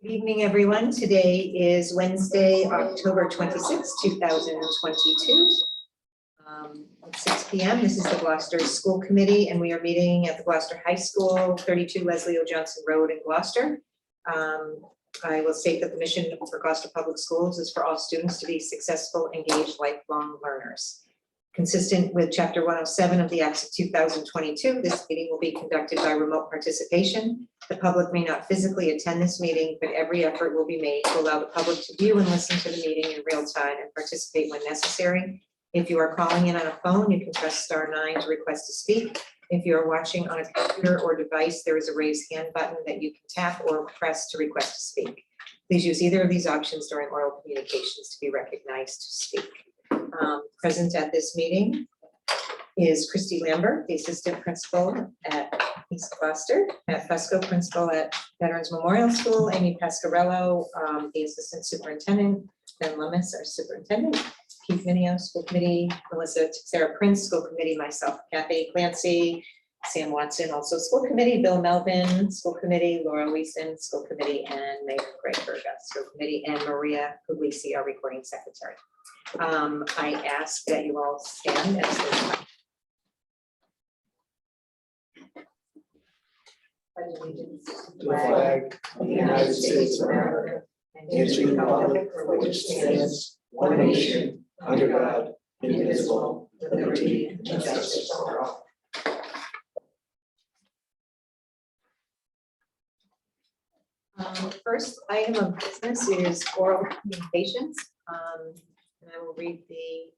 Good evening, everyone. Today is Wednesday, October 26, 2022. At 6 p.m. This is the Gloucester School Committee, and we are meeting at the Gloucester High School, 32 Leslie O. Johnson Road in Gloucester. I will state that the mission for Gloucester Public Schools is for all students to be successful, engaged, lifelong learners. Consistent with Chapter 107 of the Acts of 2022, this meeting will be conducted by remote participation. The public may not physically attend this meeting, but every effort will be made to allow the public to view and listen to the meeting in real time and participate when necessary. If you are calling in on a phone, you can press *9 to request to speak. If you are watching on a computer or device, there is a raise hand button that you can tap or press to request to speak. Please use either of these options during oral communications to be recognized to speak. Present at this meeting is Christy Lambert, the Assistant Principal at East Gloucester, Matt Fusco, Principal at Veterans Memorial School, Amy Pasquarello, the Assistant Superintendent, Ben Lummis, our Superintendent, Keith Minio, School Committee, Melissa Sarah Prince, School Committee, myself, Kathy Clancy, Sam Watson, also School Committee, Bill Melvin, School Committee, Laura Leeson, School Committee, and Mayor Greg Berga, School Committee, and Maria Puglisi, our Recording Secretary. I ask that you all stand as they pledge allegiance to the flag of the United States of America and to the republic for which it stands, one nation, under God, indivisible, with liberty and justice for all. First item of business is oral communications. And I will read the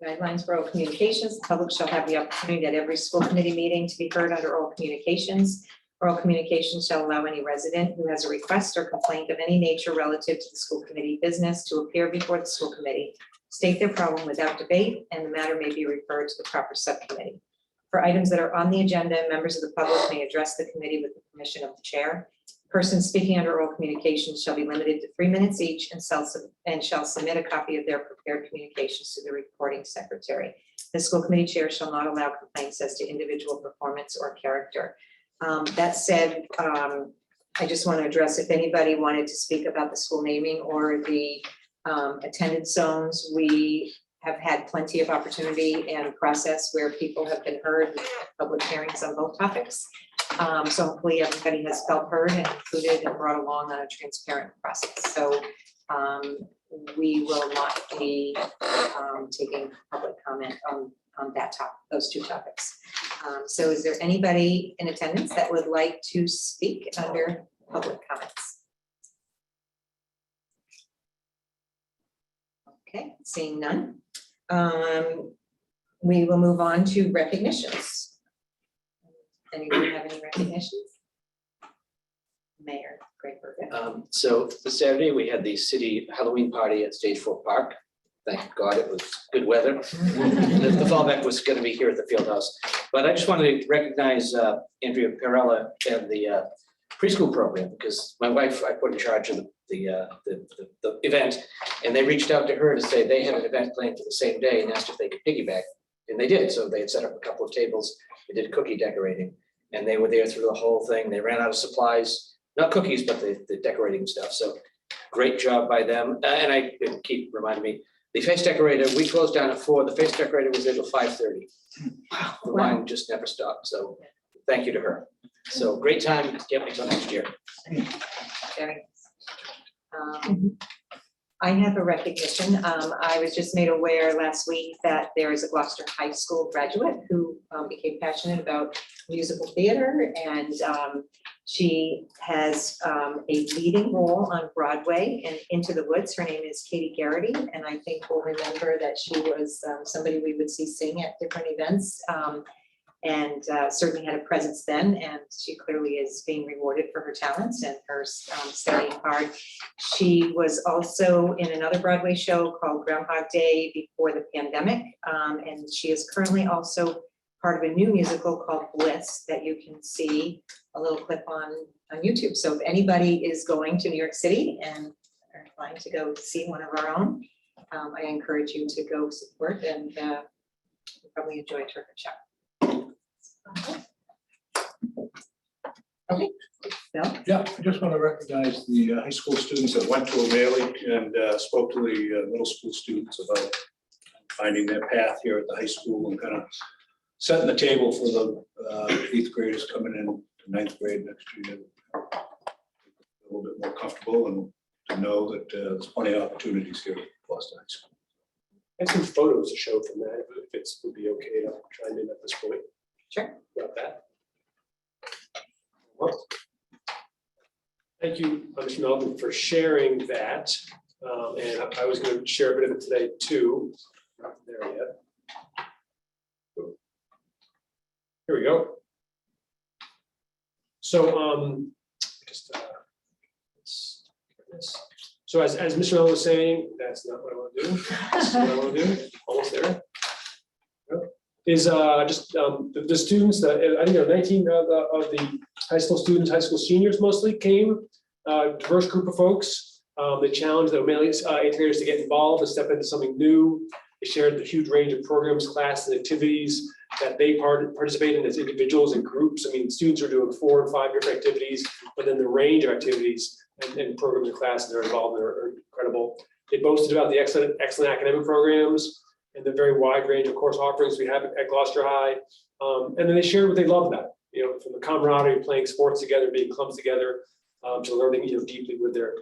guidelines for oral communications. The public shall have the opportunity at every school committee meeting to be heard under oral communications. Oral communications shall allow any resident who has a request or complaint of any nature relative to the school committee business to appear before the school committee, state their problem without debate, and the matter may be referred to the proper subcommittee. For items that are on the agenda, members of the public may address the committee with the permission of the chair. Persons speaking under oral communications shall be limited to 3 minutes each and shall submit a copy of their prepared communications to the recording secretary. The school committee chair shall not allow complaints as to individual performance or character. That said, I just want to address if anybody wanted to speak about the school naming or the attendance zones. We have had plenty of opportunity and process where people have been heard, public hearings on both topics. So hopefully everybody has felt heard and included and brought along on a transparent process. So we will not be taking public comment on that topic, those two topics. So is there anybody in attendance that would like to speak under public comments? Okay, seeing none. We will move on to recognitions. Anyone have any recognitions? Mayor Greg Berga. So this Saturday, we had the city Halloween party at Stage 4 Park. Thank God it was good weather. The fallback was going to be here at the field house. But I just wanted to recognize Andrea Perella and the preschool program, because my wife, I put in charge of the event, and they reached out to her to say they had an event planned for the same day and asked if they could piggyback. And they did. So they had set up a couple of tables. They did cookie decorating, and they were there through the whole thing. They ran out of supplies, not cookies, but the decorating stuff. So great job by them. And I keep reminding me, the face decorator, we closed down at 4. The face decorator was there till 5:30. Wow. The line just never stopped. So thank you to her. So great time. Can't wait till next year. Very nice. I have a recognition. I was just made aware last week that there is a Gloucester High School graduate who became passionate about musical theater, and she has a leading role on Broadway in Into the Woods. Her name is Katie Garrity, and I think we'll remember that she was somebody we would see sing at different events. And certainly had a presence then, and she clearly is being rewarded for her talents and her studying hard. She was also in another Broadway show called Groundhog Day before the pandemic, and she is currently also part of a new musical called Bliss that you can see a little clip on YouTube. So if anybody is going to New York City and are inclined to go see one of our own, I encourage you to go support, and you'll probably enjoy a terrific show. Bill? Yeah, I just want to recognize the high school students that went to O'Malley and spoke to the middle school students about finding their path here at the high school and kind of setting the table for the eighth graders coming in to ninth grade next year. A little bit more comfortable and to know that there's plenty of opportunities here at Gloucester High School. And some photos to show from that, if it's would be okay to chime in at this point. Sure. About that. Well, thank you, Mr. Melvin, for sharing that. And I was going to share a bit of it today too. Not there yet. Here we go. So just so as Mr. Melvin was saying, that's not what I want to do. That's what I want to do. Almost there. Is just the students that I think there are 19 of the high school students, high school seniors mostly came, diverse group of folks. They challenged the O'Malley's eighth graders to get involved and step into something new. They shared the huge range of programs, classes, and activities that they participate in as individuals and groups. I mean, students are doing 4 and 5 different activities, but then the range of activities and programs and classes they're involved in are incredible. They boasted about the excellent academic programs and the very wide range of course offerings we have at Gloucester High. And then they shared what they love about it, from the camaraderie of playing sports together, being clubs together, to learning, deeply with their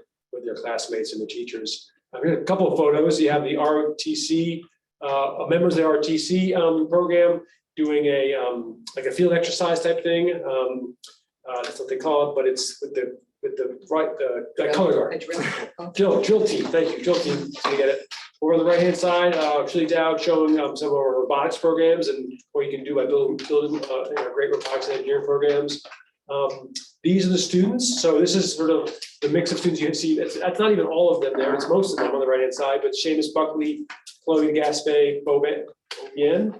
classmates and the teachers. I've got a couple of photos. You have the ROTC, members of the ROTC program doing a like a field exercise type thing. That's what they call it, but it's with the color guard. Drill team. Thank you, drill team. So you get it. Over on the right hand side, Shirley Dowd showing some of our robotics programs and what you can do by building great robotics and engineering programs. These are the students. So this is sort of the mix of students you can see. That's not even all of them there. It's most of them on the right hand side, but Seamus Buckley, Chloe Gaspé, Bobian,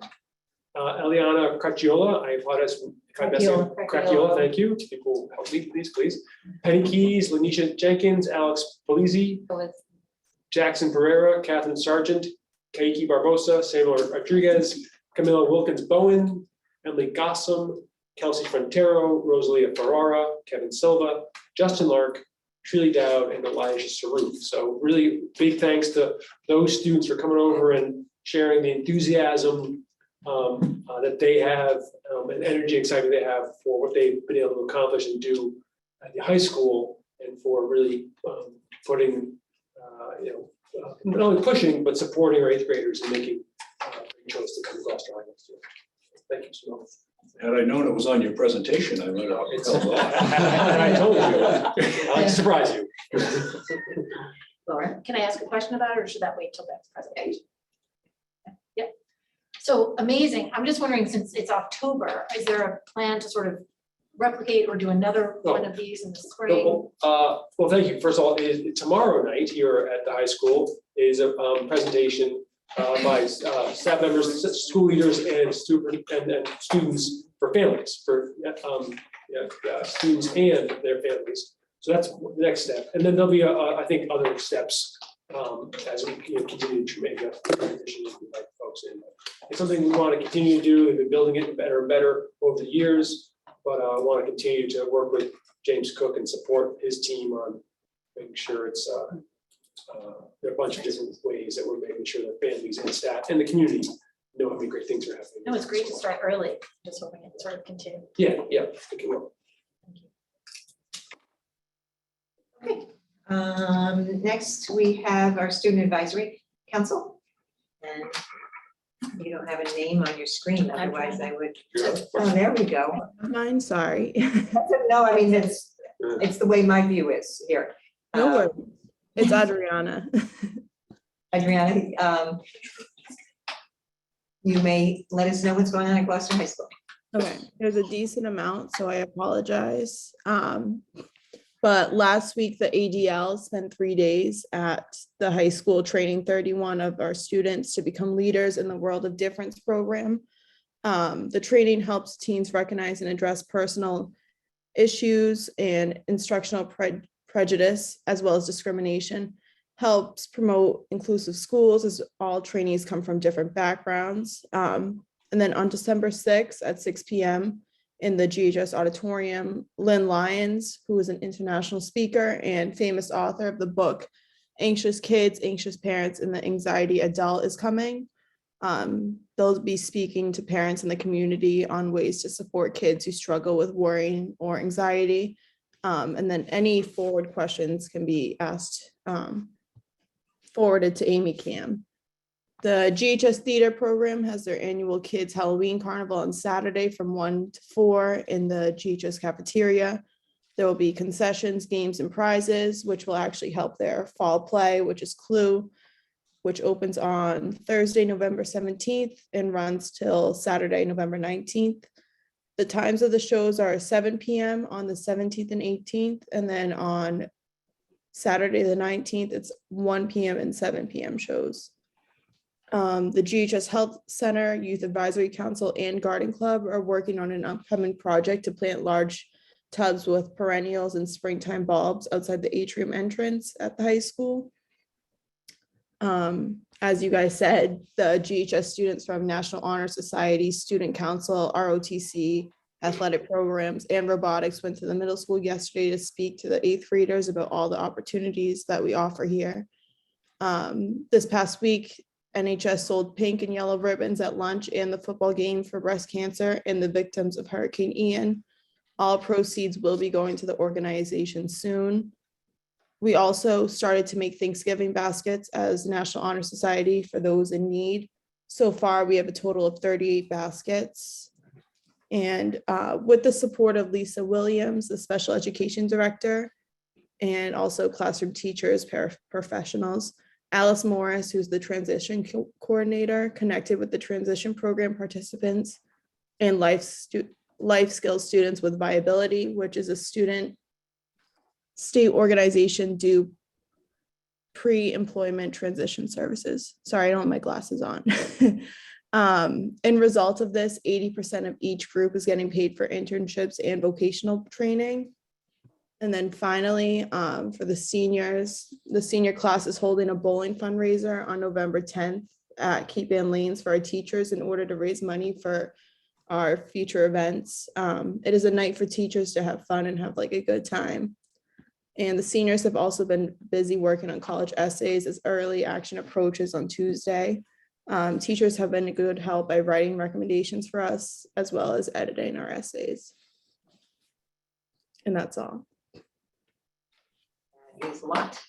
Eliana Cracciola. I apologize if I messed up. Cracciola, thank you. People help me, please. Penny Keys, Lanisha Jenkins, Alex Polizzi, Jackson Pereira, Catherine Sargent, Keiki Barbosa, Samuel Rodriguez, Camila Wilkins Bowen, Emily Gossam, Kelsey Frontero, Rosalia Ferrara, Kevin Silva, Justin Lark, Shirley Dowd, and Elijah Saroof. So really big thanks to those students for coming over and sharing the enthusiasm that they have and energy, excitement they have for what they've been able to accomplish and do at the high school, and for really putting, not only pushing, but supporting our eighth graders and making a choice to come to Gloucester High next year. Thank you so much. Had I known it was on your presentation, I would have. I told you, I'll surprise you. Laura? Can I ask a question about it, or should that wait till next presentation? Yep. So amazing. I'm just wondering, since it's October, is there a plan to sort of replicate or do another one of these in the spring? Well, thank you. First of all, tomorrow night here at the high school is a presentation by staff members, school leaders, and students for families, for students and their families. So that's the next step. And then there'll be, I think, other steps as we continue to make a transition and invite folks in. It's something we want to continue to do. We've been building it better and better over the years, but I want to continue to work with James Cook and support his team on making sure it's there are a bunch of different ways that we're making sure that families and staff and the community know how many great things are happening. No, it's great to start early, just hoping it sort of continue. Yeah, it can work. Okay. Next, we have our Student Advisory Council. And you don't have a name on your screen, otherwise I would. Oh, there we go. Mine, sorry. No, I mean, it's the way my view is here. No worries. It's Adriana. Adriana, you may let us know what's going on at Gloucester High School. Okay, there's a decent amount, so I apologize. But last week, the ADL spent 3 days at the high school training 31 of our students to become leaders in the World of Difference program. The training helps teens recognize and address personal issues and instructional prejudice, as well as discrimination, helps promote inclusive schools as all trainees come from different backgrounds. And then on December 6th at 6 p.m., in the GHS auditorium. Lynn Lyons, who is an international speaker and famous author of the book Anxious Kids, Anxious Parents, and the Anxiety Adult, is coming. They'll be speaking to parents in the community on ways to support kids who struggle with worrying or anxiety. And then any forward questions can be asked, forwarded to Amy Cam. The GHS Theater Program has their annual Kids Halloween Carnival on Saturday from 1 to 4 in the GHS cafeteria. There will be concessions, games, and prizes, which will actually help their fall play, which is Clue, which opens on Thursday, November 17th and runs till Saturday, November 19th. The times of the shows are 7 p.m. on the 17th and 18th, and then on Saturday, the 19th, it's 1 p.m. and 7 p.m. shows. The GHS Health Center, Youth Advisory Council, and Garden Club are working on an upcoming project to plant large tubs with perennials and springtime bulbs outside the atrium entrance at the high school. As you guys said, the GHS students from National Honor Society, Student Council, ROTC, athletic programs, and robotics went to the middle school yesterday to speak to the 8th graders about all the opportunities that we offer here. This past week, NHS sold pink and yellow ribbons at lunch and the football game for breast cancer and the victims of Hurricane Ian. All proceeds will be going to the organization soon. We also started to make Thanksgiving baskets as National Honor Society for those in need. So far, we have a total of 38 baskets. And with the support of Lisa Williams, the special education director, and also classroom teachers, paraprofessionals, Alice Morris, who's the transition coordinator, connected with the transition program participants, and life skills students with viability, which is a student state organization do pre-employment transition services. Sorry, I don't have my glasses on. In result of this, 80% of each group is getting paid for internships and vocational training. And then finally, for the seniors, the senior class is holding a bowling fundraiser on November 10th at Cape Ann Lanes for our teachers in order to raise money for our future events. It is a night for teachers to have fun and have like a good time. And the seniors have also been busy working on college essays as early action approaches on Tuesday. Teachers have been a good help by writing recommendations for us as well as editing our essays. And that's all. That is a lot.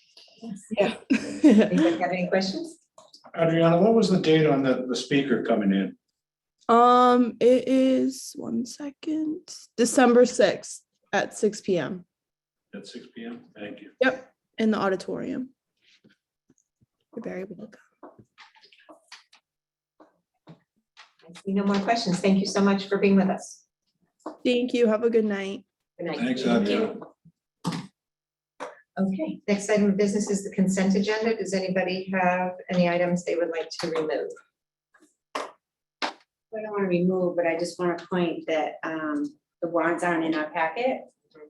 Yeah. Anybody have any questions? Adriana, what was the date on the speaker coming in? It is 1 second, December 6th at 6 p.m. At 6 p.m.? Thank you. Yep, in the auditorium. You're very welcome. I see no more questions. Thank you so much for being with us. Thank you. Have a good night. Good night. Thanks, Adriana. Okay, next item of business is the consent agenda. Does anybody have any items they would like to remove? I don't want to remove, but I just want to point that the warrants aren't in our packet,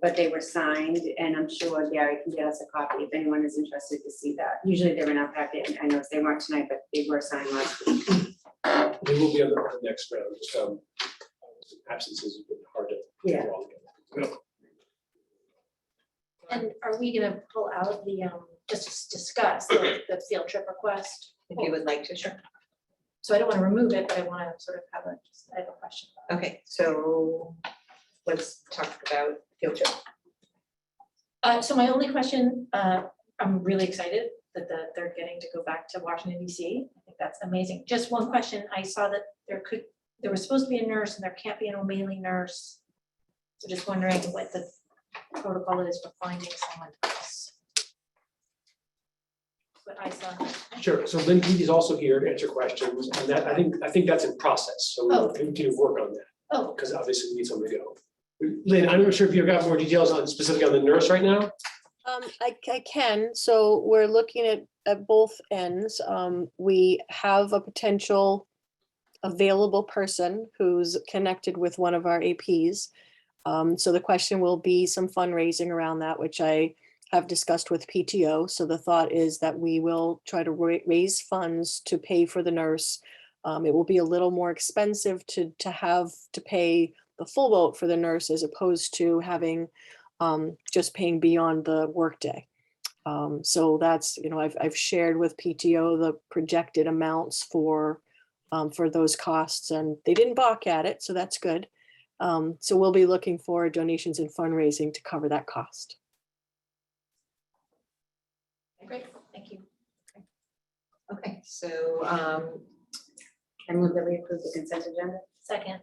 but they were signed, and I'm sure Gary can get us a copy if anyone is interested to see that. Usually they're in our packet, and I know they weren't tonight, but they were signed last week. They will be on the next round, just absences have been hard to. Yeah. And are we gonna pull out the, just to discuss the field trip request? If you would like to, sure. So I don't wanna remove it, but I wanna sort of have I have a question. Okay, so let's talk about field trip. So my only question, I'm really excited that they're getting to go back to Washington DC. I think that's amazing. Just one question, I saw that there was supposed to be a nurse and there can't be an O'Malley nurse. So just wondering what the protocol is for finding someone else. But I saw. Sure, so Lynn Keith is also here to answer questions, and that, I think that's in process, so we'll Oh. continue to work on that, Oh, because obviously we need someone to go. Lynn, I'm not sure if you've got more details on, specifically on the nurse right now? I can, so we're looking at both ends. We have a potential available person who's connected with one of our APs. So the question will be some fundraising around that, which I have discussed with PTO. So the thought is that we will try to raise funds to pay for the nurse. It will be a little more expensive to have to pay the full boat for the nurse as opposed to having just paying beyond the workday. So that's, I've shared with PTO the projected amounts for those costs, and they didn't balk at it, so that's good. So we'll be looking for donations and fundraising to cover that cost. Great, thank you. Okay, so, I move that we approve the consent agenda. Second,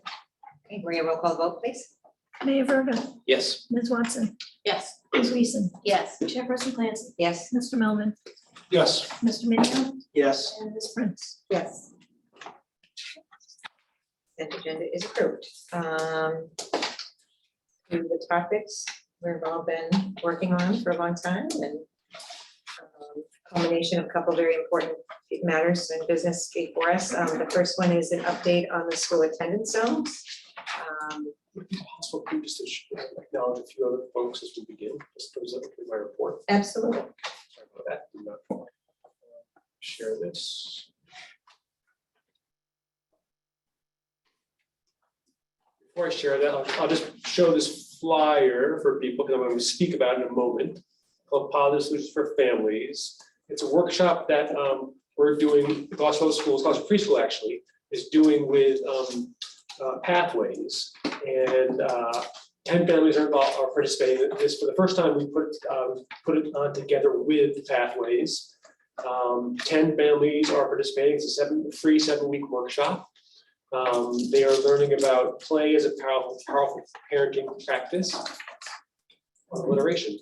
okay, Maria, roll call vote, please. Mayor Verda, Yes. Ms. Watson, yes. Ms. Weason, Yes. Chairperson Clancy, Yes. Mr. Melvin, Yes. Mr. Minio, Yes. and Ms. Prince. Yes. Consent agenda is approved. The topics we've all been working on for a long time, and combination of a couple very important matters and business before us. The first one is an update on the school attendance zones. Possible, could you just acknowledge a few other folks as we begin, just presenting my report. Absolutely. Sorry about that. Do not share this. Before I share that, I'll just show this flyer for people because I'm going to speak about it in a moment. Called Positive Solutions for Families. It's a workshop that we're doing, Gloucester Schools, Gloucester Preschool actually, is doing with Pathways. And 10 families are involved, are participating. This, for the first time, we put it on together with Pathways. 10 families are participating. It's a free 7-week workshop. They are learning about play as a powerful parenting practice. Alliteration.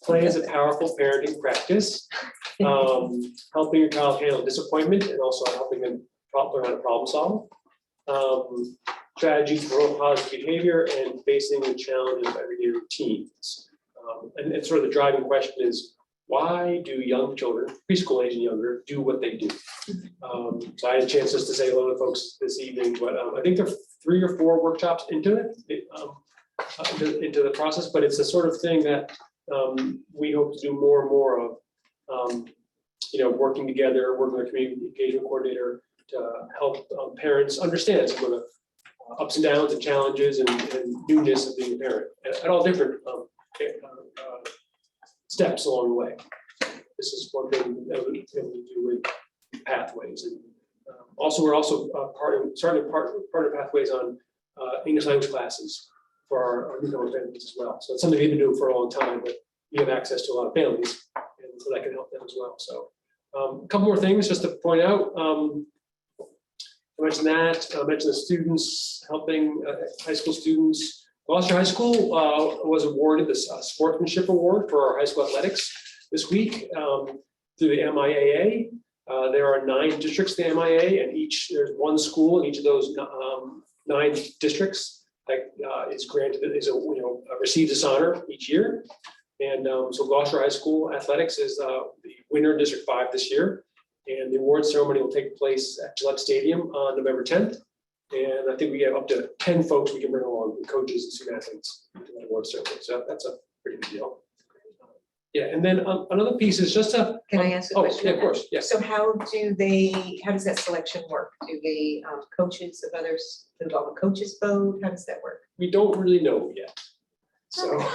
Play as a powerful parenting practice, helping your child handle disappointment and also helping them learn how to problem solve. Strategies to promote positive behavior and facing the challenges of everyday routines. And sort of the driving question is, why do young children, preschool age and younger, do what they do? So I had a chance just to say hello to folks this evening, but I think there are 3 or 4 workshops into it, into the process, but it's the sort of thing that we hope to do more and more of, working together, working with a community engagement coordinator to help parents understand some of the ups and downs and challenges and newness of being a parent at all different steps along the way. This is one thing that we do with Pathways. And also, we're also starting to partner Pathways on English language classes for our newcomer families as well. So it's something we've been doing for a long time, but we have access to a lot of families, and so that can help them as well. So a couple more things just to point out. I mentioned that. I mentioned the students helping high school students. Gloucester High School was awarded this sportsmanship award for our high school athletics this week through the MIAA. There are 9 districts in the MIA, and there's one school in each of those 9 districts that is granted, receives this honor each year. And so Gloucester High School Athletics is the winner in District 5 this year. And the award ceremony will take place at Gillette Stadium on November 10th. And I think we have up to 10 folks we can bring along, coaches and student athletes, to that award ceremony. So that's a pretty good deal. Yeah, and then another piece is just a. Can I ask a Oh, question? yeah, of course, yes. So how does that selection work? Do they, coaches of others involve a coaches vote? How does that work? We don't really know yet. So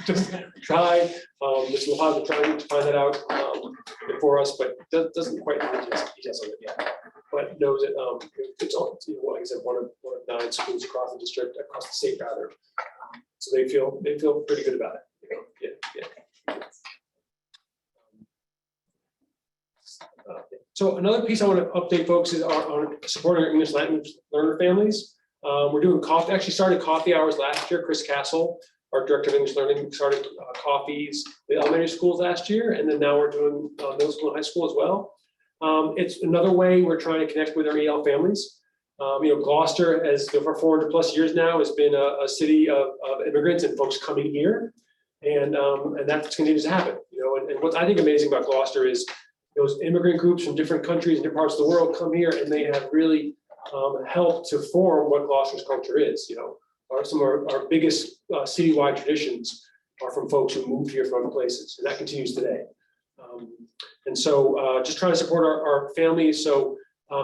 just try, we'll have to try to find that out for us, but doesn't quite know the details of it yet. But knows that it's all, like I said, one of 9 schools across the district, across the state rather. So they feel pretty good about it. Yeah. So another piece I want to update folks is on supporting our English language learner families. We're doing started coffee hours last year. Chris Castle, our director of English learning, started coffees with elementary schools last year, and then now we're doing middle school and high school as well. It's another way we're trying to connect with our EL families. Gloucester, as for 400+ years now, has been a city of immigrants and folks coming here, and that continues to happen. And what's I think amazing about Gloucester is those immigrant groups from different countries and different parts of the world come here, and they have really helped to form what Gloucester's culture is. Some of our biggest citywide traditions are from folks who moved here from other places, and that continues today. And so just trying to support our families. So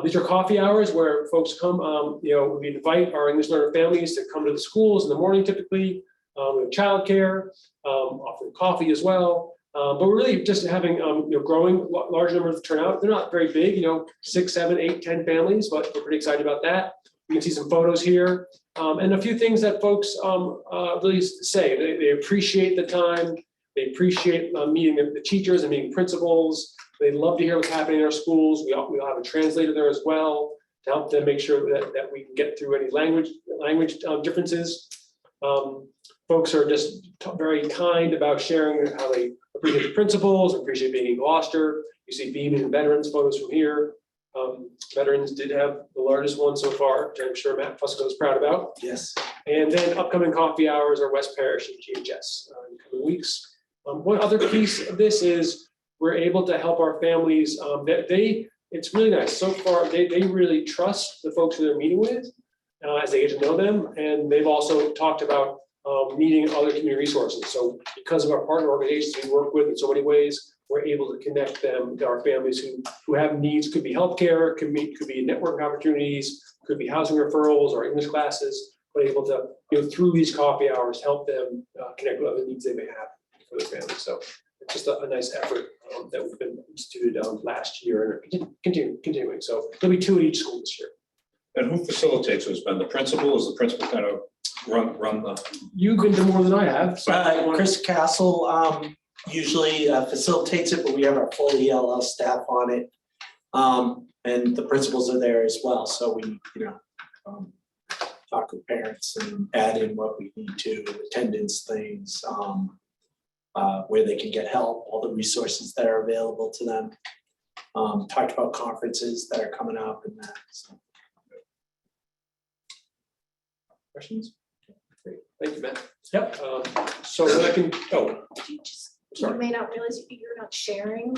These are coffee hours where folks come, we invite our English learner families to come to the schools in the morning typically. We have childcare, offering coffee as well. But we're really just having, growing large numbers of turnout. They're not very big, 6, 7, 8, 10 families, but we're pretty excited about that. You can see some photos here, and a few things that folks really say. They appreciate the time. They appreciate meeting the teachers and meeting principals. They love to hear what's happening in our schools. We'll have a translator there as well to help them make sure that we can get through any language differences. Folks are just very kind about sharing how they appreciate the principals, appreciate being in Gloucester. You see Beaming and veterans photos from here. Veterans did have the largest one so far, which I'm sure Matt Fusco is proud about. Yes. And then upcoming coffee hours are West Parish and GHS in coming weeks. One other piece of this is we're able to help our families. It's really nice. So far, they really trust the folks who they're meeting with as they get to know them. And they've also talked about needing other community resources. So because of our partner organizations we work with in so many ways, we're able to connect them to our families who have needs. Could be healthcare, could be network opportunities, could be housing referrals or English classes. We're able to, through these coffee hours, help them connect with other needs they may have for their families. So it's just a nice effort that we've been instituted last year and continuing. So there'll be 2 at each school this year. And who facilitates this? Been the principal? Is the principal kind of run the? You've been to more than I have. So Chris Castle usually facilitates it, but we have our full ELL staff on it. And the principals are there as well. So we, talk with parents and add in what we need to, attendance things, where they can get help, all the resources that are available to them. Talked about conferences that are coming up and that. So. Questions? Great. Thank you, Matt. Yep. So then I can, You may not realize you're not sharing.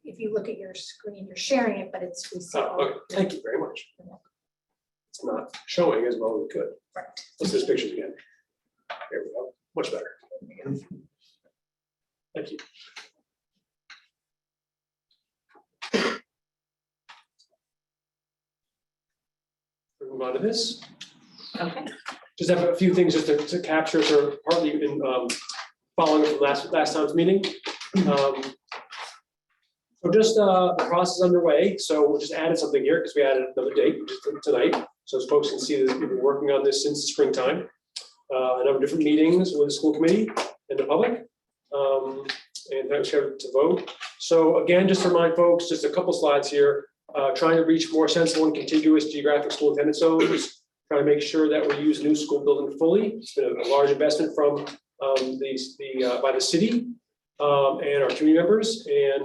If you look at your screen, you're sharing it, but we see. okay. Thank you very much. It's not showing as well as it could. Right. Let's do pictures again. There we go. Much better. Thank you. Move on to this. Okay. Just have a few things just to capture, sort of partly in following from last time's meeting. So just the process underway. So we just added something here because we added another date, which is tonight. So as folks can see that we've been working on this since the springtime. A number of different meetings with the school committee and the public. And that was scheduled to vote. So again, just to remind folks, just a couple slides here, trying to reach more sensible and contiguous geographic school attendance zones. Trying to make sure that we use new school building fully. It's been a large investment from by the city and our community members. And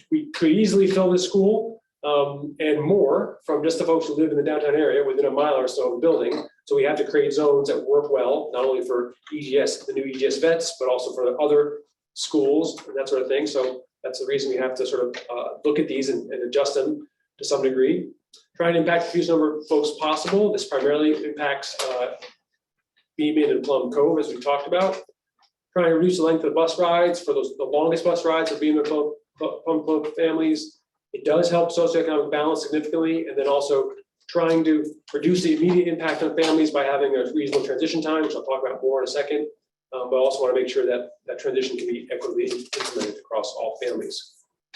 we could easily fill this school and more from just the folks who live in the downtown area within a mile or so of the building. So we have to create zones that work well, not only for EGS, the new EGS vets, but also for the other schools and that sort of thing. So that's the reason we have to sort of look at these and adjust them to some degree. Trying to impact the fewest number of folks possible. This primarily impacts Beaman and Plum Cove, as we talked about. Trying to reduce the length of bus rides for the longest bus rides for Beaman and Plum Cove families. It does help socioeconomic balance significantly, and then also trying to reduce the immediate impact on families by having a reasonable transition time, which I'll talk about more in a second. But I also want to make sure that that transition can be equitably implemented across all families.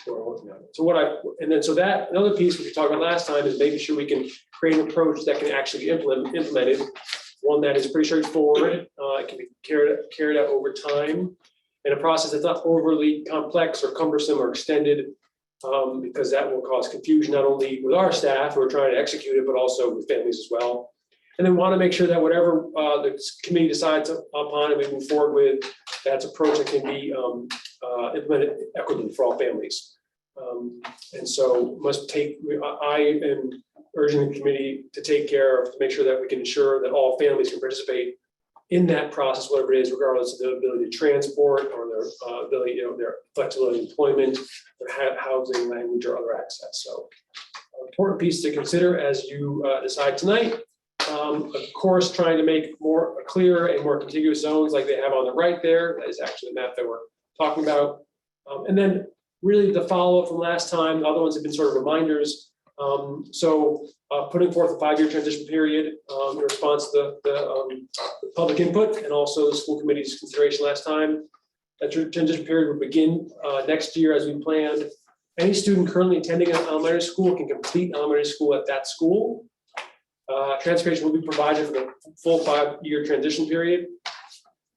We're working on it. So that another piece we talked about last time is making sure we can create an approach that can actually be implemented. One that is pretty straightforward. It can be carried out over time in a process that's not overly complex or cumbersome or extended, because that will cause confusion not only with our staff who are trying to execute it, but also with families as well. And then want to make sure that whatever the committee decides upon and we move forward with, that's approach that can be implemented equitably for all families. And so I am urging the committee to take care of, to make sure that we can ensure that all families can participate in that process, whatever it is, regardless of their ability to transport or their ability, their flexibility in employment, their housing, language, or other access. So important piece to consider as you decide tonight. Of course, trying to make more clear and more contiguous zones like they have on the right there. That is actually the map that we're talking about. And then really the follow-up from last time, the other ones have been sort of reminders. Putting forth a 5-year transition period in response to the public input and also the school committee's consideration last time. That transition period will begin next year as we planned. Any student currently attending an elementary school can complete elementary school at that school. Transportation will be provided for the full 5-year transition period.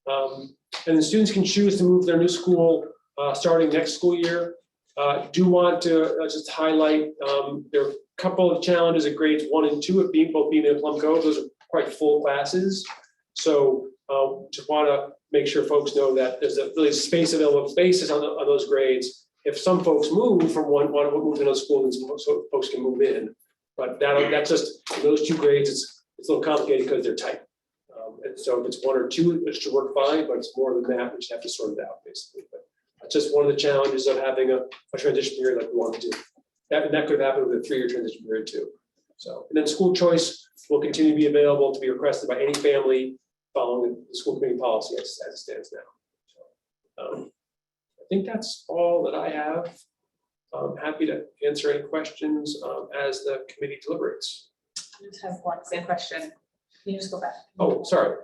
And the students can choose to move to their new school starting next school year. Do want to just highlight, there are a couple of challenges at grades 1 and 2 of both being in Plum Cove. Those are quite full classes. So just want to make sure folks know that there's a really available spaces on those grades. If some folks move from one to move to another school, then some folks can move in. But that's just those 2 grades. It's a little complicated because they're tight. And so if it's 1 or 2, it should work fine. But it's more than that. We just have to sort it out basically. But that's just one of the challenges of having a transition period like we want to do. That could happen with a 3-year transition period too. So, and then school choice will continue to be available to be requested by any family following the school committee policy as it stands now. So, I think that's all that I have. I'm happy to answer any questions as the committee deliberates. I just have one quick question. Can you just go back? Oh, sorry.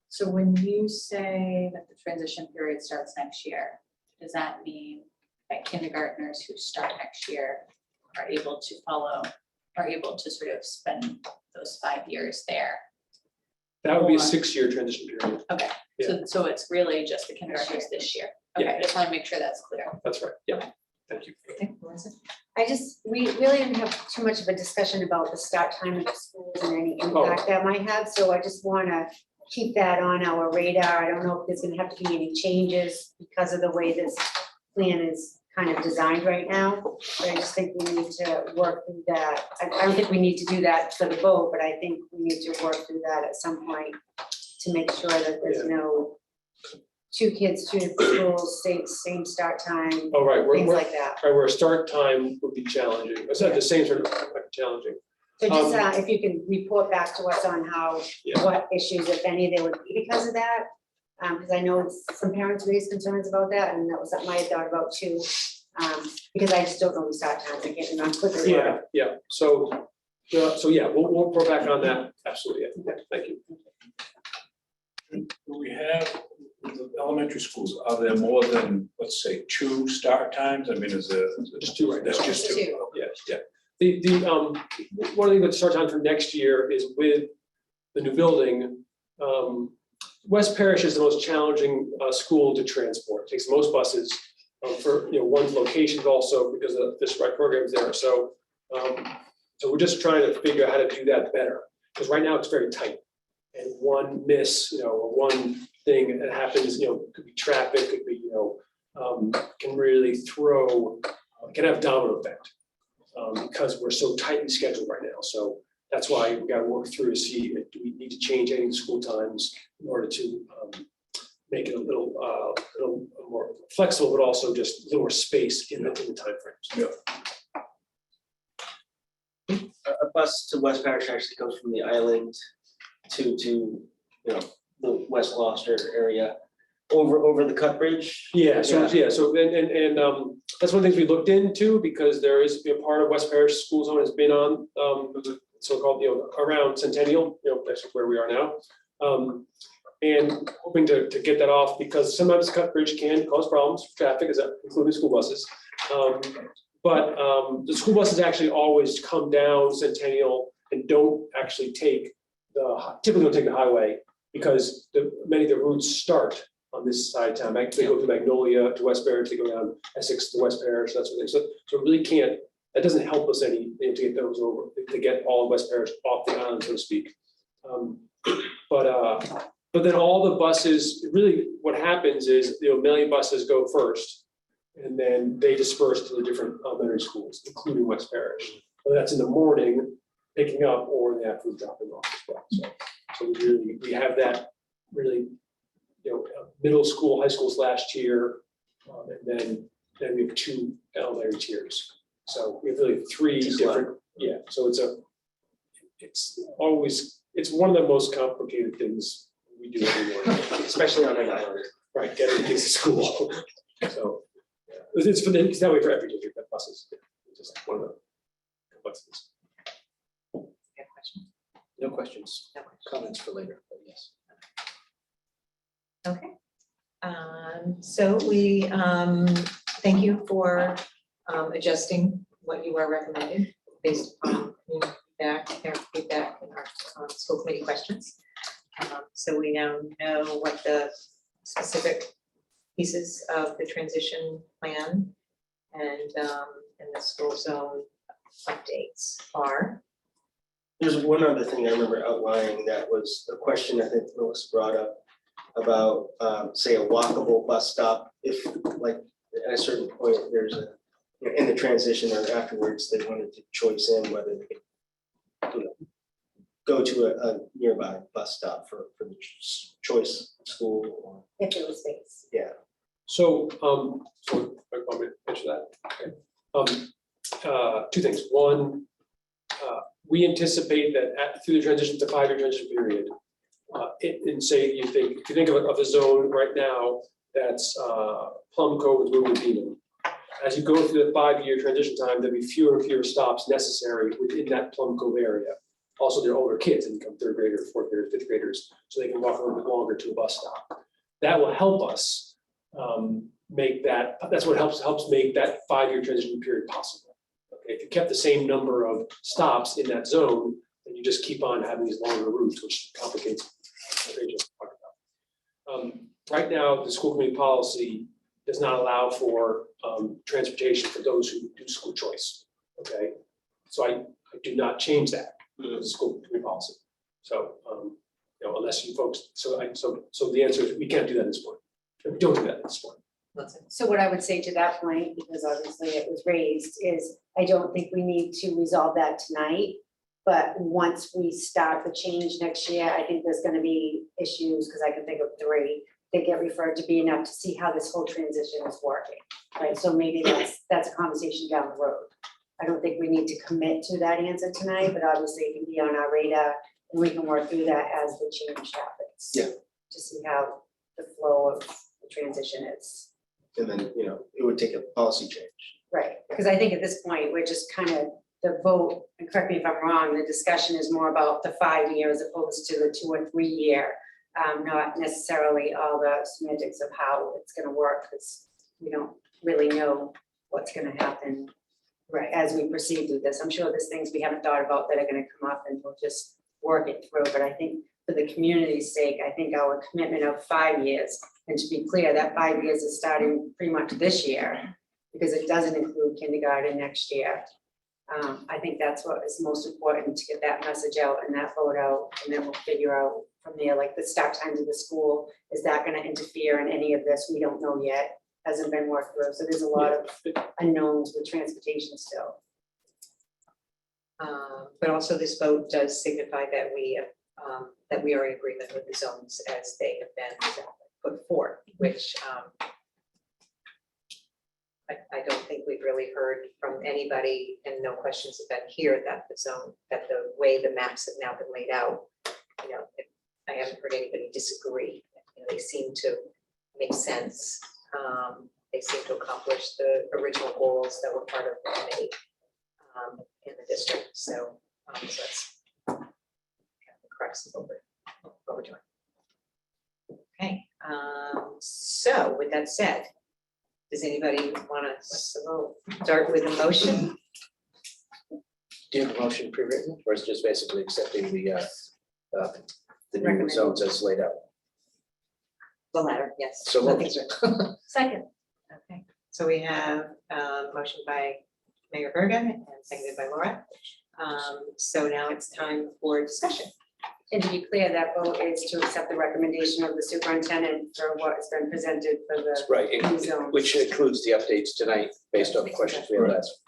So when you say that the transition period starts next year, does that mean that kindergartners who start next year are able to sort of spend those 5 years there? That would be a Or- 6-year transition period. Okay, so it's really just the kindergartners this year. Okay, I just want to make sure that's clear. That's right. Yeah. Thank you. Okay, Melissa? We really didn't have too much of a discussion about the start time of the schools and any impact that might have, so I just wanna keep that on our radar. I don't know if there's gonna have to be any changes because of the way this plan is kind of designed right now, but I just think we need to work through that. I don't think we need to do that for the vote, but I think we need to work through that at some point to make sure that there's no 2 kids, 2 schools, same start time, All right. things like that. Right, where a start time would be challenging. It's not the same sort of like challenging. So just if you can report back to us on how, Yeah. what issues, if any, there would be because of that. Because I know some parents raised concerns about that, and that was something I had thought about too. Because I just don't know the start times, I can't remember what they were. Yeah. So yeah, we'll report back on that. Absolutely. Yeah. Thank you. Do we have, with the elementary schools, are there more than, let's say, 2 start times? I mean, is there? Just 2 right now. That's just 2. Just 2. Okay. Yeah. One of the things that start time for next year is with the new building. West Parish is the most challenging school to transport. It takes the most buses for one location, but also because of the strike programs there. So we're just trying to figure out how to do that better, because right now it's very tight. And one miss, or one thing that happens, could be traffic, could be, can really can have domino effect because we're so tightly scheduled right now. So that's why we got to work through to see, do we need to change any school times in order to make it a little more flexible, but also just a little more space in the timeframes. Yeah. A bus to West Parish actually goes from the island to the West Gloucester area over the Cut Bridge. So that's one of the things we looked into, because there is part of West Parish School Zone has been on the so-called around Centennial, that's where we are now. And hoping to get that off, because sometimes Cut Bridge can cause problems for traffic, including school buses. But the school buses actually always come down Centennial and don't actually typically don't take the highway, because many of the routes start on this side of town. They go through Magnolia to West Parish, they go down Essex to West Parish, that's what they, so it really can't, that doesn't help us any to get those over, to get all of West Parish off the island, so to speak. But then all the buses, really what happens is, many buses go first, and then they disperse to the different elementary schools, including West Parish. Whether that's in the morning, picking up, or in the afternoon dropping off as well. So we have that really, middle school, high school / tier, and then we have 2 elementary tiers. So we have really 3 different, so it's one of the most complicated things we do every morning. Especially on an island. Right, getting kids to school. So it's that way for every district that buses. just one of the complexities. Good question. No questions, No question. comments for later, but yes. Okay. So we, thank you for adjusting what you are recommending based upon community feedback, parent feedback, and our school committee questions. So we now know what the specific pieces of the transition plan and the school zone updates are. There's one other thing I remember outlining that was a question I think Melissa brought up about, say, a walkable bus stop. If like at a certain point, there's a, you know, in the transition or afterwards, they wanted to choice in whether they could, you know, go to a nearby bus stop for the choice school or, If there was space. yeah. So, so I want me to answer that. Okay. Two things. One, we anticipate that through the transition to 5-year transition period, and say if you think of the zone right now, that's Plum Cove with Blue Beacon. As you go through the 5-year transition time, there'll be fewer and fewer stops necessary within that Plum Cove area. Also, they're older kids and become 3rd graders, 4th graders, 5th graders, so they can walk a little bit longer to a bus stop. That will help us make that, that's what helps make that 5-year transition period possible. Okay, if you kept the same number of stops in that zone, then you just keep on having these longer routes, which complicates what they just talked about. Right now, the school committee policy does not allow for transportation for those who do school choice. Okay, so I do not change that with the school committee policy. So you know, unless you folks, so the answer is we can't do that at this point. We don't do that at this point. So what I would say to that point, because obviously it was raised, is I don't think we need to resolve that tonight. But once we start the change next year, I think there's gonna be issues, because I can think of 3 that get referred to be enough to see how this whole transition is working. Right, so maybe that's a conversation down the road. I don't think we need to commit to that answer tonight, but obviously it can be on our radar and we can work through that as the change happens. Yeah. To see how the flow of the transition is. And then, you know, it would take a policy change. Right, because I think at this point, we're just kind of, the vote, and correct me if I'm wrong, the discussion is more about the 5 years as opposed to the 2 or 3 year. Not necessarily all the semantics of how it's gonna work, because we don't really know what's gonna happen. Right, as we proceed through this, I'm sure there's things we haven't thought about that are gonna come up and we'll just work it through, but I think for the community's sake, I think our commitment of 5 years, and to be clear, that 5 years is starting pretty much this year, because it doesn't include kindergarten next year. I think that's what is most important, to get that message out and that vote out, and then we'll figure out from there, like the start times of the school, is that gonna interfere in any of this? We don't know yet, hasn't been worked through, so there's a lot of unknowns with transportation still. But also this vote does signify that we are in agreement with the zones as they have been put forth, which I don't think we've really heard from anybody, and no questions have been here that the way the maps have now been laid out, you know, I haven't heard anybody disagree. You know, they seem to make sense. They seem to accomplish the original goals that were part of the committee in the district. So that's kind of the crux of what we're doing. Okay, so with that said, does anybody want to start with a motion? Do you have a motion pre-written, or is it just basically accepting the new Recommended. zones as laid out? The latter, yes. So moved. Nothing's written. Second, Okay, so we have a motion by Mayor Bergen and seconded by Laura. So now it's time for discussion. And to be clear, that vote is to accept the recommendation of the superintendent for what has been presented for the Right, new zones. which includes the updates tonight based on the questions we had last.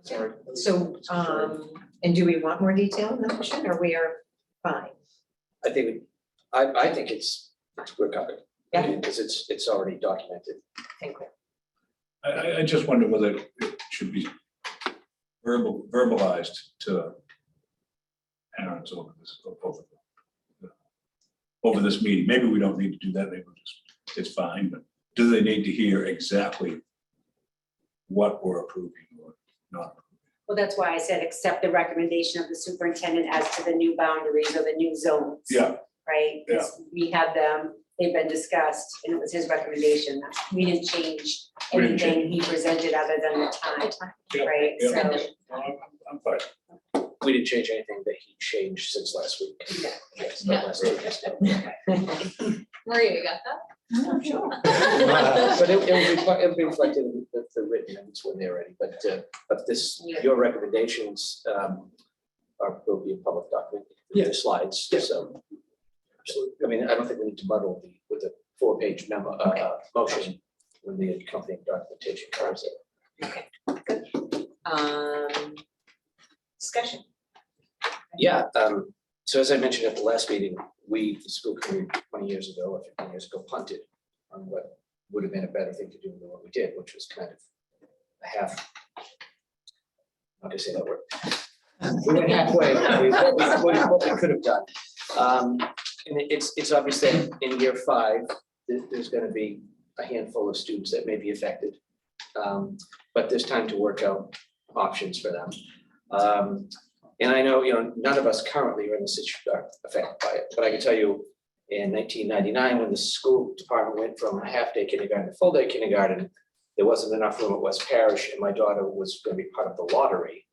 Sorry. So, and do we want more detail in the motion, or we are fine? I think, I think we're covered. Yeah. Because it's already documented. Thank you. I just wonder whether it should be verbalized to parents over this meeting. Maybe we don't need to do that, maybe we'll just, it's fine, but do they need to hear exactly what we're approving or not? Well, that's why I said accept the recommendation of the superintendent as to the new boundaries or the new zones. Yeah, Right? 'Cause we had them, they've been discussed, and it was his recommendation. We didn't change We didn't change. anything he presented other than the time, Yeah, right? yeah. So, I'm fine. We didn't change anything that he changed since last week. Yes, Yeah. last week. Maria, you got that? I'm sure. But it'll be reflected in the written minutes when they're ready, but this, Yeah. your recommendations will be a public document, with the slides, Yeah. so. I mean, I don't think we need to muddle with a 4-page memo, motion when the accompanying documentation covers it. Okay, good. Discussion. Yeah, so as I mentioned at the last meeting, we, the school committee 20 years ago or 15 years ago, punted on what would have been a better thing to do than what we did, which was kind of a half. I'm not gonna say that word. We went halfway, what we could have done. And it's obvious that in year 5, there's gonna be a handful of students that may be affected. But there's time to work out options for them. And I know, none of us currently are in the situation affected by it, but I can tell you in 1999, when the school department went from a half-day kindergarten to full-day kindergarten, there wasn't enough room at West Parish, and my daughter was going to be part of the lottery,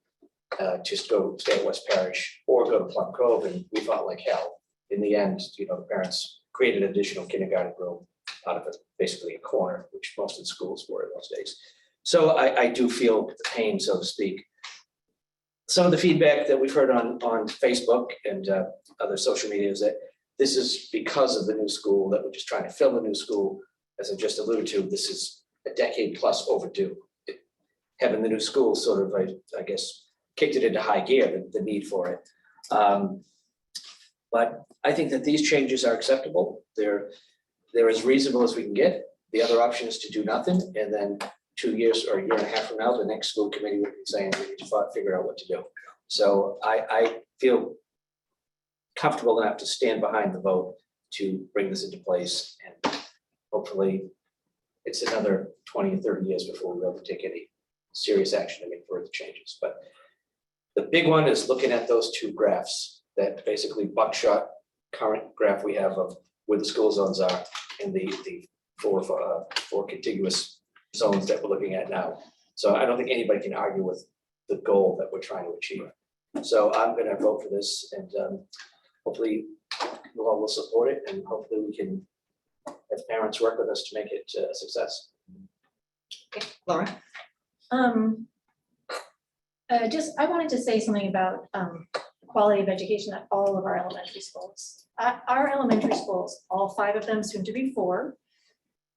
just go stay at West Parish or go to Plum Cove, and we fought like hell. In the end, the parents created an additional kindergarten room out of basically a corner, which most of the schools were in those days. So I do feel the pain, so to speak. Some of the feedback that we've heard on Facebook and other social media is that this is because of the new school, that we're just trying to fill the new school. As I just alluded to, this is a decade plus overdue. Having the new school sort of, I guess, kicked it into high gear, the need for it. But I think that these changes are acceptable. They're as reasonable as we can get. The other option is to do nothing, and then 2 years or a year and a half from now, the next school committee would be saying, we need to figure out what to do. So I feel comfortable enough to stand behind the vote to bring this into place, and hopefully it's another 20 or 30 years before we really take any serious action to make further changes. But the big one is looking at those 2 graphs, that basically buckshot current graph we have of where the school zones are, and the four contiguous zones that we're looking at now. So I don't think anybody can argue with the goal that we're trying to achieve. So I'm going to vote for this, and hopefully you all will support it, and hopefully we can have parents work with us to make it a success. Okay, Laura? I wanted to say something about quality of education at all of our elementary schools. Our elementary schools, all 5 of them, soon to be 4,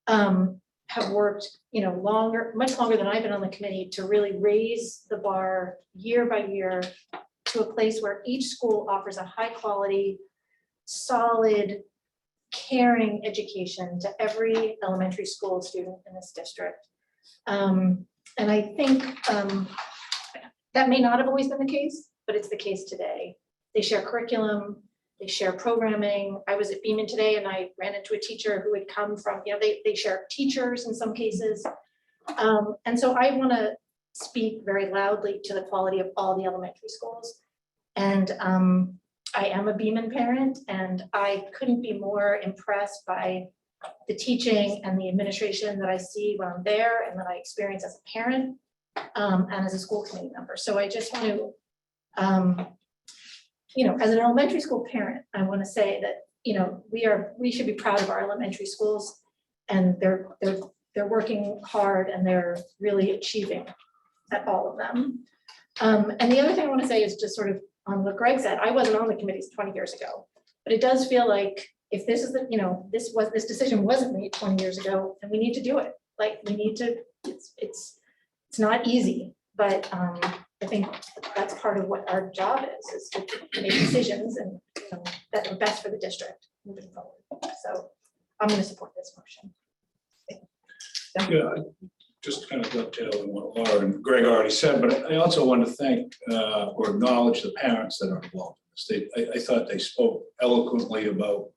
have worked, much longer than I've been on the committee, to really raise the bar year by year to a place where each school offers a high quality, solid, caring education to every elementary school student in this district. And I think that may not have always been the case, but it's the case today. They share curriculum, they share programming. I was at Beaman today and I ran into a teacher who had come from, they share teachers in some cases. And so I want to speak very loudly to the quality of all the elementary schools. And I am a Beaman parent, and I couldn't be more impressed by the teaching and the administration that I see when I'm there and that I experience as a parent and as a school committee member. So I just want to, as an elementary school parent, I want to say that, we should be proud of our elementary schools, and they're working hard and they're really achieving at all of them. And the other thing I want to say is just sort of on what Greg said. I wasn't on the committees 20 years ago, but it does feel like if this is this decision wasn't made 20 years ago, then we need to do it. Like we need to, it's not easy, but I think that's part of what our job is to make decisions and that are best for the district moving forward. So I'm going to support this motion. Yeah, I just kind of dovetail on what Laura and Greg already said, but I also want to thank or acknowledge the parents that are involved in this. I thought they spoke eloquently about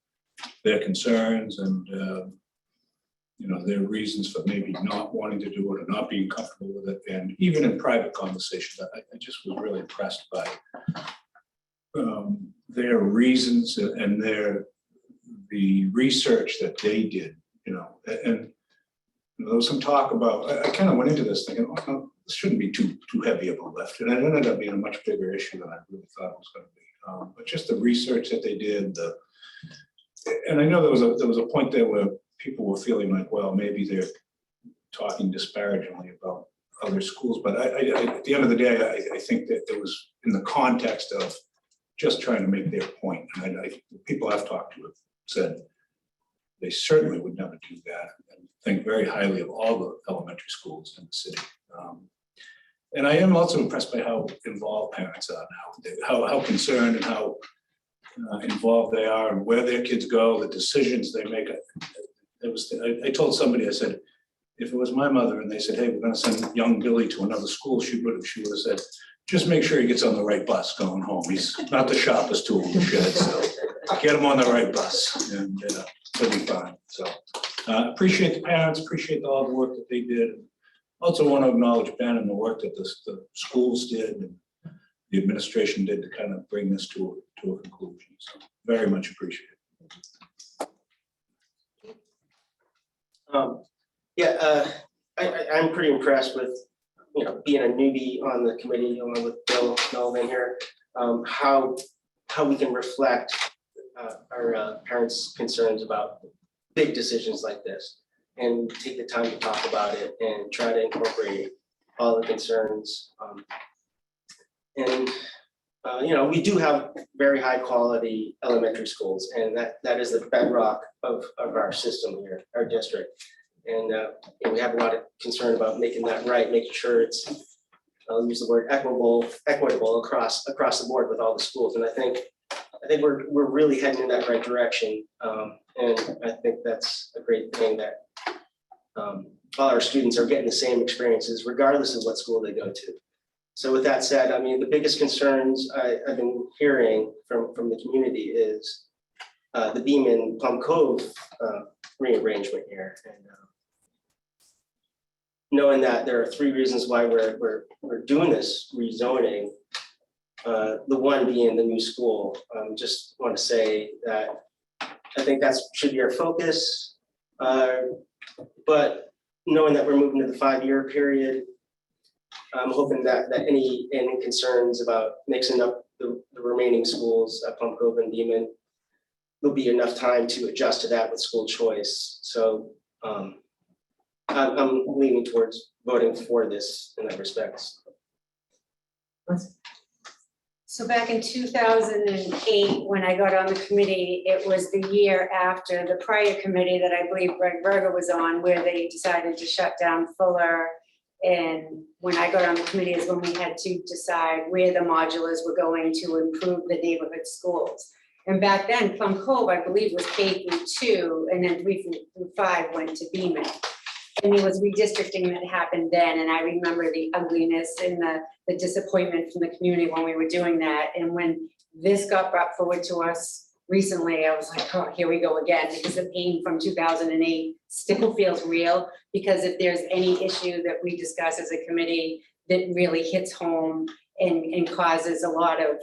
their concerns, and their reasons for maybe not wanting to do it or not being comfortable with it. And even in private conversations, I just was really impressed by their reasons and the research that they did, and there was some talk about, I kind of went into this thinking, oh, no, this shouldn't be too heavy of a lift. And it ended up being a much bigger issue than I really thought it was going to be. But just the research that they did, and I know there was a point there where people were feeling like, well, maybe they're talking disparagingly about other schools. But at the end of the day, I think that it was in the context of just trying to make their point. And people I've talked to have said they certainly would never do that, and think very highly of all the elementary schools in the city. And I am also impressed by how involved parents are now, how concerned and how involved they are and where their kids go, the decisions they make. I told somebody, I said, if it was my mother and they said, hey, we're going to send young Billy to another school, she would have said, just make sure he gets on the right bus going home. He's not the sharpest tool in the shed, so get him on the right bus and he'll be fine. So appreciate the parents, appreciate all the work that they did. Also want to acknowledge Ben and the work that the schools did and the administration did to kind of bring this to a conclusion. So very much appreciated. I'm pretty impressed with, being a newbie on the committee along with Bill Melvin here, how we can reflect our parents' concerns about big decisions like this and take the time to talk about it and try to incorporate all the concerns. We do have very high quality elementary schools, and that is the bedrock of our system here, our district. And we have a lot of concern about making that right, making sure it's, I'll use the word equitable across the board with all the schools. And I think we're really heading in that right direction. And I think that's a great thing that all our students are getting the same experiences regardless of what school they go to. So with that said, I mean, the biggest concerns I've been hearing from the community is the Beaman Plum Cove rearrangement here. And knowing that there are 3 reasons why we're doing this rezoning, the one being the new school. Just want to say that I think that should be our focus. But knowing that we're moving to the 5-year period, I'm hoping that any concerns about mixing up the remaining schools at Plum Cove and Beaman, there'll be enough time to adjust to that with school choice. So I'm leaning towards voting for this in that respect. So back in 2008, when I got on the committee, it was the year after the prior committee that I believe Greg Berger was on, where they decided to shut down Fuller. And when I got on the committee is when we had to decide where the modulars were going to improve the neighborhood schools. And back then, Plum Cove, I believe, was K-2, and then 3-5 went to Beaman. And it was redistricting that happened then, and I remember the ugliness and the disappointment from the community when we were doing that. And when this got brought forward to us recently, I was like, oh, here we go again, because the pain from 2008 still feels real. Because if there's any issue that we discuss as a committee that really hits home and causes a lot of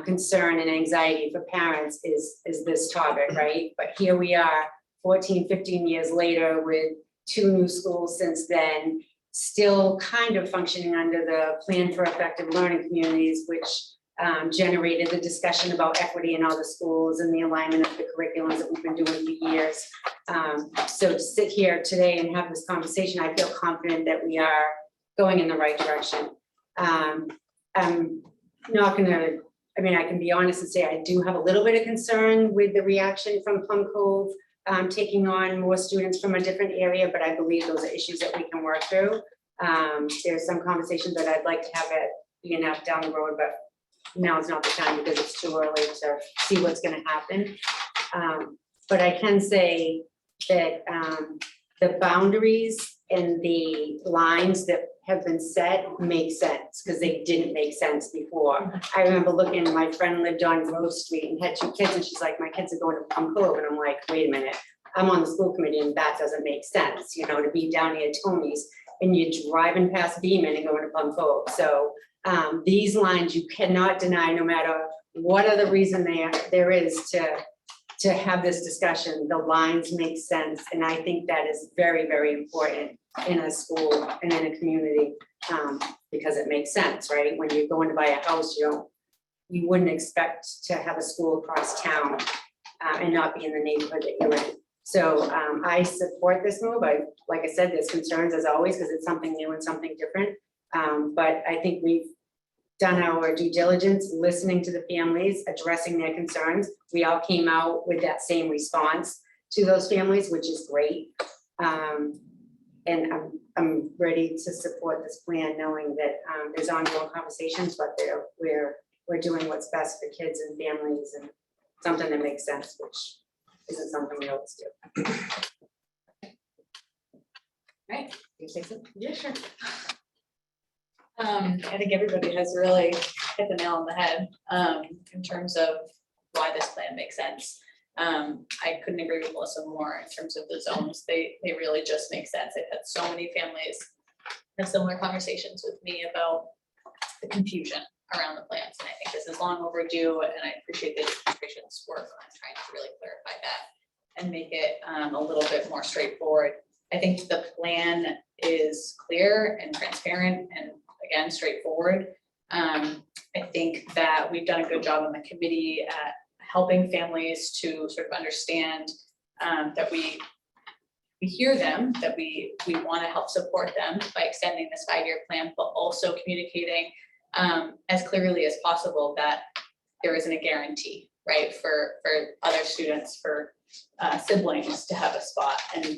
concern and anxiety for parents is this topic, right? But here we are 14, 15 years later with 2 new schools since then, still kind of functioning under the Plan for Effective Learning Communities, which generated the discussion about equity in all the schools and the alignment of the curriculums that we've been doing for years. So to sit here today and have this conversation, I feel confident that we are going in the right direction. I'm not gonna, I can be honest and say I do have a little bit of concern with the reaction from Plum Cove, taking on more students from a different area, but I believe those are issues that we can work through. There's some conversations that I'd like to have at BNF down the road, but now is not the time because it's too early to see what's gonna happen. But I can say that the boundaries and the lines that have been set make sense, because they didn't make sense before. I remember looking, my friend lived on Grove Street and had 2 kids, and she's like, my kids are going to Plum Cove, and I'm like, wait a minute, I'm on the school committee and that doesn't make sense, you know, to be down here at Tony's and you're driving past Beaman and going to Plum Cove. So these lines you cannot deny, no matter what other reason there is to have this discussion, the lines make sense. And I think that is very, very important in a school and in a community, because it makes sense, right? When you're going to buy a house, you wouldn't expect to have a school across town and not be in the neighborhood that you're in. So I support this move. Like I said, there's concerns as always, because it's something new and something different. But I think we've done our due diligence, listening to the families, addressing their concerns. We all came out with that same response to those families, which is great. And I'm ready to support this plan, knowing that there's ongoing conversations, but we're doing what's best for kids and families and something that makes sense, which isn't something we always do. Right. You say something? Yeah, sure. I think everybody has really hit the nail on the head in terms of why this plan makes sense. I couldn't agree with Melissa more in terms of the zones. They really just make sense. I've had so many families have similar conversations with me about the confusion around the plans. And I think this is long overdue, and I appreciate the administration's work on trying to really clarify that and make it a little bit more straightforward. I think the plan is clear and transparent and again, straightforward. I think that we've done a good job on the committee at helping families to sort of understand that we hear them, that we want to help support them by extending this 5-year plan, but also communicating as clearly as possible that there isn't a guarantee, right, for other students, for siblings to have a spot. And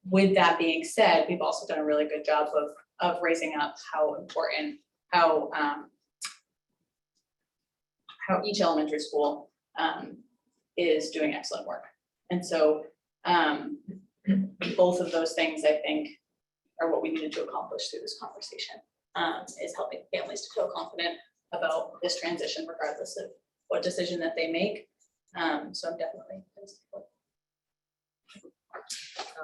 with that being said, we've also done a really good job of raising up how important, how each elementary school is doing excellent work. And so both of those things, I think, are what we needed to accomplish through this conversation, is helping families to feel confident about this transition, regardless of what decision that they make. So I'm definitely gonna support.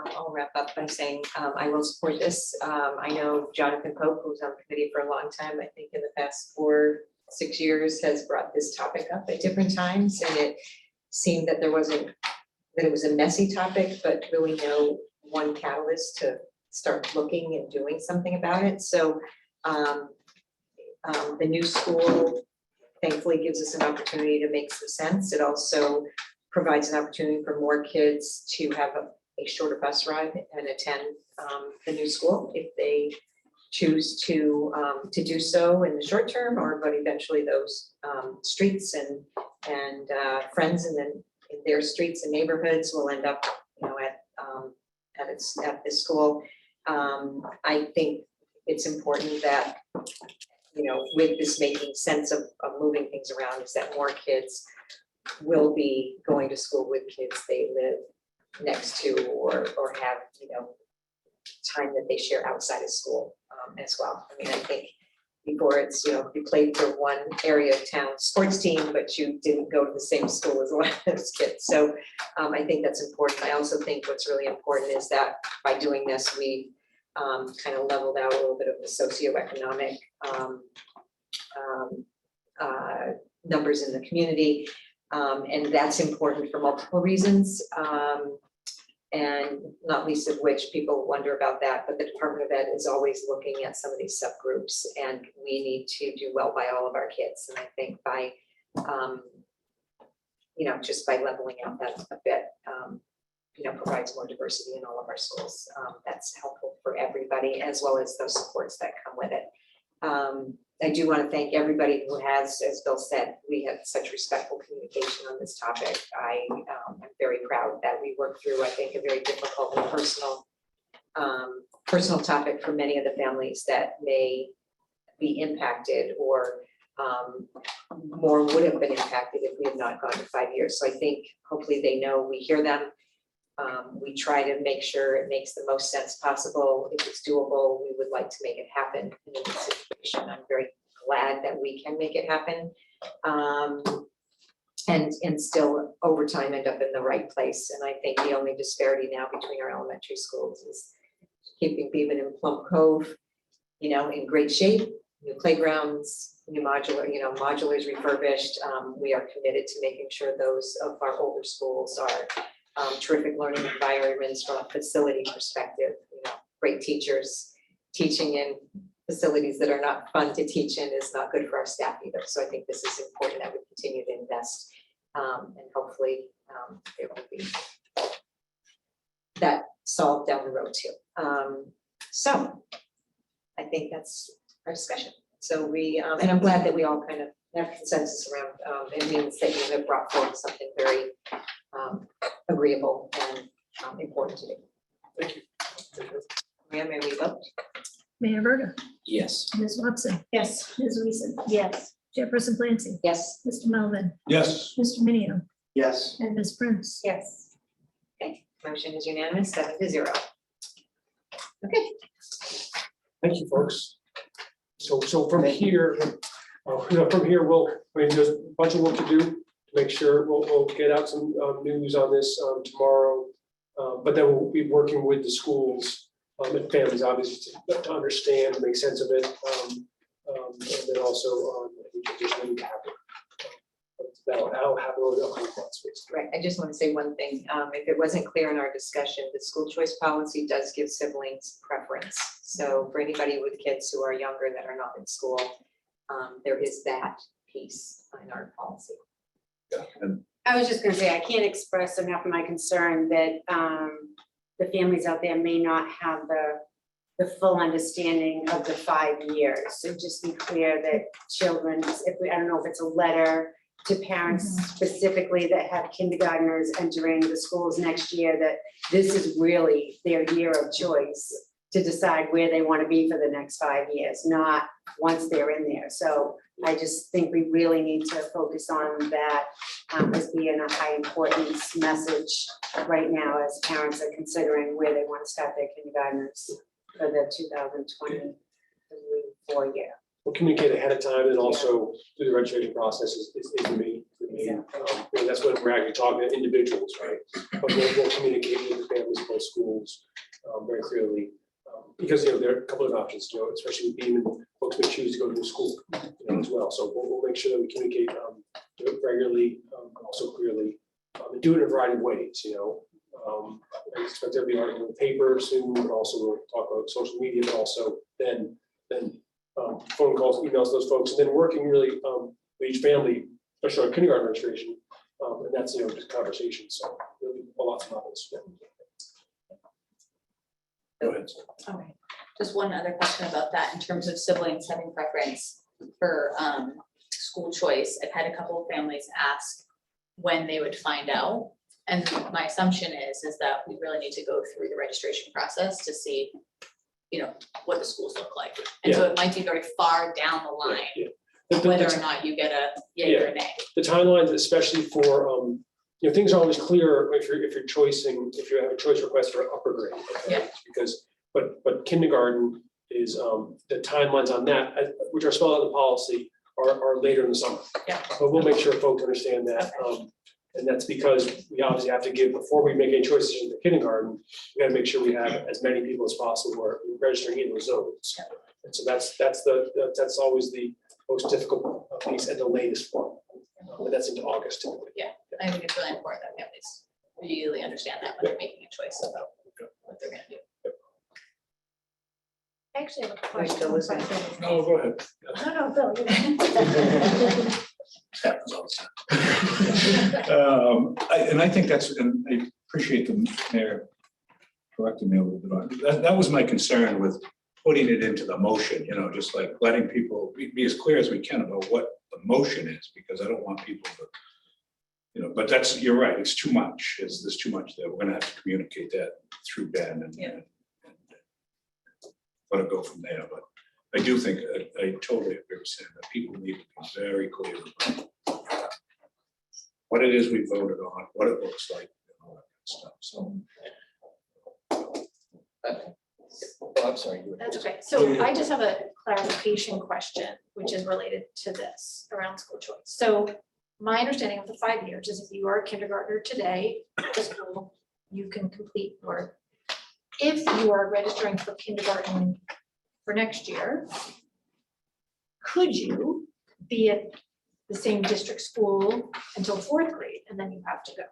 I'll wrap up by saying I will support this. I know Jonathan Pope, who's on the committee for a long time, I think in the past 4-6 years, has brought this topic up at different times, and it seemed that it was a messy topic, but really no one catalyst to start looking and doing something about it. So the new school thankfully gives us an opportunity to make some sense. It also provides an opportunity for more kids to have a shorter bus ride and attend the new school if they choose to do so in the short term, or but eventually those streets and friends in their streets and neighborhoods will end up, you know, at this school. I think it's important that, you know, with this making sense of moving things around, is that more kids will be going to school with kids they live next to or have, you know, time that they share outside of school as well. I mean, I think before it's, you know, you played for one area of town sports team, but you didn't go to the same school as a lot of those kids. So I think that's important. I also think what's really important is that by doing this, we kind of leveled out a little bit of the socioeconomic numbers in the community. And that's important for multiple reasons. And not least of which people wonder about that, but the Department of Ed is always looking at some of these subgroups, and we need to do well by all of our kids. And I think by, you know, just by leveling out that a bit, you know, provides more diversity in all of our schools. That's helpful for everybody, as well as those supports that come with it. I do want to thank everybody who has, as Bill said, we have such respectful communication on this topic. I am very proud that we worked through, I think, a very difficult and personal topic for many of the families that may be impacted or more would have been impacted if we had not gone to 5 years. So I think hopefully they know we hear them. We try to make sure it makes the most sense possible. If it's doable, we would like to make it happen in this situation. I'm very glad that we can make it happen. and still over time end up in the right place. And I think the only disparity now between our elementary schools is keeping Beaman and Plum Cove, in great shape, new playgrounds, new modulars refurbished. We are committed to making sure those of our older schools are terrific learning environments from a facility perspective, great teachers. Teaching in facilities that are not fun to teach in is not good for our staff either. So I think this is important that we continue to invest, and hopefully there will be that solved down the road too. So I think that's our discussion. So and I'm glad that we all kind of have consensus around, it means that you have brought forward something very agreeable and important to do. Thank you. Maria, may we vote? Mayor Verda, Yes. Ms. Watson, Yes. Ms. Weason, Yes. Chairperson Clancy, Yes. Mr. Melvin, Yes. Mr. Minio, Yes. and Ms. Prince. Yes. Okay, motion is unanimous, 7-0. Okay, Thank you, folks. So from here, there's a bunch of work to do to make sure we'll get out some news on this tomorrow. But then we'll be working with the schools and families, obviously, to understand, make sense of it. And then also just need to happen. That'll happen over the upcoming months, basically. right, I just want to say one thing. If it wasn't clear in our discussion, the school choice policy does give siblings preference. So for anybody with kids who are younger that are not in school, there is that piece in our policy. And I was just gonna say, I can't express enough of my concern that the families out there may not have the full understanding of the 5 years. So just be clear that children, I don't know if it's a letter to parents specifically that have kindergartners entering the schools next year, that this is really their year of choice to decide where they want to be for the next 5 years, not once they're in there. So I just think we really need to focus on that as being a high importance message right now as parents are considering where they want to start their kindergartners for the 2023-4 year. We'll communicate ahead of time and also through the registration process is me. That's when we're actually talking to individuals, right? But we'll communicate with the families of both schools very clearly. Because there are a couple of options, especially with Beaman, folks may choose to go to the school as well. So we'll make sure that we communicate regularly, also clearly, and do it in a variety of ways, I expect there'll be an article in the paper soon, but also we'll talk about social media, but also then phone calls, emails to those folks, and then working really with each family, especially on kindergarten registration, and that's just conversations. So there'll be lots of others. go ahead. Okay, just one other question about that in terms of siblings having preference for school choice. I've had a couple of families ask when they would find out. And my assumption is that we really need to go through the registration process to see, what the schools look like. And so it might be very far down the line, whether or not you get a yay or a nay. The timelines, especially for, things are always clear if you're if you have a choice request for upper grade. Okay? Yeah. Because, but kindergarten is, the timelines on that, which are spelled out in the policy, are later in the summer. Yeah. But we'll make sure folks understand that. Okay. And that's because we obviously have to give, before we make any choices in the kindergarten, we gotta make sure we have as many people as possible who are registering in those zones. And so that's always the most difficult piece at the latest form. But that's into August typically. Yeah, I think it's really important that families really understand that when they're making a choice about what they're gonna do. I actually have a We're question. still listening. Oh, go ahead. No, Bill, you. Happens all the time. I think and I appreciate the mayor correcting me a little bit on that. That was my concern with putting it into the motion, just like letting people be as clear as we can about what the motion is, because I don't want people to, but you're right, it's too much. There's too much there. We're gonna have to communicate that through Ben and let it go from there. But I do think, I totally agree with Sam, that people need to be very clear about what it is we voted on, what it looks like, and all that kind of stuff. So Oh, I'm sorry. That's okay. So I just have a clarification question, which is related to this around school choice. So my understanding of the 5 years is if you are a kindergartner today, at the school, you can complete your. If you are registering for kindergarten for next year, could you be at the same district school until 4th grade and then you have to go?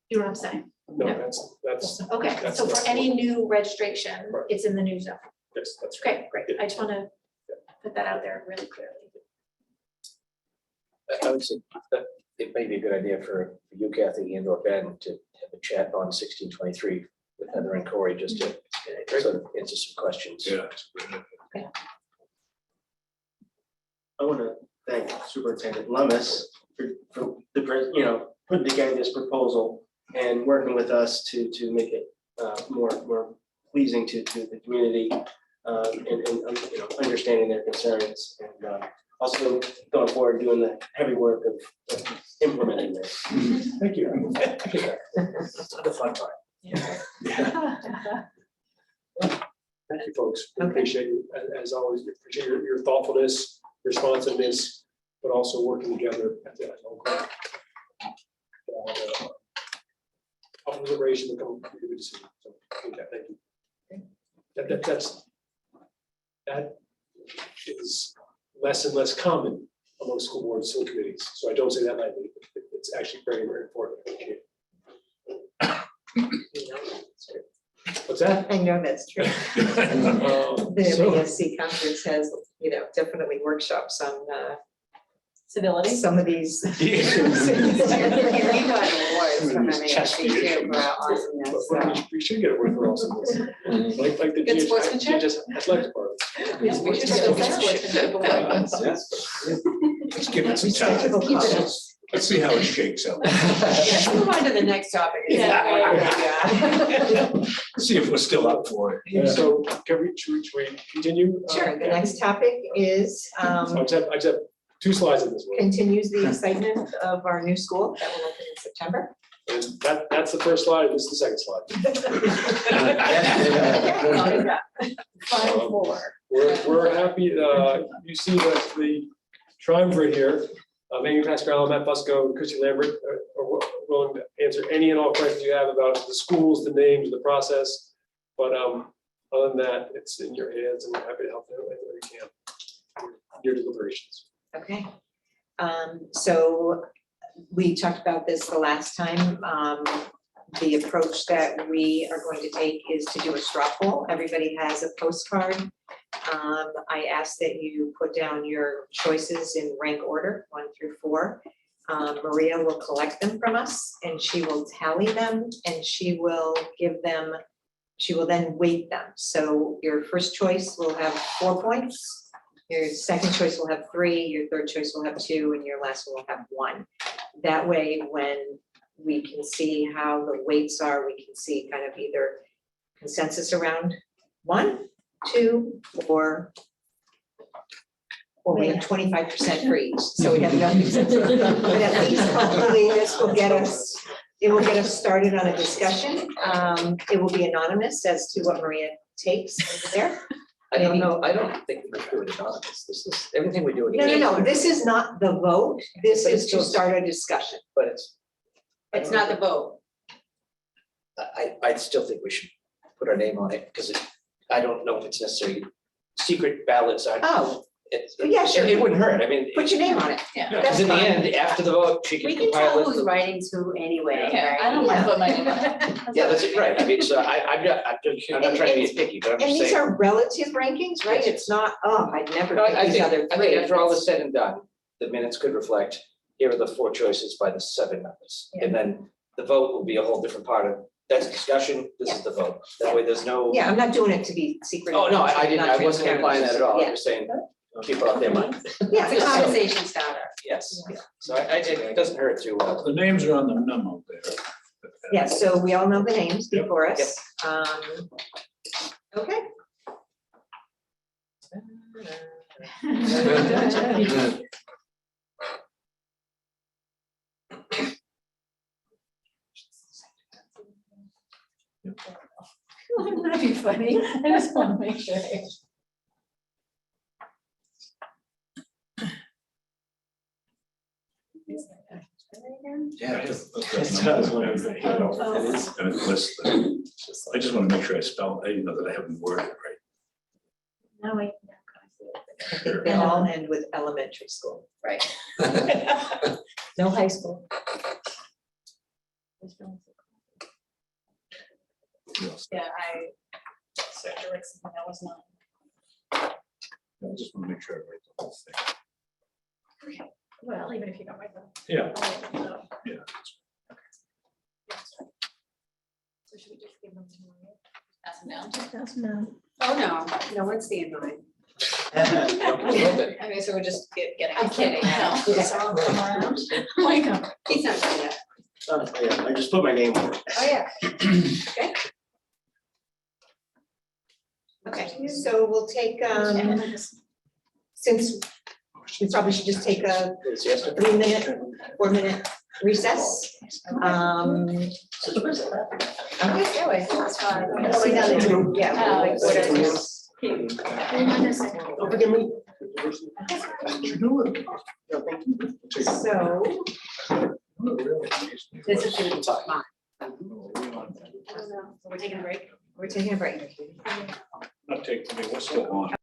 You know what I'm saying? No, No. that's, Okay, That's so for not- any new registration, Right. it's in the new zone. yes, that's right. Okay, great. I just want to put that out there really clearly. I would say that it may be a good idea for you, Kathy, and or Ben to have a chat on 1623 with Heather and Corey, just to sort of answer some questions. Yeah. I want to thank Superintendent Lummis for the, putting together this proposal and working with us to make it more pleasing to the community, and understanding their concerns, and also going forward doing the heavy work of implementing this. Thank you. The fun part. Thank you, folks. We Okay. Appreciate you, as always, we appreciate your thoughtfulness, responsiveness, but also working together at the local. Often deliberation to come to a good decision. So, okay, thank you. That is less and less common among school boards, school committees. So I don't say that lightly. It's actually very, very important. What's that? I know that's true. The So- MASC conference has, definitely workshops on Civility. some of these We issues. got awards from Chest MASC too for our awesomeness, But so. we should get a word for awesomeness. Like the Good GHS sportsmanship? athletic department. Yes, we should get those sportsmanship awards. Let's give it some time. Let's see how it shakes out. Let's move on to the next topic. See if we're still up for it. So should we continue? Sure, the next topic is, So I just have 2 slides in this one. continues the excitement of our new school that will open in September. And that's the first slide, this is the second slide. 5-4. We're happy, you see that the triumvirate here, Amy Pascal, Matt Fusco, and Christy Lambert are willing to answer any and all questions you have about the schools, the names, the process. But other than that, it's in your hands and we're happy to help you any way we can. Your deliberations. Okay. So we talked about this the last time. The approach that we are going to take is to do a straw poll. Everybody has a postcard. I ask that you put down your choices in rank order, 1 through 4. Maria will collect them from us and she will tally them and she will then weight them. So your first choice will have 4 points. Your second choice will have 3, your third choice will have 2, and your last one will have 1. That way, when we can see how the weights are, we can see kind of either consensus around 1, 2, or we have 25% for each, so we have no consensus. But at least hopefully this will get us, it will get us started on a discussion. It will be anonymous as to what Maria takes over there. I don't know, I don't think we do it anonymous. This is, everything we do. No, this is not the vote. This is to start a discussion. But it's, It's not the vote. I still think we should put our name on it, because I don't know if it's necessary. Secret ballots are. Oh, It's, yeah, sure. it wouldn't hurt, I mean. Put your name on it. Yeah. Because in the end, after the vote, she We can can compile tell it. who's writing to anyway, Yeah, I right? don't mind putting my name on it. Yeah, that's it, right, I mean, so I'm not trying to be picky, but I'm And just these saying. are relative rankings, right? Yes. It's not, oh, I'd never No, pick I these think, other I three. think after all is said and done, the minutes could reflect, here are the 4 choices by the 7 members. And then the vote will be a whole different part of, that's discussion, this is the vote. That way there's no. Yeah, I'm not doing it to be secret. Oh, no, I didn't, not I wasn't transparent. implying that at all, Yeah. I'm just saying, keep it off their mind. Yeah, It's a conversation starter. Yes, so it doesn't hurt to, The names are on the memo there. yeah, so we all know the names Yep, before us. Okay. That'd be funny. I just want to make sure. Yeah. I was wondering if they- Oh. It is. And it's listed. I just want to make sure I spell, that I haven't worded it right. No, wait. I think they all end with elementary school. Right. No high school. Yeah, I searched for something that was not. I just want to make sure I write the whole thing. Well, even if you don't write them. Yeah, So yeah. should we just give them to Maria? Pass them down. That's no. Oh, no, no one's seeing mine. Okay, so we're just getting. I'm kidding. No. Yes, I'll come around. Like, He's not doing that. Yeah, I just put my name on it. Oh, yeah. Okay, so we'll take, since we probably should just take a 3-minute, 4-minute recess. Okay. yeah, wait, that's fine. See how they do, yeah. Oh, Whatever. Don't forget me. So, This is gonna be mine. We're taking a break. we're taking a break. Not taking, we're still on.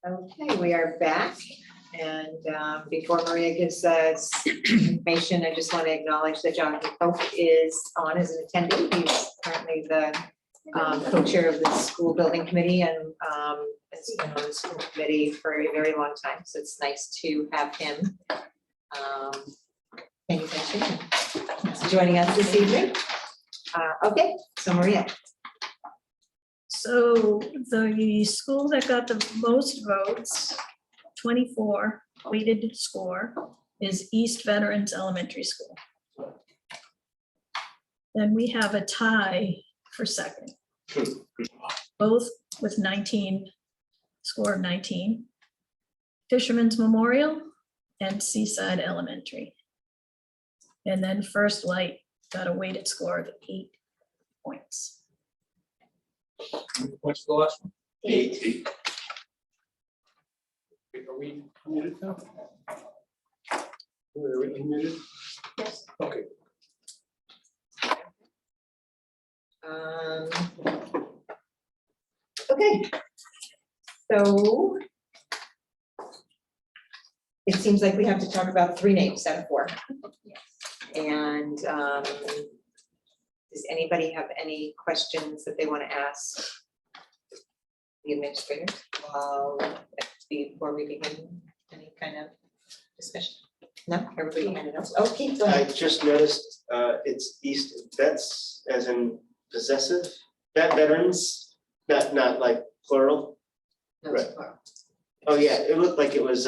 Okay, we are back. And before Maria gives us information, I just want to acknowledge that Jonathan Pope is on as an attendee. He's currently the co-chair of the school building committee and has been on the school committee for a very long time. So it's nice to have him. Thank you for joining us this evening. Okay, so Maria. So the school that got the most votes, 24 weighted score, is East Veterans Elementary School. Then we have a tie for second. Both with 19, score of 19. Fisherman's Memorial and Seaside Elementary. And then First Light got a weighted score of 8 points. What's the last one? 8. Are we muted now? Are we unmuted? Yes. Okay. Okay. So it seems like we have to talk about 3 names out of 4. And does anybody have any questions that they want to ask the administrator before we begin any kind of discussion? No, everybody handed us. Okay, go I ahead. just noticed, it's East vets as in possessive, veterans, not like plural. No, Right. tomorrow. Oh, yeah, it looked like it was,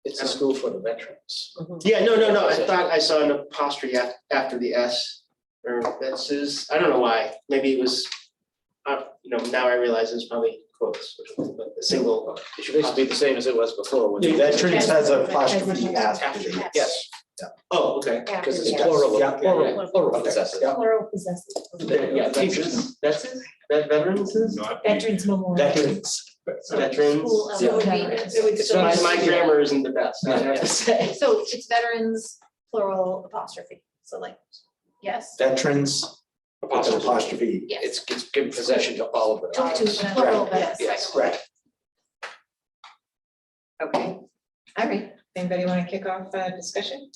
It's a school for the veterans. yeah, no, I thought I saw an apostrophe after the S, or that's I don't know why, maybe it was, now I realize it's probably quotes, but a single. It should basically be the same as it was before. The veterans has a apostrophe after the. Yes, Oh, okay. because it's Yes. plural. Yeah, Plural possessive. Yeah. Plural possessive. Yeah, teachers. That's it, veterans is? Not. Veterans Memorial. Veterans. Veterans. School of Yeah. veterans. It's not- My grammar isn't the best, I have to say. So it's veterans, plural apostrophe. So like, yes. Veterans, with an apostrophe. Yes. It's given possession to all of the To veterans. plural Right. veterans. Yes. Right. Okay, all right. Anybody want to kick off discussion?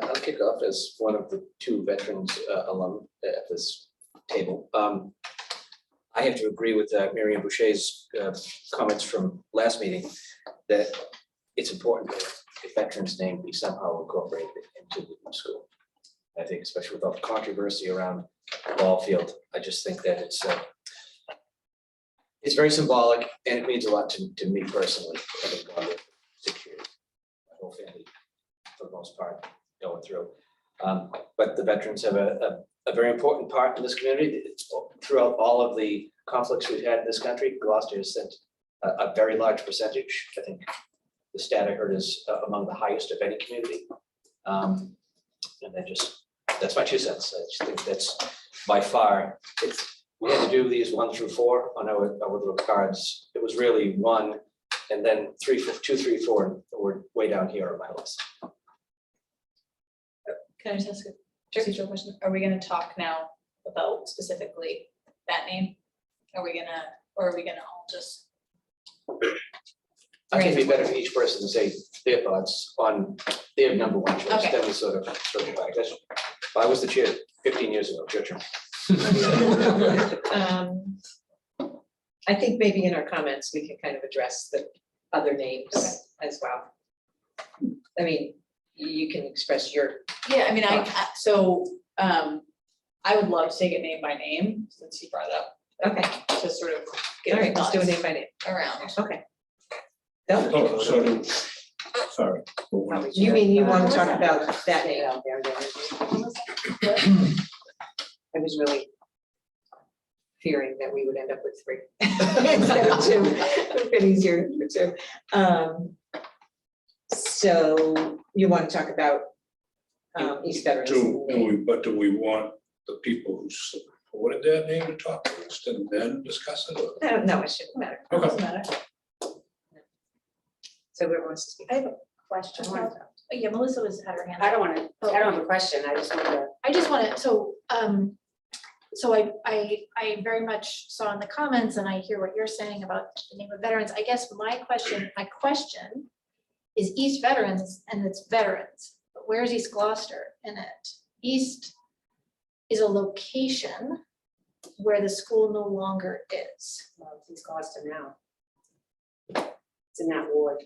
I'll kick off as one of the 2 veterans alum at this table. I have to agree with Miriam Boucher's comments from last meeting that it's important that the veteran's name be somehow incorporated into the school. I think especially with all the controversy around ball field, I just think that it's very symbolic and it means a lot to me personally, having gone there for 6 years. My whole family, for the most part, going through. But the veterans have a very important part in this community. Throughout all of the conflicts we've had in this country, Gloucester has sent a very large percentage. I think the stat I heard is among the highest of any community. And that's my 2 cents. I just think that's by far, we had to do these 1 through 4 on our little cards. It was really 1 and then 2, 3, 4, and we're way down here on my list. Can I just ask a procedural question? Are we gonna talk now about specifically that name? Or are we gonna all just? I think it'd be better for each person to say their thoughts on their number 1 choice, Okay. then we sort of back. I was the chair 15 years ago, your turn. I think maybe in our comments, we can kind of address the other names as well. I mean, you can express your, Yeah, I mean, I would love to take it name by name, since you brought it up, okay, to sort of all get right, let's do a thoughts name by name. around. Okay. Bill? Oh, so, sorry. You mean you want to talk about that name? I was really fearing that we would end up with 3 instead of 2. It's a bit easier for 2. So you want to talk about East Veterans? Do we want the people who supported that name to talk first and then discuss it? Or- No, it shouldn't matter. Okay. Doesn't matter. So whoever wants to speak. I have a question. Yeah, Melissa had her hand. I don't have a question, I just want to. I just want to, so, so I very much saw in the comments, and I hear what you're saying about the name of veterans. I guess my question is East Veterans, and it's veterans, but where's East Gloucester in it? East is a location where the school no longer is. Well, it's East Gloucester now. It's in that ward.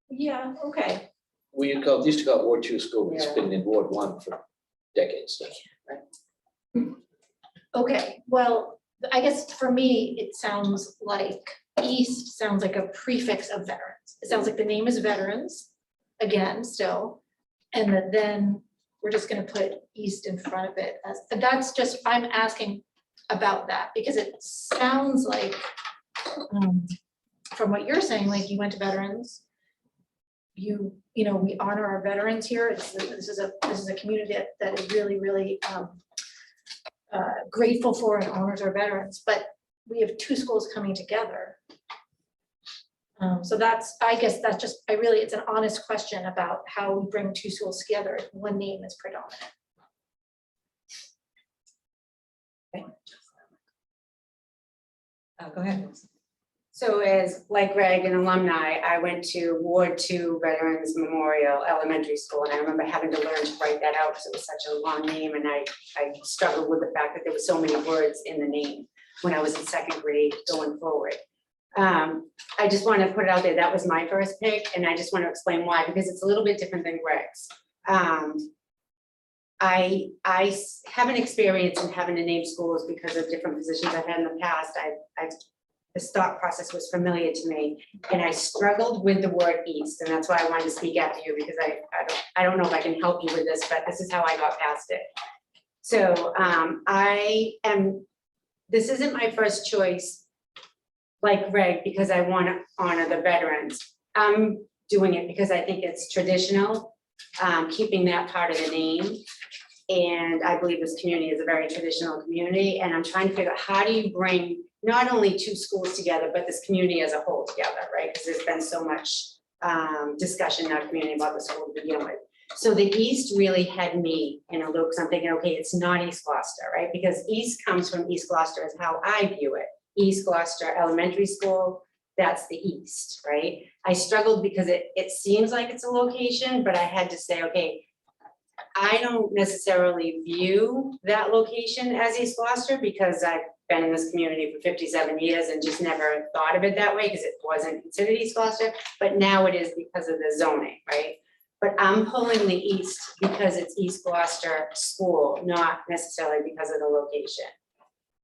Yeah, okay. We used to call it Ward 2 school, it's been in Ward 1 for decades now. Okay, well, I guess for me, it sounds like East sounds like a prefix of veterans. It sounds like the name is veterans, again, still. And that then we're just gonna put East in front of it as, that's just, I'm asking about that because it sounds like, from what you're saying, like you went to veterans, you know, we honor our veterans here. This is a community that is really, really grateful for and honors our veterans, but we have two schools coming together. So that's, I guess that's just, it's an honest question about how we bring two schools together if one name is predominant. Go ahead. So as, like Greg, an alumni, I went to Ward 2 Veterans Memorial Elementary School, and I remember having to learn to write that out because it was such a long name, and I struggled with the fact that there were so many words in the name when I was in second grade going forward. I just want to put it out there, that was my first pick, and I just want to explain why, because it's a little bit different than Greg's. I have an experience in having to name schools because of different positions I've had in the past. This thought process was familiar to me, and I struggled with the word East, and that's why I wanted to speak after you, because I don't know if I can help you with this, but this is how I got past it. So this isn't my first choice, like Greg, because I want to honor the veterans. I'm doing it because I think it's traditional, keeping that part of the name. And I believe this community is a very traditional community, and I'm trying to figure out how do you bring not only two schools together, but this community as a whole together, right? Because there's been so much discussion in our community about the school to begin with. So the East really had me in a loop, because I'm thinking, okay, it's not East Gloucester, right? Because East comes from East Gloucester is how I view it. East Gloucester Elementary School, that's the East, right? I struggled because it seems like it's a location, but I had to say, okay, I don't necessarily view that location as East Gloucester because I've been in this community for 57 years and just never thought of it that way because it wasn't considered East Gloucester, but now it is because of the zoning, right? But I'm pulling the East because it's East Gloucester School, not necessarily because of the location.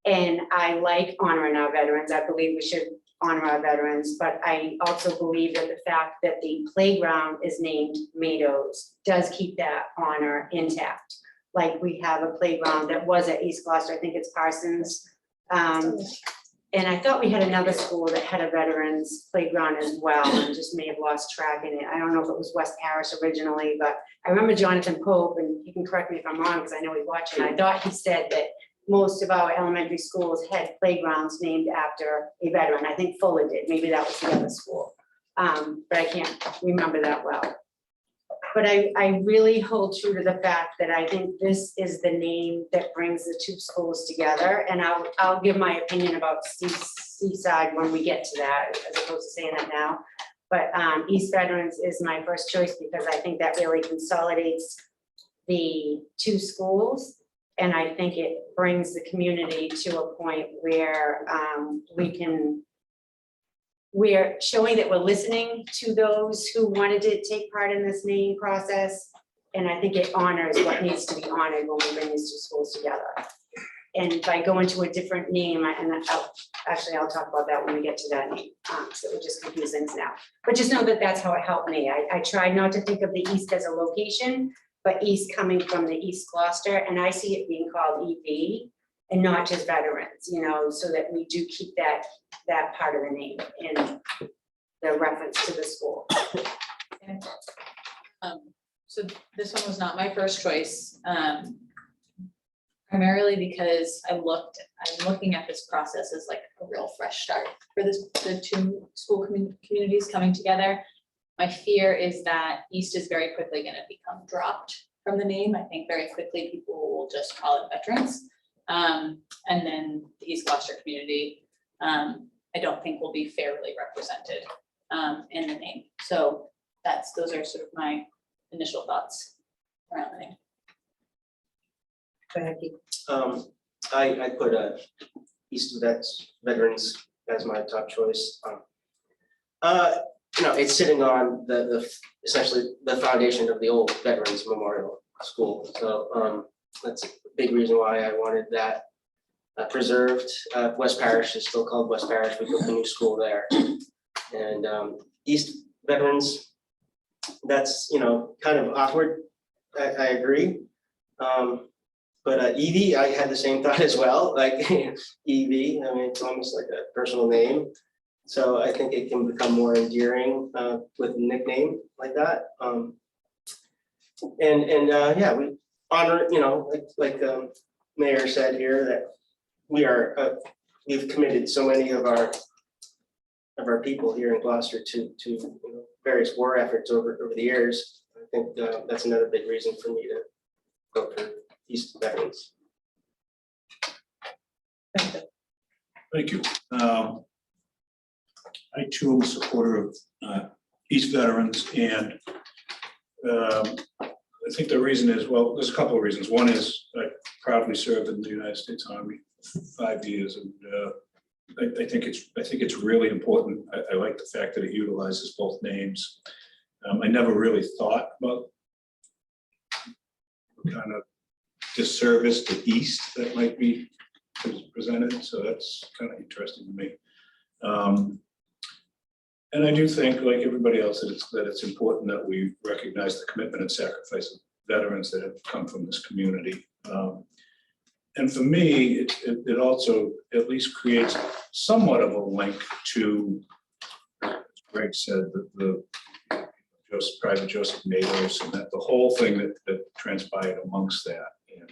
And I like honoring our veterans. I believe we should honor our veterans, but I also believe that the fact that the playground is named Meadows does keep that honor intact. Like we have a playground that was at East Gloucester, I think it's Parsons. And I thought we had another school that had a veterans playground as well, and just may have lost track in it. I don't know if it was West Parish originally, but I remember Jonathan Pope, and he can correct me if I'm wrong, because I know he's watching. I thought he said that most of our elementary schools had playgrounds named after a veteran. I think Fuller did, maybe that was the other school. But I can't remember that well. But I really hold true to the fact that I think this is the name that brings the two schools together. And I'll give my opinion about Seaside when we get to that, as opposed to saying that now. But East Veterans is my first choice because I think that really consolidates the two schools. And I think it brings the community to a point where we're showing that we're listening to those who wanted to take part in this naming process. And I think it honors what needs to be honored when we bring these two schools together. And by going to a different name, I'll talk about that when we get to that name. So it just confuse things now. But just know that that's how it helped me. I tried not to think of the East as a location, but East coming from the East Gloucester, and I see it being called EV and not just veterans, you know, so that we do keep that part of the name in the reference to the school. So this one was not my first choice, primarily because I'm looking at this process as like a real fresh start for the two school communities coming together. My fear is that East is very quickly going to become dropped from the name. I think very quickly people will just call it veterans. And then the East Gloucester community, I don't think will be fairly represented in the name. So those are sort of my initial thoughts around the name. Go ahead, Keith. I put East Veterans as my top choice. It's sitting on the essentially the foundation of the old Veterans Memorial School. So that's a big reason why I wanted that preserved. West Parish is still called West Parish. We built a new school there. And East Veterans, that's, kind of awkward. I agree. But Evie, I had the same thought as well, like Evie, I mean, it's almost like a personal name. So I think it can become more endearing with a nickname like that. Yeah, we honor, like Mayor said here, that we've committed so many of our people here in Gloucester to various war efforts over the years. I think that's another big reason for me to vote for East Veterans. Thank you. I too am a supporter of East Veterans, and I think the reason is, well, there's a couple of reasons. One is I proudly served in the United States Army for 5 years, and I think it's really important. I like the fact that it utilizes both names. I never really thought about what kind of disservice to East that might be presented, so that's kind of interesting to me. And I do think, like everybody else, that it's important that we recognize the commitment and sacrifice of veterans that have come from this community. And for me, it also at least creates somewhat of a link to, as Greg said, the Private Joseph Mados, and that the whole thing that transpired amongst that, and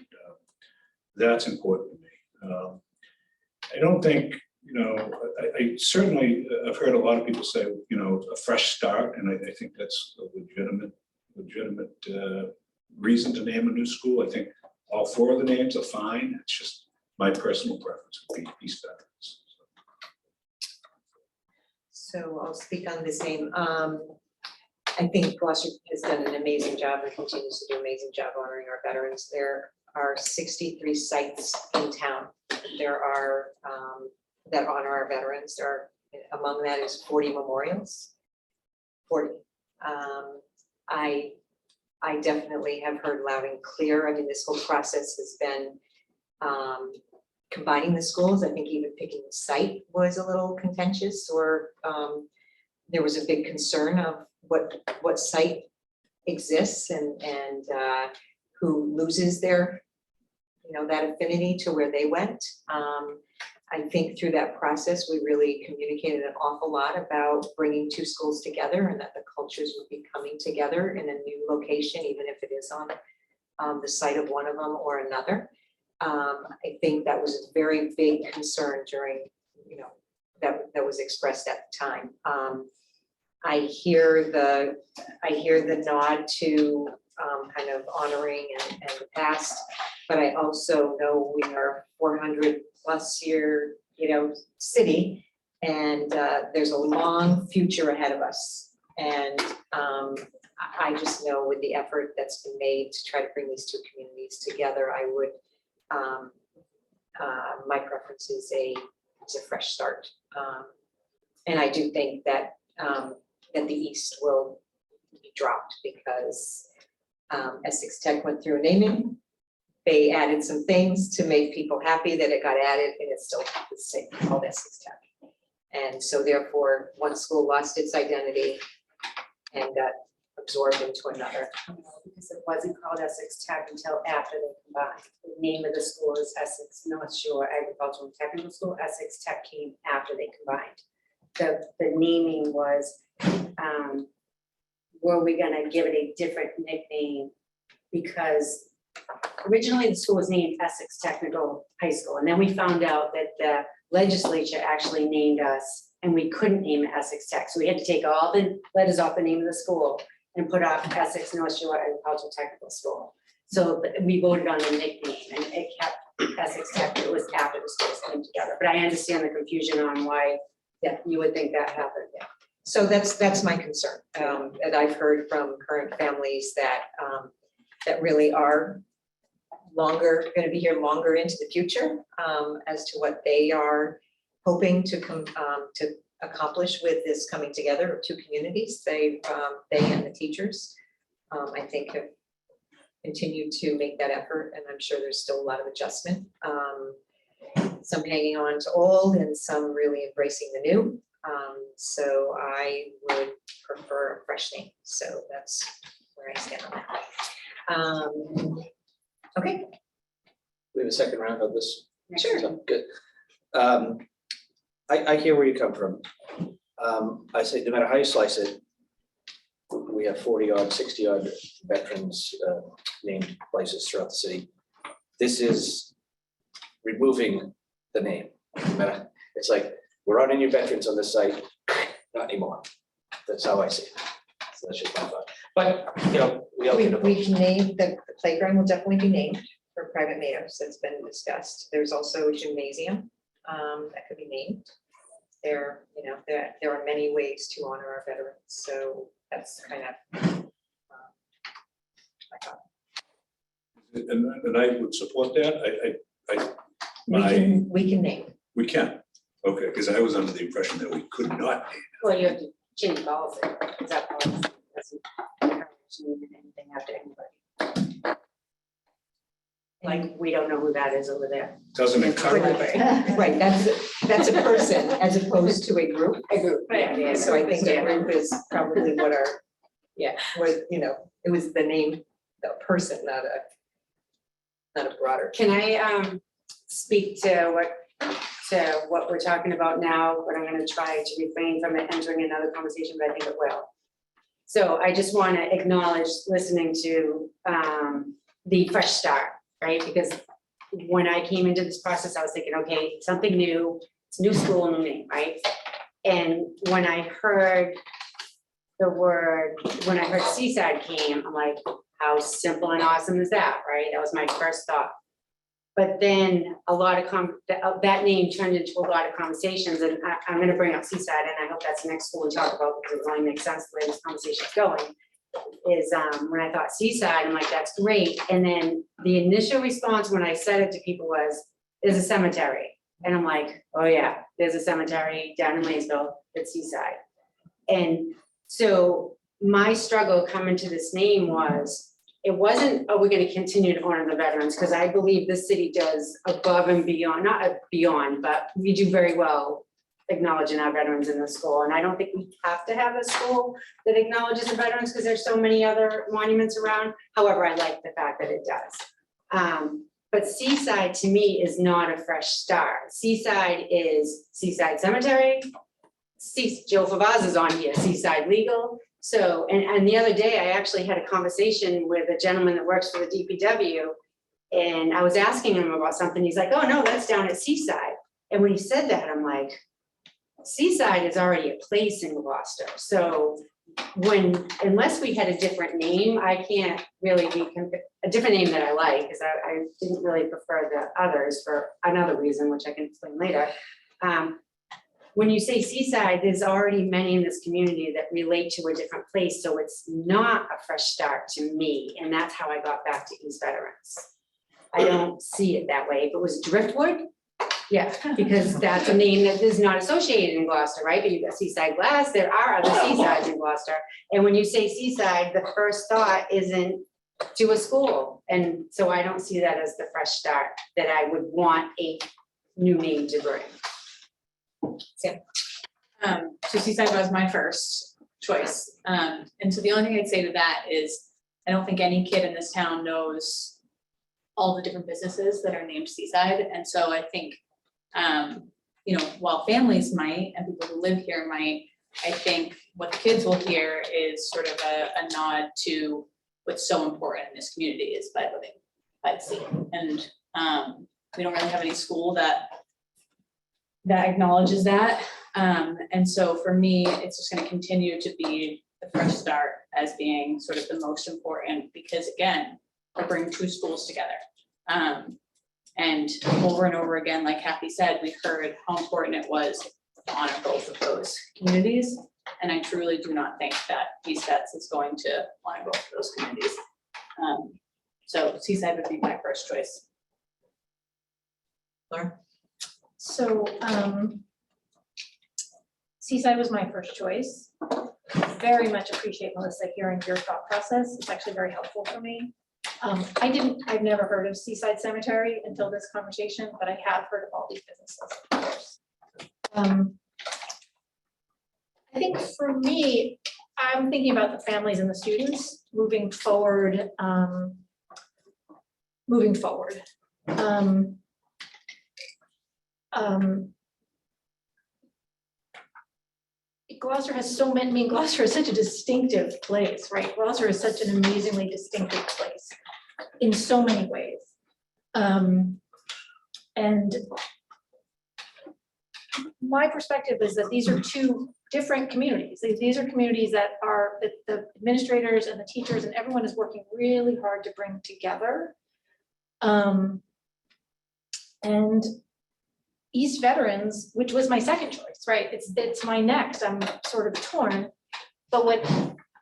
that's important to me. I don't think, I certainly have heard a lot of people say, a fresh start, and I think that's a legitimate reason to name a new school. I think all 4 of the names are fine. It's just my personal preference would be East Veterans. So I'll speak on this name. I think Gloucester has done an amazing job and continues to do an amazing job honoring our veterans. There are 63 sites in town. There are that honor our veterans. There are, among that is 40 memorials. 40. I definitely have heard loud and clear. I mean, this whole process has been combining the schools. I think even picking the site was a little contentious, or there was a big concern of what site exists and who loses their, that affinity to where they went. I think through that process, we really communicated an awful lot about bringing 2 schools together, and that the cultures would be coming together in a new location, even if it is on the site of one of them or another. I think that was a very big concern during, that was expressed at the time. I hear the nod to kind of honoring and the past, but I also know we are 400+ year, city, and there's a long future ahead of us. And I just know with the effort that's been made to try to bring these 2 communities together, I would, my preference is a fresh start. And I do think that that the East will be dropped because Essex Tech went through a naming. They added some things to make people happy that it got added, and it's still the same, called Essex Tech. And so therefore, one school lost its identity and got absorbed into another. Because it wasn't called Essex Tech until after they combined. The name of the school is Essex North Shore Agricultural and Technical School. Essex Tech came after they combined. The naming was, were we gonna give it a different nickname? Because originally the school was named Essex Technical High School, and then we found out that the legislature actually named us, and we couldn't name it Essex Tech. So we had to take all the letters off the name of the school and put up Essex North Shore Agricultural Technical School. So we voted on the nickname and it kept Essex Tech, it was after the schools came together, but I understand the confusion on why you would think that happened, yeah. So that's my concern. And I've heard from current families that, that really are going to be here longer into the future, as to what they are hoping to accomplish with this coming together of two communities. They and the teachers, I think, have continued to make that effort, and I'm sure there's still a lot of adjustment. Some hanging on to old and some really embracing the new. So I would prefer a fresh name. So that's where I stand on that. Okay, We have a second round of this. sure. So, good. I hear where you come from. I say, no matter how you slice it, we have 40 odd, 60 odd veterans named places throughout the city. This is removing the name. No matter- It's like, we're honoring your veterans on this site, not anymore. That's how I see it. So that's just my thought. But, you know, we all can. We can name, the playground will definitely be named for private matters. That's been discussed. There's also a gymnasium that could be named. There are many ways to honor our veterans. So that's kind of my thought. And I would support that. We can name. We can. Okay, because I was under the impression that we could not name. Well, you have to change policy, because that policy doesn't encourage naming anything after anybody. Like, we don't know who that is over there. Doesn't encourage. Right, that's a person as opposed to a group. A group. Yeah, so I think a group is probably what our, it was the name, the person, not a broader. Can I speak to what we're talking about now, but I'm gonna try to refrain from it entering another conversation, but I think it will. So I just want to acknowledge listening to the fresh start, right? Because when I came into this process, I was thinking, okay, something new, it's new school, new name, right? And when I heard Seaside came, I'm like, how simple and awesome is that, right? That was my first thought. But then a lot of that name turned into a lot of conversations, and I'm gonna bring up Seaside, and I hope that's the next school we talk about, because it only makes sense the way this conversation's going. Is when I thought Seaside, I'm like, that's great. And then the initial response when I said it to people was, there's a cemetery. And I'm like, oh yeah, there's a cemetery down in Lanesville, it's Seaside. And so my struggle coming to this name was, it wasn't, oh, we're gonna continue to honor the veterans, because I believe the city does above and beyond, not beyond, but we do very well acknowledging our veterans in the school. And I don't think we have to have a school that acknowledges the veterans, because there's so many other monuments around. However, I like the fact that it does. But Seaside to me is not a fresh start. Seaside is Seaside Cemetery. Joe Favaz is on here, Seaside Legal. So, and the other day, I actually had a conversation with a gentleman that works for the DPW, and I was asking him about something. He's like, oh no, that's down at Seaside. And when he said that, I'm like, Seaside is already a place in Gloucester. So unless we had a different name, I can't really be, a different name that I like, because I didn't really prefer the others for another reason, which I can explain later. When you say Seaside, there's already many in this community that relate to a different place, so it's not a fresh start to me, and that's how I got back to East Veterans. I don't see it that way. If it was Driftwood, yeah, because that's a name that is not associated in Gloucester, right? But you've got Seaside Glass, there are other Seasides in Gloucester, and when you say Seaside, the first thought isn't to a school, and so I don't see that as the fresh start that I would want a new name to bring. So Seaside was my first choice. And so the only thing I'd say to that is, I don't think any kid in this town knows all the different businesses that are named Seaside. And so I think, while families might, and people who live here might, I think what the kids will hear is sort of a nod to what's so important in this community is by living by the sea. And we don't really have any school that acknowledges that. And so for me, it's just going to continue to be the Fresh Start as being sort of the most important, because again, we're bringing two schools together. And over again, like Kathy said, we heard how important it was to honor both of those communities. And I truly do not think that East Vets is going to honor both of those communities. So Seaside would be my first choice. Laura? So, Seaside was my first choice. Very much appreciate, Melissa, hearing your thought process. It's actually very helpful for me. I've never heard of Seaside Cemetery until this conversation, but I have heard of all these businesses. I think for me, I'm thinking about the families and the students moving forward. Gloucester has so many, I mean, Gloucester is such a distinctive place, right? Gloucester is such an amazingly distinctive place in so many ways. And my perspective is that these are two different communities. These are communities that are, that the administrators and the teachers and everyone is working really hard to bring together. And East Veterans, which was my second choice, right? It's my next, I'm sort of torn. But what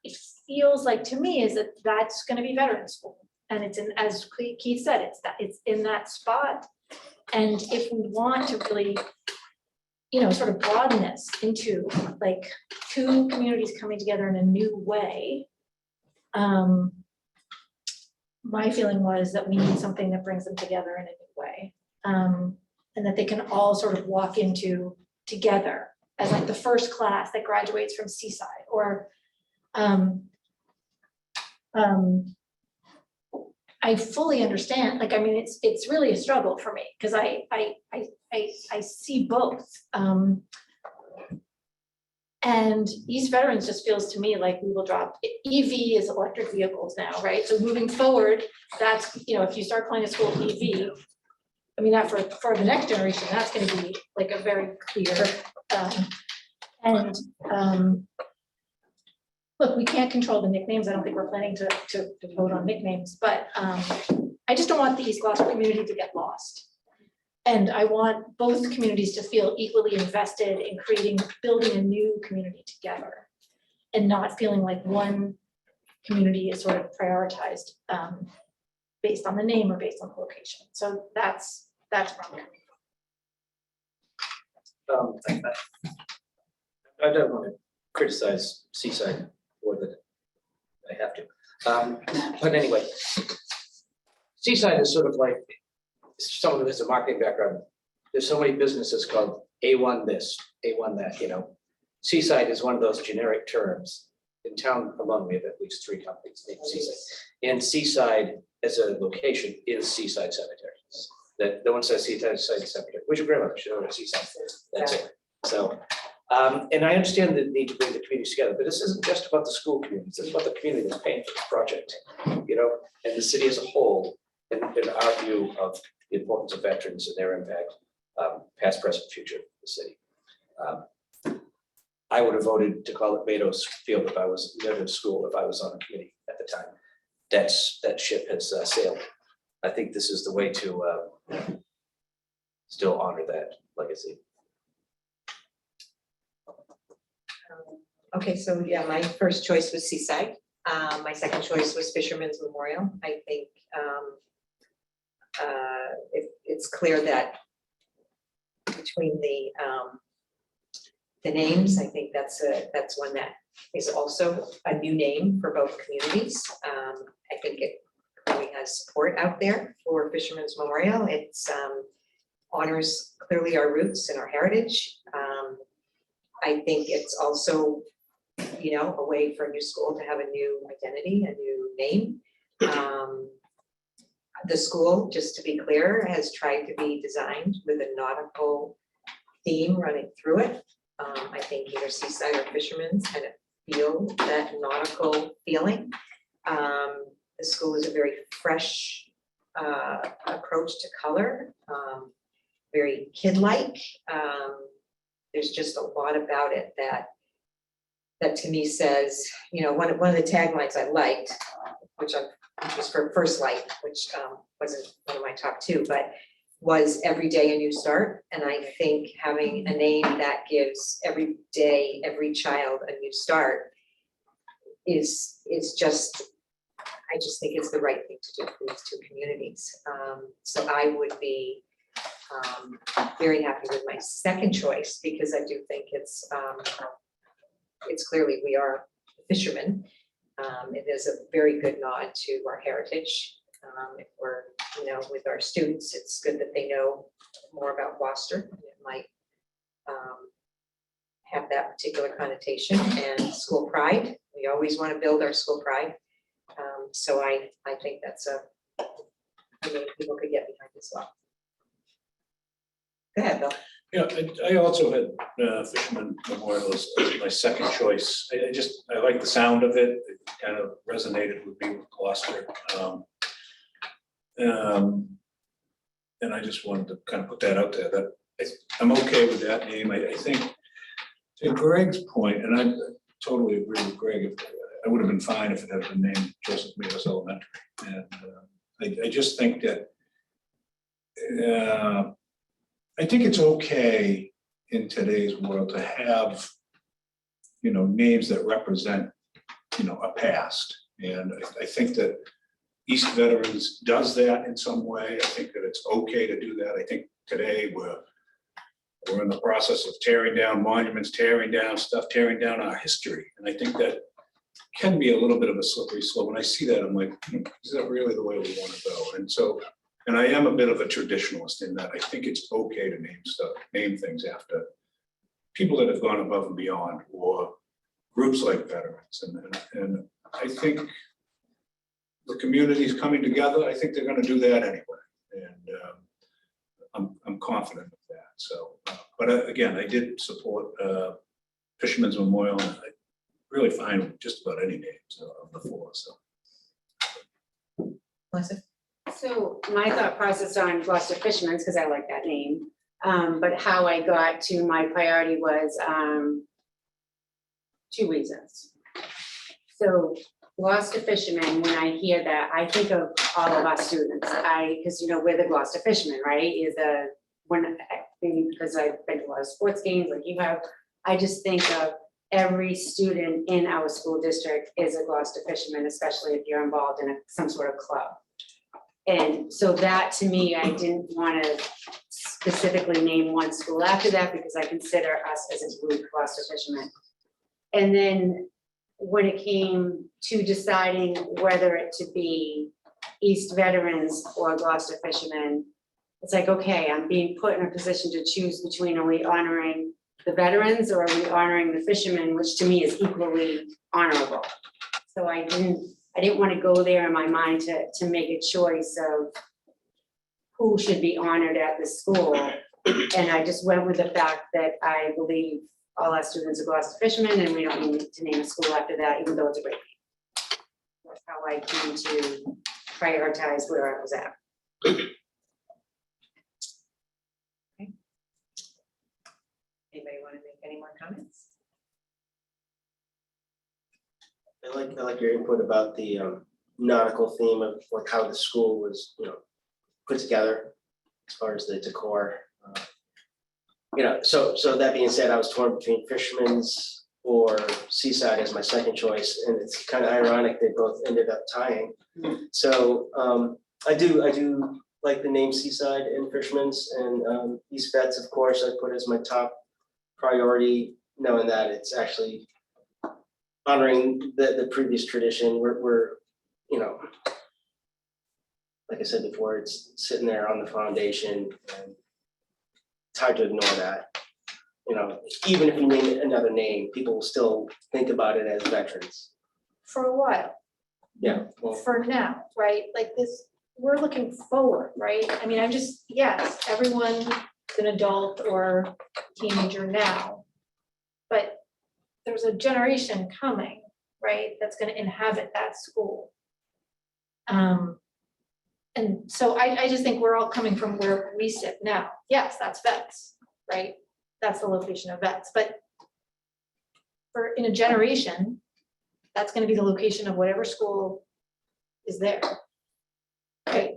it feels like to me is that that's gonna be veteran school. And it's in, as Keith said, it's in that spot. And if we want to really, you know, sort of broaden this into like two communities coming together in a new way, my feeling was that we need something that brings them together in a new way. And that they can all sort of walk into together as like the first class that graduates from Seaside, or I fully understand, like, I mean, it's really a struggle for me, because I see both. And East Veterans just feels to me like we will drop, EV is electric vehicles now, right? So moving forward, that's, you know, if you start calling a school EV, I mean, that for the next generation, that's gonna be like a very clear, look, we can't control the nicknames. I don't think we're planning to vote on nicknames, but I just don't want the East Gloucester community to get lost. And I want both communities to feel equally invested in building a new community together, and not feeling like one community is sort of prioritized based on the name or based on the location. So that's where I'm going. I don't want to criticize Seaside more than I have to. But anyway, Seaside is sort of like, someone who has a marketing background. There's so many businesses called A1 this, A1 that, you know. Seaside is one of those generic terms. In town alone, we have at least 3 companies named Seaside. And Seaside as a location is Seaside Cemetery. That no one says Seaside Cemetery. Where's your grandmother? She's over at Seaside. That's it. So, and I understand the need to bring the communities together, but this isn't just about the school communities. It's about the community that's paying for the project, you know, and the city as a whole, in our view of the importance of veterans and their impact, past, present, future of the city. I would have voted to call it Meadows Field if I was never in school, if I was on a committee at the time. That ship has sailed. I think this is the way to still honor that legacy. Okay, so yeah, my first choice was Seaside. My second choice was Fisherman's Memorial. I think it's clear that between the names, I think that's one that is also a new name for both communities. I think it really has support out there for Fisherman's Memorial. It's honors clearly our roots and our heritage. I think it's also, you know, a way for a new school to have a new identity, a new name. The school, just to be clear, has tried to be designed with a nautical theme running through it. I think either Seaside or Fisherman's kind of feel that nautical feeling. The school is a very fresh approach to color, very kid-like. There's just a lot about it that that to me says, you know, one of the taglines I liked, which was for First Light, which wasn't one of my top two, but was every day a new start. And I think having a name that gives every day, every child a new start is just, I just think it's the right thing to do for these two communities. So I would be very happy with my second choice, because I do think it's clearly we are fishermen. It is a very good nod to our heritage. If we're, you know, with our students, it's good that they know more about Gloucester. It might have that particular connotation, and school pride. We always want to build our school pride. So I think that's people could get behind as well. Go ahead, Bill. Yeah, I also had Fisherman Memorial as my second choice. I like the sound of it. It kind of resonated with me with Gloucester. And I just wanted to kind of put that out there, that I'm okay with that name. I think to Greg's point, and I totally agree with Greg, I would have been fine if it had been named Joseph Meadows Elementary. And I just think that I think it's okay in today's world to have, you know, names that represent, you know, a past. And I think that East Veterans does that in some way. I think that it's okay to do that. I think today we're in the process of tearing down monuments, tearing down stuff, tearing down our history. And I think that can be a little bit of a slippery slope. When I see that, I'm like, is that really the way we want to go? And so, and I am a bit of a traditionalist in that I think it's okay to name things after people that have gone above and beyond, or groups like veterans. And I think the community's coming together. I think they're going to do that anyway. And I'm confident of that. So, but again, I did support Fisherman's Memorial. And I really fine with just about any names of the four. So, Melissa? So my thought process on Gloucester Fishermen's, because I like that name, but how I got to my priority was two reasons. So Gloucester Fishermen, when I hear that, I think of all of our students. Because you know, we're the Gloucester Fishermen, right? Maybe because I've been to a lot of sports games like you have, I just think of every student in our school district is a Gloucester Fisherman, especially if you're involved in some sort of club. And so that, to me, I didn't want to specifically name one school after that, because I consider us as a group Gloucester Fishermen. And then when it came to deciding whether it to be East Veterans or Gloucester Fishermen, it's like, okay, I'm being put in a position to choose between, are we honoring the veterans or are we honoring the fishermen, which to me is equally honorable. So I didn't want to go there in my mind to make a choice of who should be honored at the school. And I just went with the fact that I believe all our students are Gloucester Fishermen, and we don't need to name a school after that, even though it's a great name. That's how I came to prioritize where I was at. Anybody want to make any more comments? I like your input about the nautical theme of like how the school was, you know, put together as far as the decor. You know, so that being said, I was torn between Fisherman's or Seaside as my second choice, and it's kind of ironic they both ended up tying. So I do like the name Seaside and Fisherman's, and East Vets, of course, I put as my top priority, knowing that it's actually honoring the previous tradition. We're, you know, like I said before, it's sitting there on the foundation, and it's hard to ignore that. You know, even if you name another name, people will still think about it as veterans. For a while, Yeah, well, for now, right? Like this, we're looking forward, right? I mean, I'm just, yes, everyone's an adult or teenager now, but there's a generation coming, right, that's gonna inhabit that school. And so I just think we're all coming from where we sit now. Yes, that's Vets, right? That's the location of Vets, but for, in a generation, that's gonna be the location of whatever school is there. Right,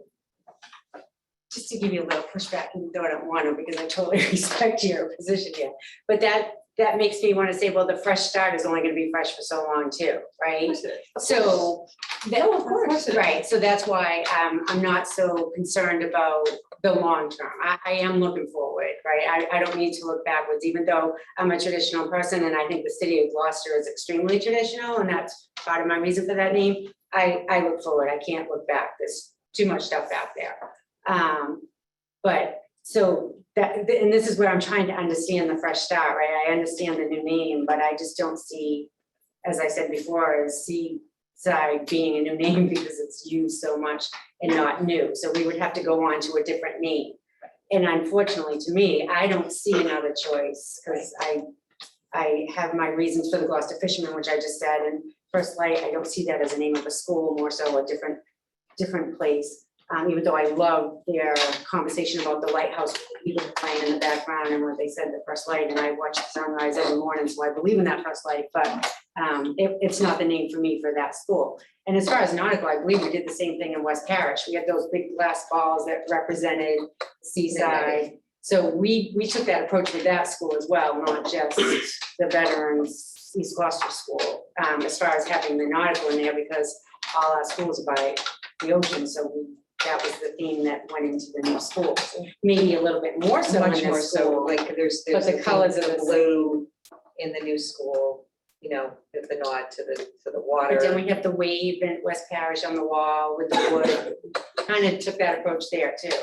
Just to give you a little pushback, even though I don't want to, because I totally respect your position here. But that makes me want to say, well, the fresh start is only going to be fresh for so long too, right? So. No, of course. Right, so that's why I'm not so concerned about the long term. I am looking forward, right? I don't need to look backwards, even though I'm a traditional person and I think the city of Gloucester is extremely traditional, and that's part of my reason for that name. I look forward, I can't look back. There's too much stuff out there. But so that, and this is where I'm trying to understand the fresh start, right? I understand the new name, but I just don't see, as I said before, Seaside being a new name because it's used so much and not new. So we would have to go on to a different name. And unfortunately to me, I don't see another choice because I have my reasons for the Gloucester Fishermen, which I just said, and First Light, I don't see that as a name of a school, more so a different place. Even though I love their conversation about the lighthouse, people playing in the background and what they said, the First Light, and I watch the sunrise every morning, so I believe in that First Light, but it's not the name for me for that school. And as far as nautical, I believe we did the same thing in West Parish. We had those big glass balls that represented Seaside. So we took that approach with that school as well, not just the Veterans East Gloucester School, as far as having the nautical in there, because all our schools are by the ocean, so that was the theme that went into the new school. Maybe a little bit more so in Much more this so, school, like there's but the theme colors of of the blue in the new school, you know, the nod to the water. but then we have the wave in West Parish on the wall with the wood. Kind of took that approach there too.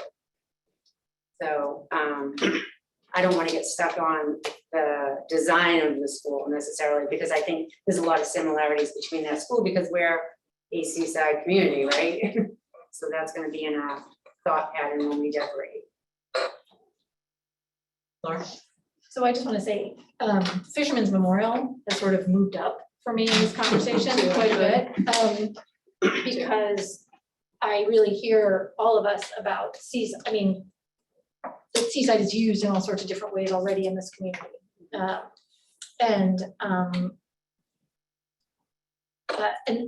So I don't want to get stuck on the design of the school necessarily, because I think there's a lot of similarities between that school because we're a seaside community, right? So that's going to be in our thought pattern when we decorate. Laura? So I just want to say, Fisherman's Memorial has sort of moved up for me in this conversation quite a bit. Because I really hear all of us about Seaside. I mean, the Seaside is used in all sorts of different ways already in this community.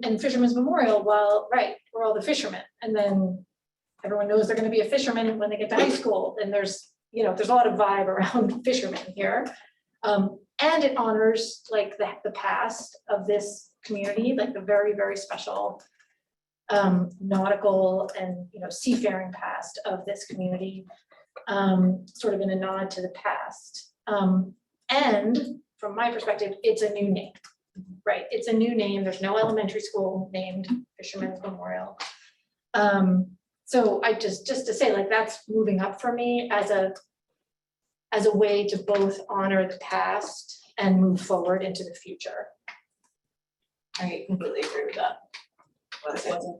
And Fisherman's Memorial, well, right, we're all the fishermen, and then everyone knows they're gonna be a fisherman when they get to high school, and there's, you know, there's a lot of vibe around fishermen here. And it honors like the past of this community, like the very, very special nautical and, you know, seafaring past of this community, sort of in a nod to the past. And from my perspective, it's a new name. Right, it's a new name. There's no elementary school named Fisherman's Memorial. So I just to say, like, that's moving up for me as a way to both honor the past and move forward into the future. I completely agree with that. Well It said. wasn't,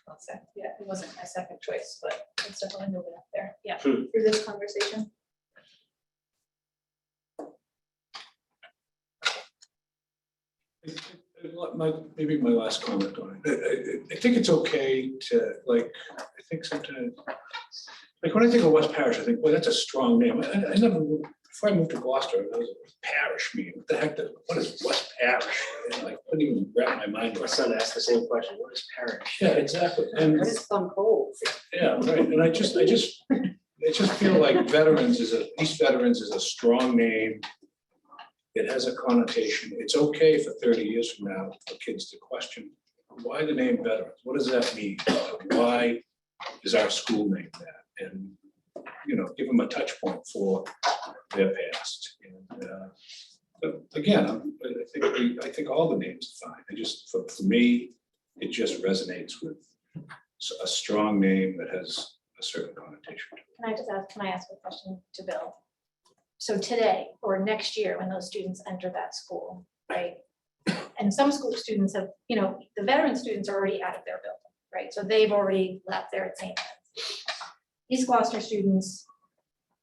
Well said. yeah, it wasn't my second choice, but it's definitely moving up there, yeah, Hmm. through this conversation. Maybe my last comment on it. I think it's okay to, like, I think sometimes, like, when I think of West Parish, I think, well, that's a strong name. I never, before I moved to Gloucester, I was parish mean, what the heck, what is West Parish? And I couldn't even wrap my mind My around son asked the same question, what is parish? it. Yeah, exactly. And What is Plum Cove? yeah, right, and I just feel like East Veterans is a strong name. It has a connotation. It's okay for 30 years from now for kids to question, why the name Veterans? What does that mean? Why is our school named that? And, you know, give them a touch point for their past. And but again, I think all the names are fine. I just, for me, it just resonates with a strong name that has a certain connotation. Can I ask a question to Bill? So today or next year, when those students enter that school, right? And some school students have, you know, the veteran students are already out of their building, right? So they've already left there at St. Anne's. East Gloucester students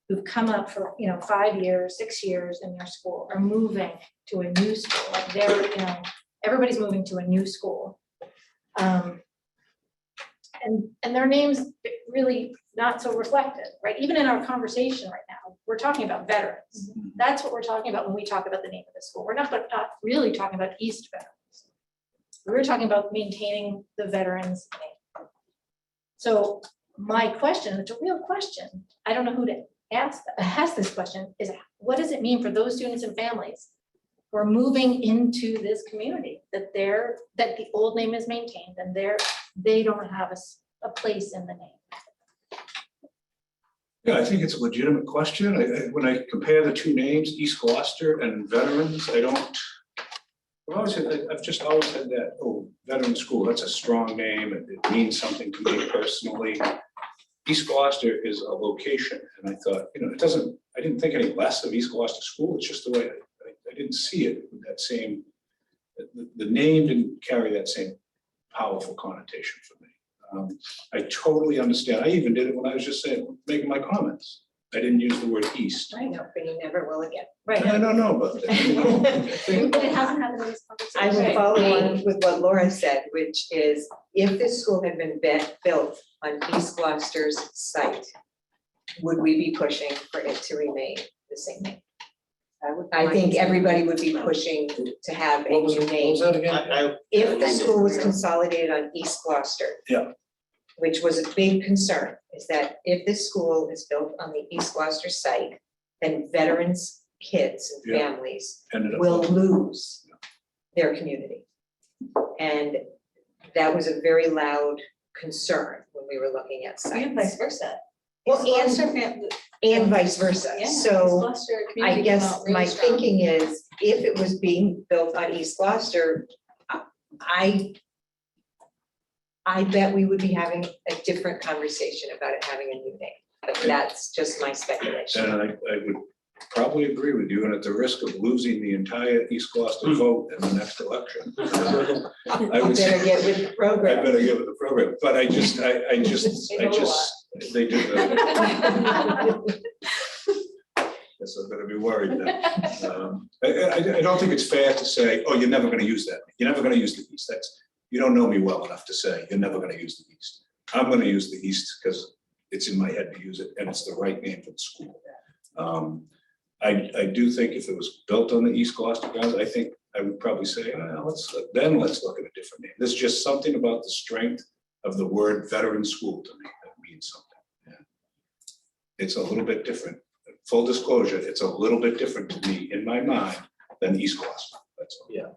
who've come up for, you know, 5 years, 6 years in their school are moving to a new school. Like they're, you know, everybody's moving to a new school. And their names really not so reflected, right? Even in our conversation right now, we're talking about veterans. That's what we're talking about when we talk about the name of the school. We're not really talking about East Veterans. We're talking about maintaining the veterans' name. So my question, it's a real question, I don't know who to ask this question, is what does it mean for those students and families who are moving into this community, that the old name is maintained and they don't have a place in the name? Yeah, I think it's a legitimate question. When I compare the two names, East Gloucester and Veterans, I've just always had that, oh, veteran school, that's a strong name, it means something to me personally. East Gloucester is a location, and I thought, I didn't think any less of East Gloucester School, it's just the way I didn't see it with that same, the name didn't carry that same powerful connotation for me. I totally understand, I even did it when I was just making my comments. I didn't use the word east. I know, but you never will again. Right. I don't know about that. But it hasn't had this I conversation. will follow on with what Laura said, which is if this school had been built on East Gloucester's site, would we be pushing for it to remain the same name? I think everybody would be pushing to have a What was new name. that again? If the school was consolidated on East Gloucester. Yeah. Which was a big concern, is that if this school is built on the East Gloucester site, then veterans, kids and Yeah. families Ended up- will lose their community. And that was a very loud concern when we were looking at And vice sites. versa. Well, East and- Gloucester fam- And vice versa, yeah, East so Gloucester I community came guess out really my strong. thinking is, if it was being built on East Gloucester, I bet we would be having a different conversation about it having a new name, but that's just my speculation. And I would probably agree with you, and at the risk of losing the entire East Gloucester vote in the next election. I would say, Better get with the I program. better get with the program, but they did that. Guess I'm gonna be worried now. I don't think it's fair to say, oh, you're never gonna use that. You're never gonna use the East. You don't know me well enough to say, you're never gonna use the East. I'm gonna use the East because it's in my head to use it, and it's the right name for the school. I do think if it was built on the East Gloucester grounds, I think I would probably say, let's look at a different name. There's just something about the strength of the word veteran school to me that means something. Yeah. It's a little bit different. Full disclosure, it's a little bit different to me in my mind than East Gloucester. That's all. Yeah,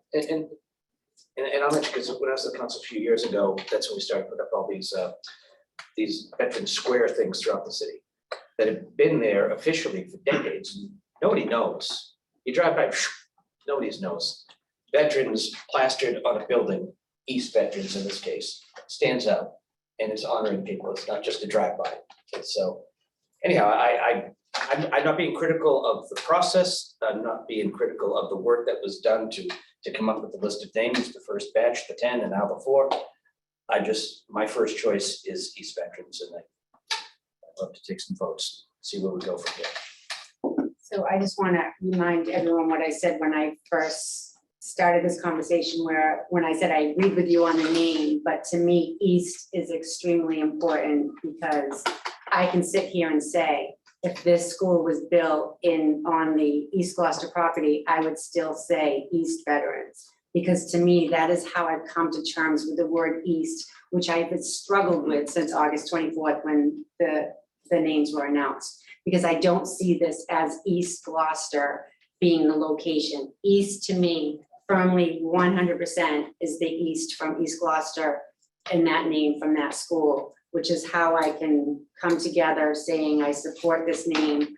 and I'll mention, because when I was at the council a few years ago, that's when we started putting up all these veteran square things throughout the city that have been there officially for decades. Nobody knows. You drive by, nobody knows. Veterans plastered on a building, East Veterans in this case, stands out and is honoring people. It's not just a drive-by. So anyhow, I'm not being critical of the process. I'm not being critical of the work that was done to come up with the list of names, the first batch, the 10, and now the 4. My first choice is East Veterans, and I'd love to take some votes, see where we go from here. So I just want to remind everyone what I said when I first started this conversation, when I said I agreed with you on the name, but to me, East is extremely important because I can sit here and say, if this school was built on the East Gloucester property, I would still say East Veterans. Because to me, that is how I've come to terms with the word East, which I've struggled with since August 24th when the names were announced. Because I don't see this as East Gloucester being the location. East to me, firmly 100% is the East from East Gloucester and that name from that school, which is how I can come together saying I support this name.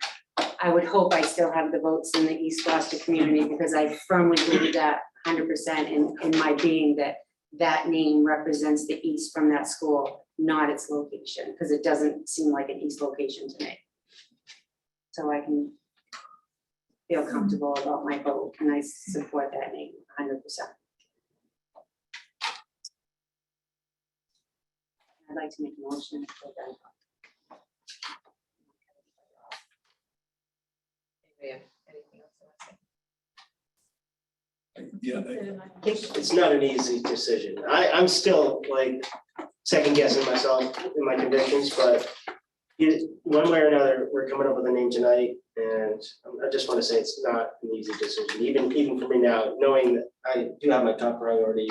I would hope I still have the votes in the East Gloucester community because I firmly believe that 100% in my being that name represents the East from that school, not its location, because it doesn't seem like an East location to me. So I can feel comfortable about my vote and I support that name 100%. I'd like to make a motion for that. Anything else you want to say? Yeah, It's not an easy decision. I'm still like second guessing myself in my convictions, but one way or another, we're coming up with a name tonight. And I just want to say it's not an easy decision, even for me now, knowing that I do have my top priority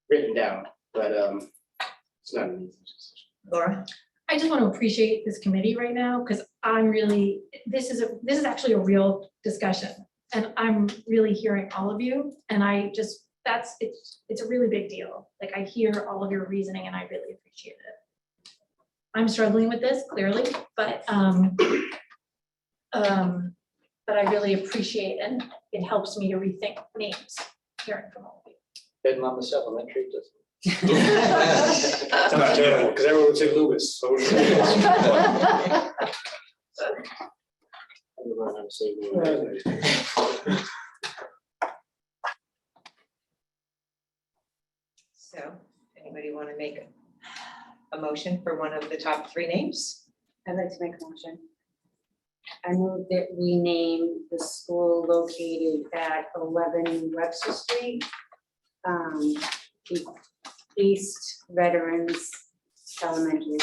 written down, but it's not an easy decision. Laura? I just want to appreciate this committee right now, because I'm really, this is actually a real discussion. And I'm really hearing all of you, and I just, it's a really big deal. Like, I hear all of your reasoning and I really appreciate it. I'm struggling with this, clearly, but I really appreciate, and it helps me to rethink names, hearing from all of you. Ed Monmouth Elementary does. It's not terrible, because everyone would say Lewis, so. I don't know how to say it. So, anybody want to make a motion for one of the top three names? I'd like to make a motion. I move that we name the school located at 11 Webster Street, the East Veterans Elementary.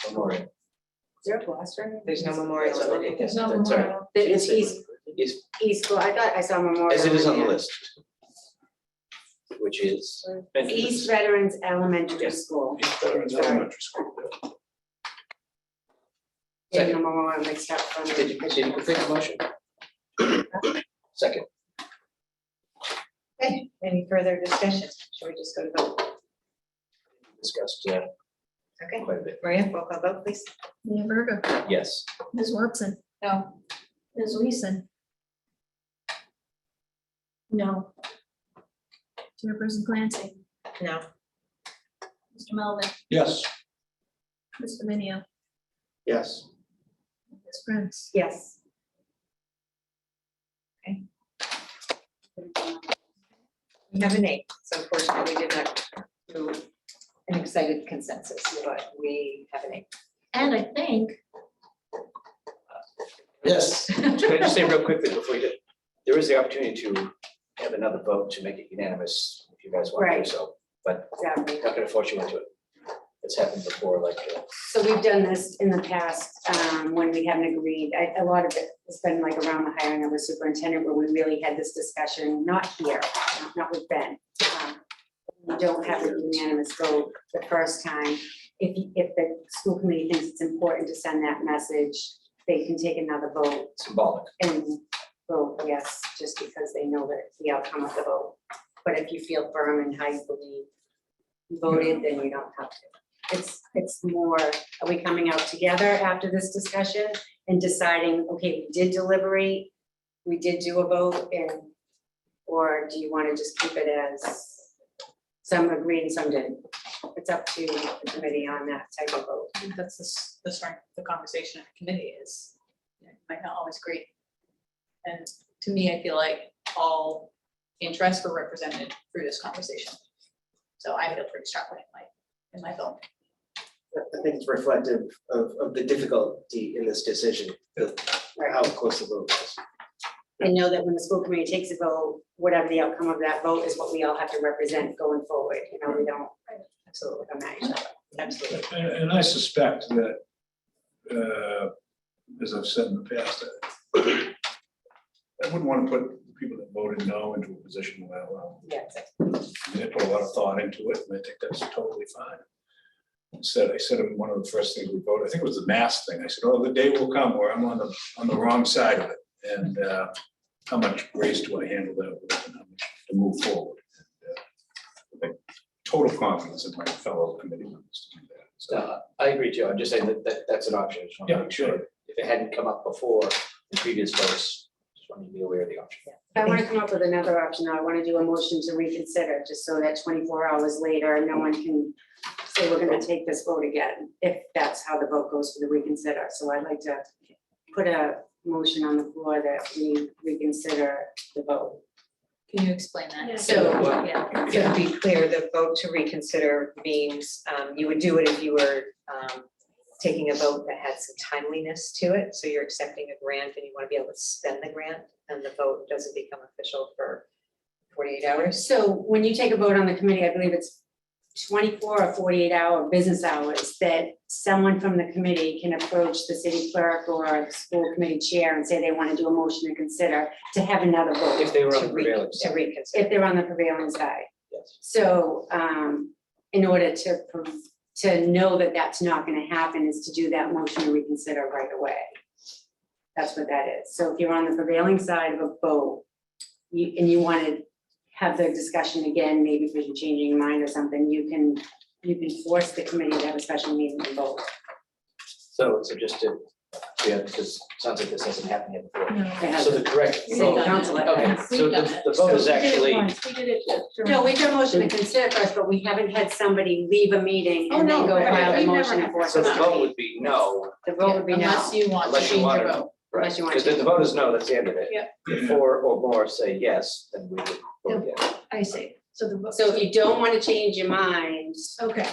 Memorial. Is there a Gloucester? There's no memorial. There's no That's all right. memorial. It's East, Is- East, I thought I saw Memorial. As it is on the there. list. Which is. East Veterans Elementary School. East Veterans Elementary School. Getting the Memorial mixed up from. Did you complete the motion? Second. Okay, any further discussion? Should we just go to vote? Discussed Okay, quite a bit. Maria, roll call vote, please. Mia Verga, Yes. Ms. Watson, No. Ms. Weason, No. Chairperson Clancy, No. Mr. Melvin, Yes. Mr. Minio, Yes. Ms. Prince. Yes. Okay. We have a name, so unfortunately we did not do an excited consensus, but we have a name. And I think, Yes. Can I just say real quickly before you do, there is the opportunity to have another vote to make it unanimous if you guys want to do Right. so, but Exactly. I'm not gonna force you into it. It's happened before, like, So we've done this in the past, when we haven't agreed. A lot of it has been like around the hiring of a superintendent where we really had this discussion, not here, not with Ben. We don't have a unanimous vote the first time. If the school committee thinks it's important to send that message, they can take another vote symbolic. and vote yes, just because they know that the outcome of the vote. But if you feel firm in how you believe you voted, then you don't have to. It's more, are we coming out together after this discussion and deciding, okay, we did deliberate, we did do a vote, and, or do you want to just keep it as some agreed and some didn't? It's up to the committee on that type of vote. I think that's the strength of the conversation in the committee is, you know, you might not always agree. And to me, I feel like all interests were represented through this conversation. So I feel pretty strongly in my vote. I think it's reflective of the difficulty in this decision, of how close the vote was. And know that when the school committee takes a vote, whatever the outcome of that vote is what we all have to represent going forward. You know, we don't absolutely come at each other. Absolutely. And I suspect that, as I've said in the past, I wouldn't want to put the people that voted no into a position where, well, Yeah, exactly. they put a lot of thought into it, and I think that's totally fine. I said in one of the first things we voted, I think it was the mask thing. I said, oh, the day will come where I'm on the wrong side of it. And how much grace do I handle that with, and how much to move forward? And, I think total confidence in my fellow committee members to do that. So, I agree too. I'm just saying that that's an option. Just want to Yeah, make sure if it hadn't come up before in previous votes, just want you to be aware of the option. I want to come up with another option. I want to do a motion to reconsider, just so that 24 hours later, no one can say we're going to take this vote again, if that's how the vote goes for the reconsider. So I'd like to put a motion on the floor that we reconsider the vote. Can you explain that? Yeah. So, Yeah. to be clear, the vote to reconsider means you would do it if you were taking a vote that had some timeliness to it. So you're accepting a grant and you want to be able to spend the grant, and the vote doesn't become official for 48 hours. So when you take a vote on the committee, I believe it's 24 or 48-hour business hours that someone from the committee can approach the city clerk or the school committee chair and say they want to do a motion to consider to have another vote. If they were on To the re- prevailing to side, reconsider. If they're on the prevailing side. yes. So in order to know that that's not gonna happen is to do that motion to reconsider right away. That's what that is. So if you're on the prevailing side of a vote, you want to have the discussion again, maybe because you're changing your mind or something, you can force the committee to have a special meeting and vote. So just to, yeah, because it sounds like this hasn't happened yet before. No. They have So the correct City vote, council. okay, so We've done the it. vote is We did it actually, once. We did it. No, we did a motion to consider first, but we haven't had somebody leave a meeting Oh, and then no, go right, file a we've never motion had and force so us the to vote meet. would be no, The vote would be no. Unless you want to unless you change want your to. vote. Right, Unless you want because to if the vote is no, that's the end of it. Yep. If 4 or more say yes, then we would vote yes. I see. So the vote. So if you don't want to change your mind Okay,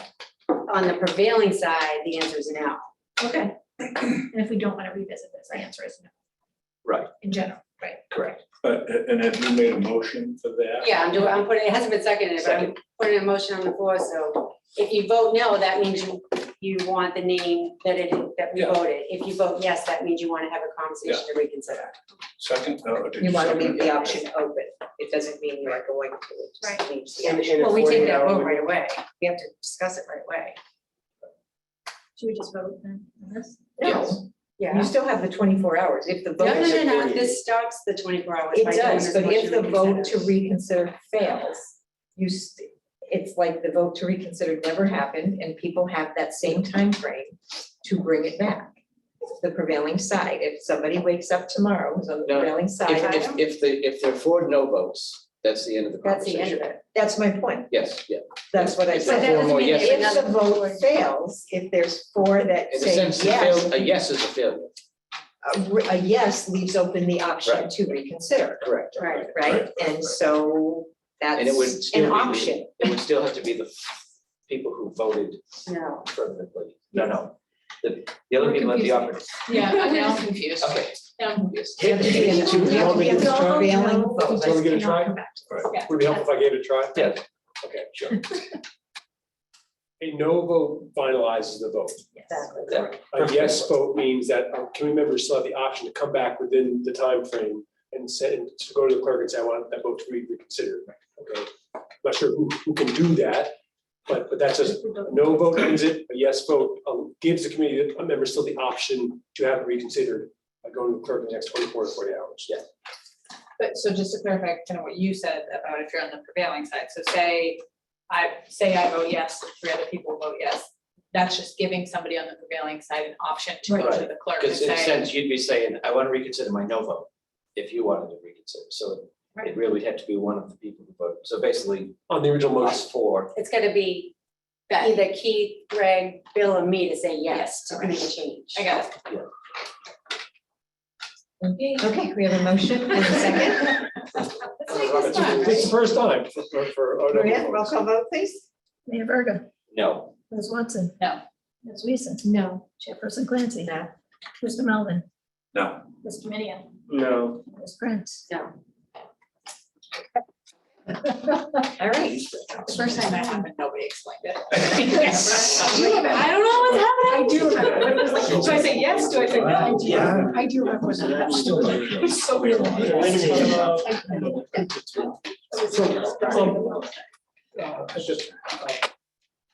on the prevailing side, the answer is no. okay. And if we don't want to revisit this, the answer is no. Right. In general, right? Correct. And have you made a motion for that? Yeah, I'm putting, it hasn't been seconded, but I'm putting a motion on the floor, so if you vote no, that means you want the name that we Yeah. voted. If you vote yes, that means you want to have a conversation to reconsider. Second? Did You want to second leave it? the option open. It doesn't mean you are going to. It just Right. leaves the And- option. and a Well, we take that 48-hour vote window. right away. We have to discuss it right away. Should we just vote then on this? Yes. Yeah. You still have the 24 hours. If the vote No, is. no, this starts the 24 hours. It by doing does, this but if motion the to vote reconsider. to reconsider fails, it's like the vote to reconsider never happened and people have that same time frame to bring it back. The prevailing side, if somebody wakes up tomorrow who's on the No, prevailing side, If there are 4 no votes, that's the end of the That's the conversation. end of it. that's my point. Yes, yeah. That's what I If there But are that said. 4 doesn't more mean yes. that If the vote fails, if there's 4 that In a say sense, yes, a yes is a failure. a yes leaves open the option Right. to reconsider, Correct. Right. right? And so And it would that's still an be, option. it would still have to be the people who voted No. affirmatively. No. The other We're people have the confusing. opportunity. Yeah, I'm now confused. Okay. Now I'm confused. You have to be in Do you want me to give it a try? prevailing Do vote. you want me to give it a try? Yeah. Would it be helpful if I gave it a try? Yeah. Okay, sure. A no vote finalizes the vote. Exactly. Yeah. A yes vote means that committee members still have the option to come back within the time frame and say, and to go to the clerk and say, I want that vote to be reconsidered. Okay, not sure who can do that, but that's just, a no vote ends it, a yes vote gives the committee members still the option to have it reconsidered by going to the clerk in the next 24 to 40 hours. Yeah. But so just to clarify kind of what you said about if you're on the prevailing side, so say I vote yes, and 3 other people vote yes. That's just giving somebody on the prevailing side an option to go to the clerk and Because in a say, sense, you'd be saying, I want to reconsider my no vote, if you wanted to reconsider. So it really would have to be one of the people who voted. So basically, On the original motion. us 4. It's gotta be that, either Keith, Greg, Bill, or me to say yes to okay. make a change. I got it. Okay, we have a motion and a second. Let's make this fun, It's right? the first time for. oh, no, Maria, roll call vote, please. Mayor Verga, No. Ms. Watson. No. Ms. Weason, No. Chairperson Clancy. No. Mr. Melvin, No. Mr. Minio, No. Ms. Prince. No. All right. The first time that happened, nobody explained it. I don't know what's happening. I do remember, but it was like, Do I say yes? Do I say no? Yeah. I do remember. It's so weird. As just,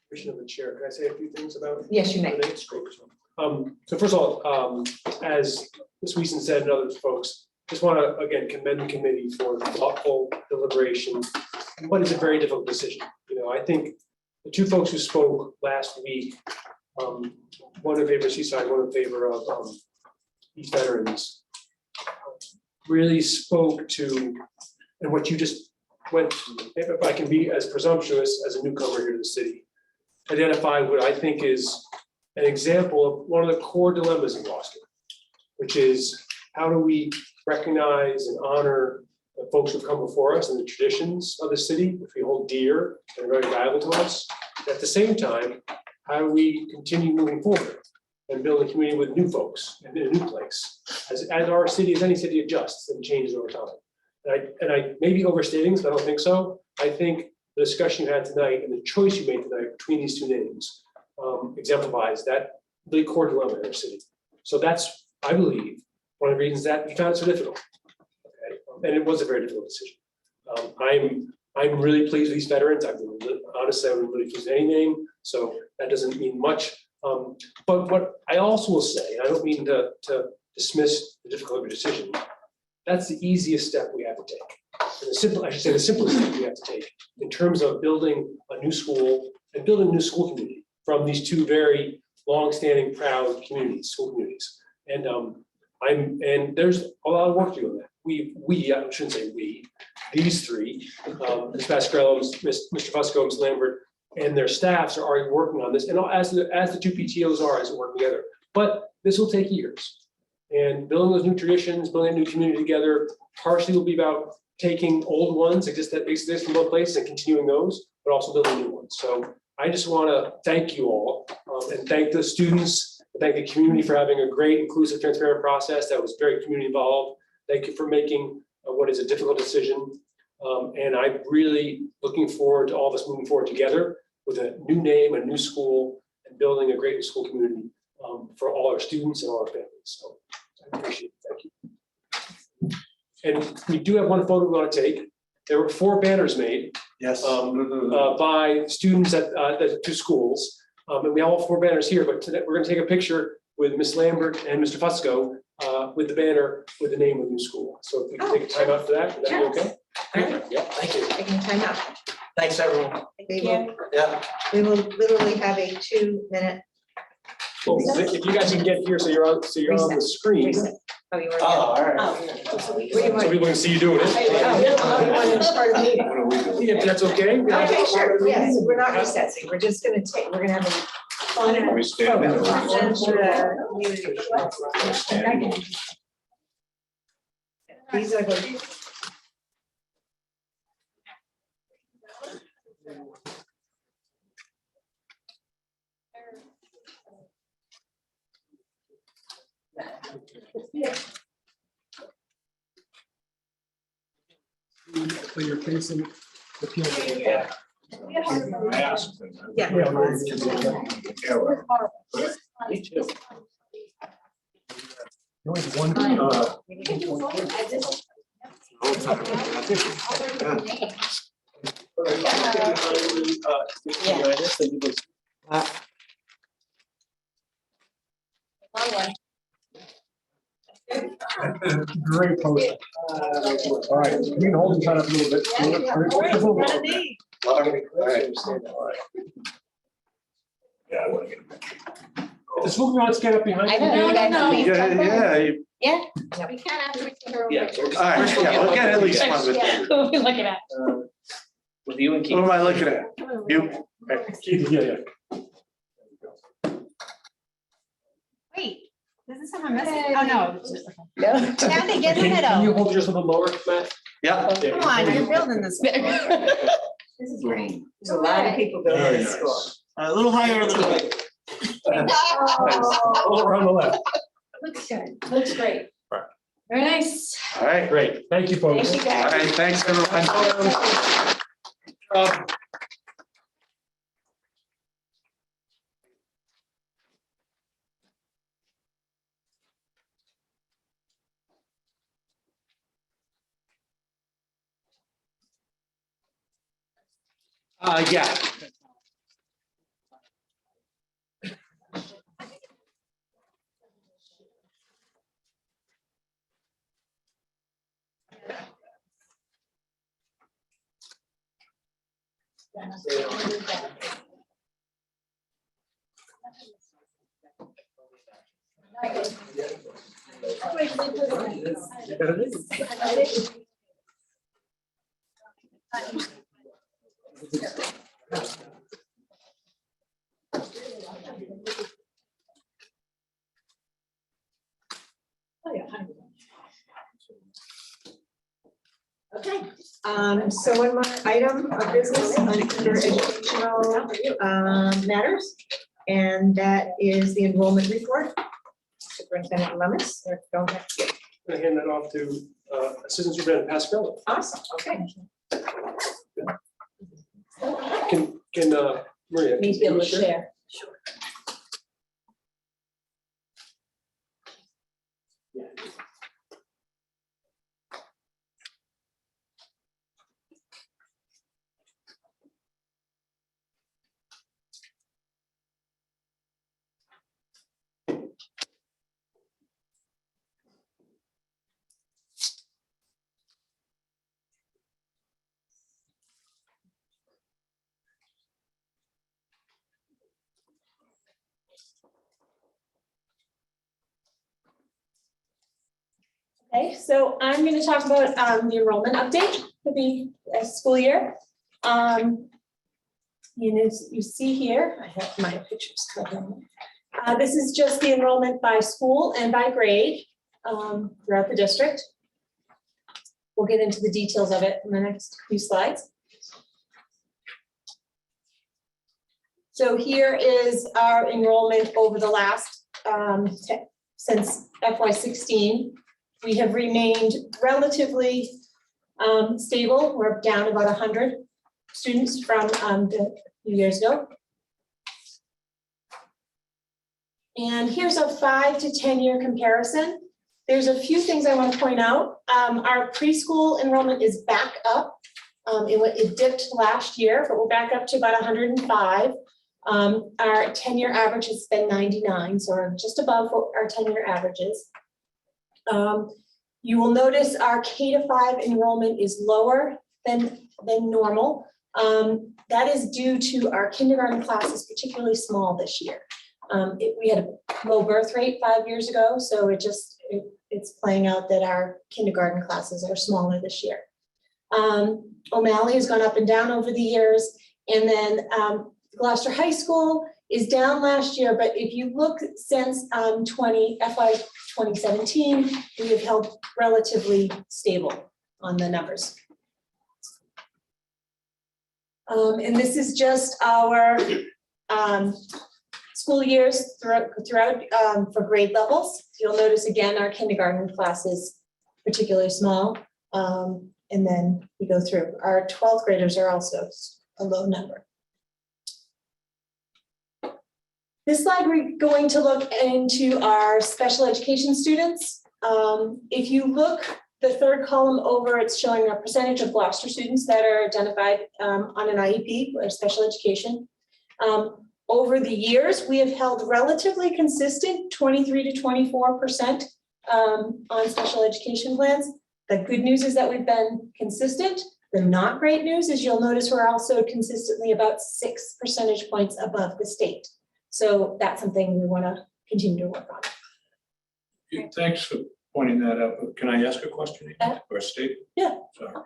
permission of the chair, can I say a few things about? Yes, you may. So first of all, as Ms. Weason said and other folks, just want to again commend the committee for thoughtful deliberation. What is a very difficult decision. You know, I think the 2 folks who spoke last week, one in favor of Seaside, one in favor of East Veterans, really spoke to, and what you just went through, if I can be as presumptuous as a newcomer here to the city, identify what I think is an example of one of the core dilemmas in Gloucester, which is how do we recognize and honor the folks who come before us and the traditions of the city, which we hold dear and are very valuable to us. At the same time, how do we continue moving forward and build a community with new folks in a new place? As our city, as any city adjusts and changes over time. And I may be overstating this, but I don't think so. I think the discussion you had tonight and the choice you made tonight between these two names exemplifies that really core dilemma in our city. So that's, I believe, one of the reasons that we found it so difficult. Okay, and it was a very difficult decision. I'm really pleased with these veterans. Honestly, I'm really pleased with any name, so that doesn't mean much. But what I also will say, and I don't mean to dismiss the difficult of your decision, that's the easiest step we have to take. And the simplest step we have to take in terms of building a new school and building a new school community from these two very long-standing, proud communities, school communities. And and there's a lot of work to do on that. I shouldn't say we, these three, Ms. Pascarello, Mr. Fusco, Ms. Lambert, and their staffs are already working on this, and as the two PTOs are, as we work together. But this will take years. And building those new traditions, building a new community together, partially will be about taking old ones that exist in one place and continuing those, but also building new ones. So I just want to thank you all and thank the students, thank the community for having a great, inclusive, transparent process that was very community involved. Thank you for making what is a difficult decision. And I'm really looking forward to all of us moving forward together with a new name, a new school, and building a great school community for all our students and all our families. So I appreciate it. Thank you. And we do have one photo we want to take. There were 4 banners made Yes. by students at the 2 schools. And we have all 4 banners here, but today we're going to take a picture with Ms. Lambert and Mr. Fusco with the banner with the name of the new school. So if we can take a time out for that, would that be okay? Yeah, thank you. Taking time out. Thanks, everyone. Yeah. We will literally have a 2-minute. Well, if you guys can get here, so you're on the screen, so reset. Oh, you were. Oh, all right. people can see you doing it. Yeah, if that's okay. Okay, sure, yes, we're not recessing, we're just gonna we're gonna have a fun We stand there. photo. These are the. So you're facing the field. I asked them. Yeah. Me too. Only one, great post. All right, you can hold the sign up a little bit. All right. Yeah, I want to get a picture. The school committee wants to get up behind you. Yeah. We can after we take our. Yeah. All right, yeah, we'll get at least one with you. Who are we looking at? With you and Keith. What am I looking at? You? Keith, yeah. Wait, doesn't someone miss it? Oh, no. No. Kathy, get in the Can you middle. hold yours a little lower, Matt? Yeah. Come on, you're building this. This is great. There's a lot of people building Very this school. nice. A little higher on the right. Over on the left. Looks good. Looks great. Right. Very nice. All right. Great, thank you, folks. Thank you, All guys. right, thanks, everyone. Yeah. Okay, so one more item of business under educational matters, and that is the enrollment report. Superintendent Lummis, or don't have to. I'm gonna hand that off to Assistant Superintendent Pascarello. Awesome, okay. Can, Maria? Me be can able you to share. Okay, so I'm going to talk about the enrollment update for the school year. And as you see here, I have my pictures covering. This is just the enrollment by school and by grade throughout the district. We'll get into the details of it in the next few slides. So here is our enrollment over the last, since FY16. We have remained relatively stable. We're down about 100 students from the few years ago. And here's a 5 to 10 year comparison. There's a few things I want to point out. Our preschool enrollment is back up. It dipped last year, but we're back up to about 105. Our 10-year average has been 99, so we're just above our 10-year averages. You will notice our K-5 enrollment is lower than normal. That is due to our kindergarten classes particularly small this year. We had a low birth rate 5 years ago, so it's playing out that our kindergarten classes are smaller this year. O'Malley has gone up and down over the years, and then Gloucester High School is down last year, but if you look since FY 2017, we have held relatively stable on the numbers. And this is just our school years throughout for grade levels. You'll notice again, our kindergarten class is particularly small. And then we go through. Our 12th graders are also a low number. This slide, we're going to look into our special education students. If you look, the third column over, it's showing a percentage of Gloucester students that are identified on an IEP or special education. Over the years, we have held relatively consistent 23 to 24% on special education plans. The good news is that we've been consistent. The not great news is you'll notice we're also consistently about 6 percentage points above the state. So that's something we want to continue to work on. Thanks for pointing that out. But can I ask a question or a statement? Yeah. Sorry.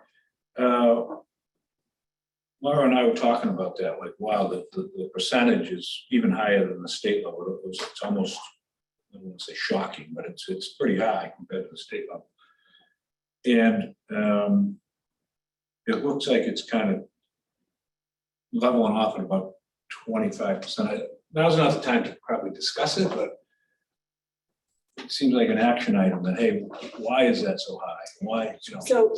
Laura and I were talking about that, like, wow, the percentage is even higher than the state level. It's almost, I don't want to say shocking, but it's pretty high compared to the state level. And it looks like it's kind of leveling off at about 25%. Now's not the time to probably discuss it, but it seems like an action item that, hey, why is that so high? Why, you know? So,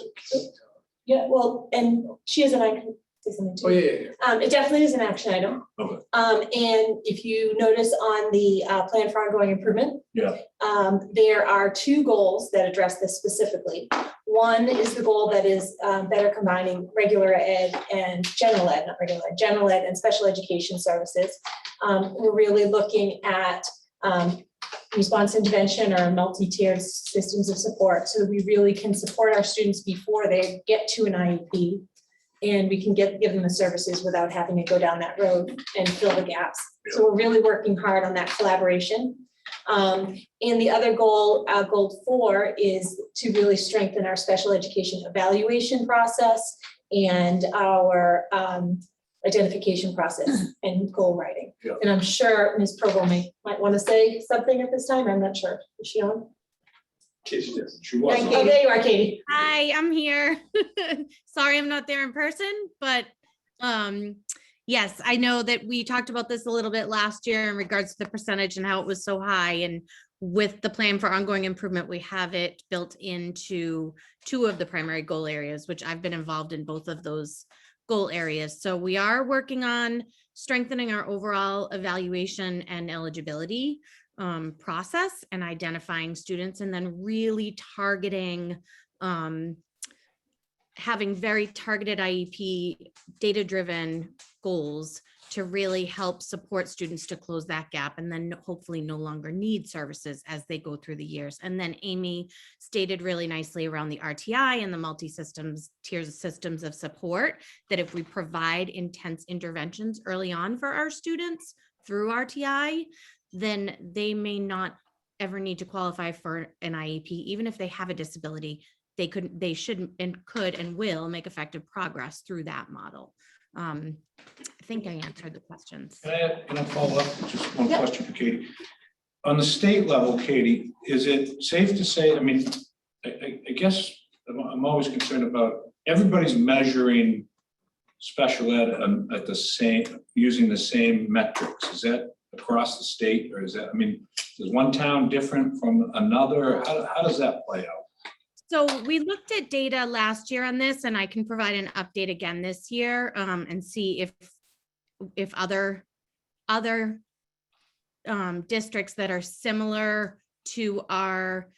yeah, well, and she is, and I can say something too. Oh, yeah. It definitely is an action item. Okay. And if you notice on the plan for ongoing improvement, Yeah. There are 2 goals that address this specifically. One is the goal that is better combining regular ed and general ed, not regular ed, general ed and special education services. We're really looking at response intervention or multi-tiered systems of support so that we really can support our students before they get to an IEP, and we can give them the services without having to go down that road and fill the gaps. So we're really working hard on that collaboration. And the other goal, goal 4, is to really strengthen our special education evaluation process and our identification process and goal writing. Yeah. And I'm sure Ms. Provo might want to say something at this time. I'm not sure. Is she on? She was. Oh, there you are, Katie. Hi, I'm here. Sorry, I'm not there in person, but yes, I know that we talked about this a little bit last year in regards to the percentage and how it was so high. And with the plan for ongoing improvement, we have it built into 2 of the primary goal areas, which I've been involved in both of those goal areas. So we are working on strengthening our overall evaluation and eligibility process and identifying students, and then really targeting, having very targeted IEP data-driven goals to really help support students to close that gap, and then hopefully no longer need services as they go through the years. And then Amy stated really nicely around the RTI and the multi-systems tiers systems of support, that if we provide intense interventions early on for our students through RTI, then they may not ever need to qualify for an IEP, even if they have a disability. They should and could and will make effective progress through that model. I think I answered the questions. Can I follow up with just one question for Katie? On the state level, Katie, is it safe to say, I mean, I guess I'm always concerned about everybody's measuring special ed at the same, using the same metrics. Is that across the state, or is that, I mean, is one town different from another? How does that play out? So we looked at data last year on this, and I can provide an update again this year and see if other districts that are similar to our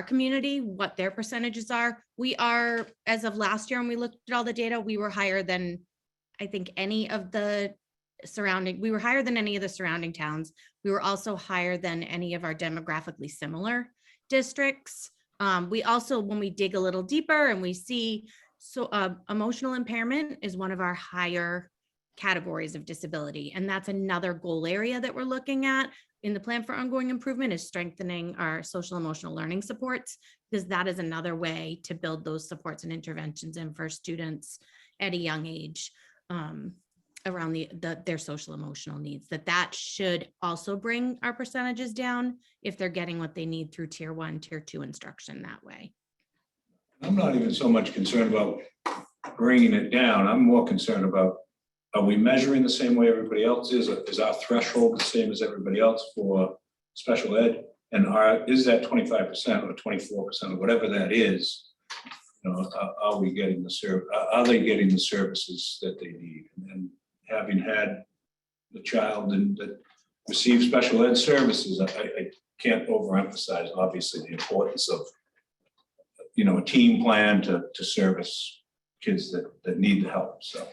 community, what their percentages are. We are, as of last year, when we looked at all the data, we were higher than, I think, any of the surrounding towns. We were also higher than any of our demographically similar districts. We also, when we dig a little deeper and we see, so emotional impairment is one of our higher categories of disability. And that's another goal area that we're looking at in the plan for ongoing improvement, is strengthening our social emotional learning supports, because that is another way to build those supports and interventions in for students at a young age around their social emotional needs. That should also bring our percentages down if they're getting what they need through tier 1, tier 2 instruction that way. I'm not even so much concerned about bringing it down. I'm more concerned about, are we measuring the same way everybody else is? Is our threshold the same as everybody else for special ed? And is that 25% or 24% or whatever that is? You know, are we getting are they getting the services that they need? And having had the child that receives special ed services, I can't overemphasize, obviously, the importance of, you know, a team plan to service kids that need the help, so.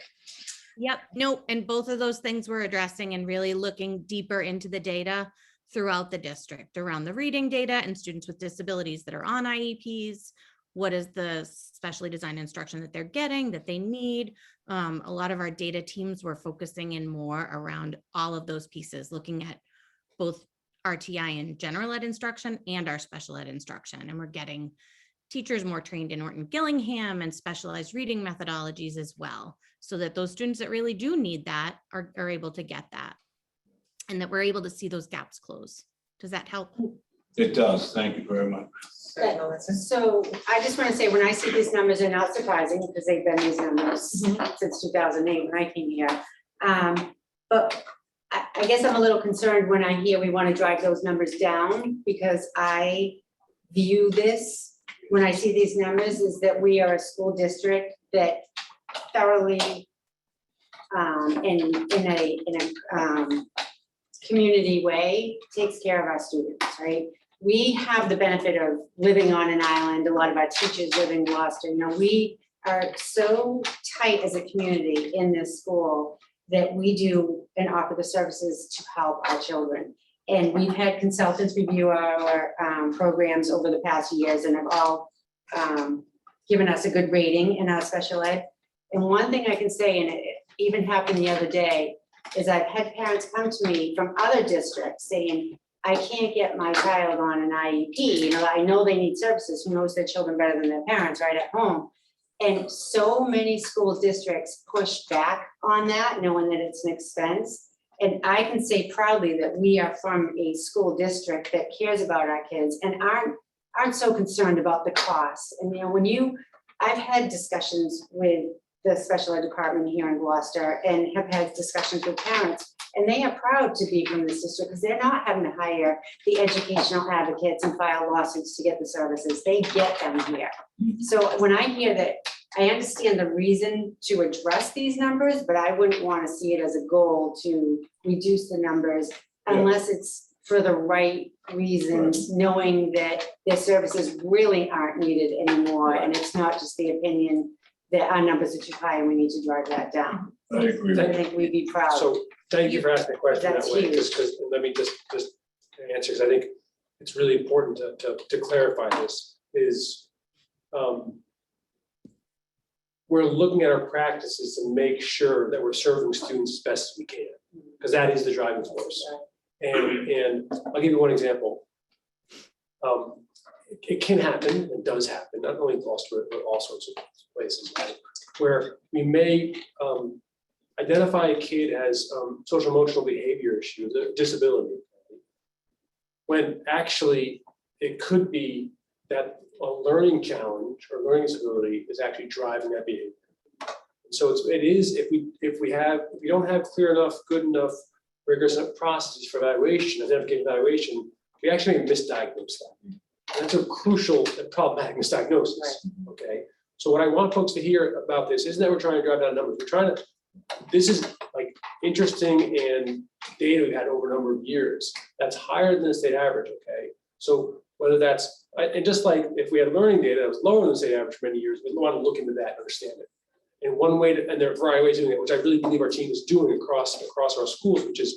Yep, no, and both of those things we're addressing and really looking deeper into the data throughout the district around the reading data and students with disabilities that are on IEPs. What is the specially designed instruction that they're getting, that they need? A lot of our data teams were focusing in more around all of those pieces, looking at both RTI and general ed instruction and our special ed instruction. And we're getting teachers more trained in Norton Gillingham and specialized reading methodologies as well, so that those students that really do need that are able to get that, and that we're able to see those gaps close. Does that help? It does. Thank you very much. So I just want to say, when I see these numbers, they're not surprising because they've been these numbers since 2008 when I came here. But I guess I'm a little concerned when I hear we want to drive those numbers down, because I view this, when I see these numbers, is that we are a school district that thoroughly in a community way takes care of our students, right? We have the benefit of living on an island. A lot of our teachers live in Gloucester. You know, we are so tight as a community in this school that we do and offer the services to help our children. And we've had consultants review our programs over the past years, and have all given us a good rating in our special ed. And one thing I can say, and it even happened the other day, is I've had parents come to me from other districts saying, I can't get my child on an IEP. You know, I know they need services. Who knows their children better than their parents right at home? And so many school districts push back on that, knowing that it's an expense. And I can say proudly that we are from a school district that cares about our kids and aren't so concerned about the costs. And, you know, I've had discussions with the special ed department here in Gloucester and have had discussions with parents, and they are proud to be from this district because they're not having to hire the educational advocates and file lawsuits to get the services. They get them here. So when I hear that I understand the reason to address these numbers, but I wouldn't want to see it as a goal to reduce the numbers unless it's for the right reasons, knowing that their services really aren't needed anymore, and it's not just the opinion that our numbers are too high and we need to drive that down. I agree. I think we'd be proud. So thank you for asking the question that That's way, huge. because let me just answer, because I think it's really important to clarify this, is we're looking at our practices to make sure that we're serving students as best as we can, because that is the driving force. And I'll give you one example. It can happen, and does happen, not only in Gloucester, but all sorts of places, where we may identify a kid as social emotional behavior issues, a disability, when actually it could be that a learning challenge or learning disability is actually driving that behavior. And so it is, if we don't have clear enough, good enough, rigorous enough processes for evaluation, identification evaluation, we actually misdiagnose that. And that's a crucial and problematic misdiagnosis, okay? So what I want folks to hear about this isn't that we're trying to drive down numbers, we're trying to, this is like interesting and data we've had over a number of years that's higher than the state average, okay? So whether that's, and just like if we had learning data that was lower than the state average for many years, we want to look into that and understand it. And one way to, and there are a variety of ways of doing it, which I really believe our team is doing across our schools, which is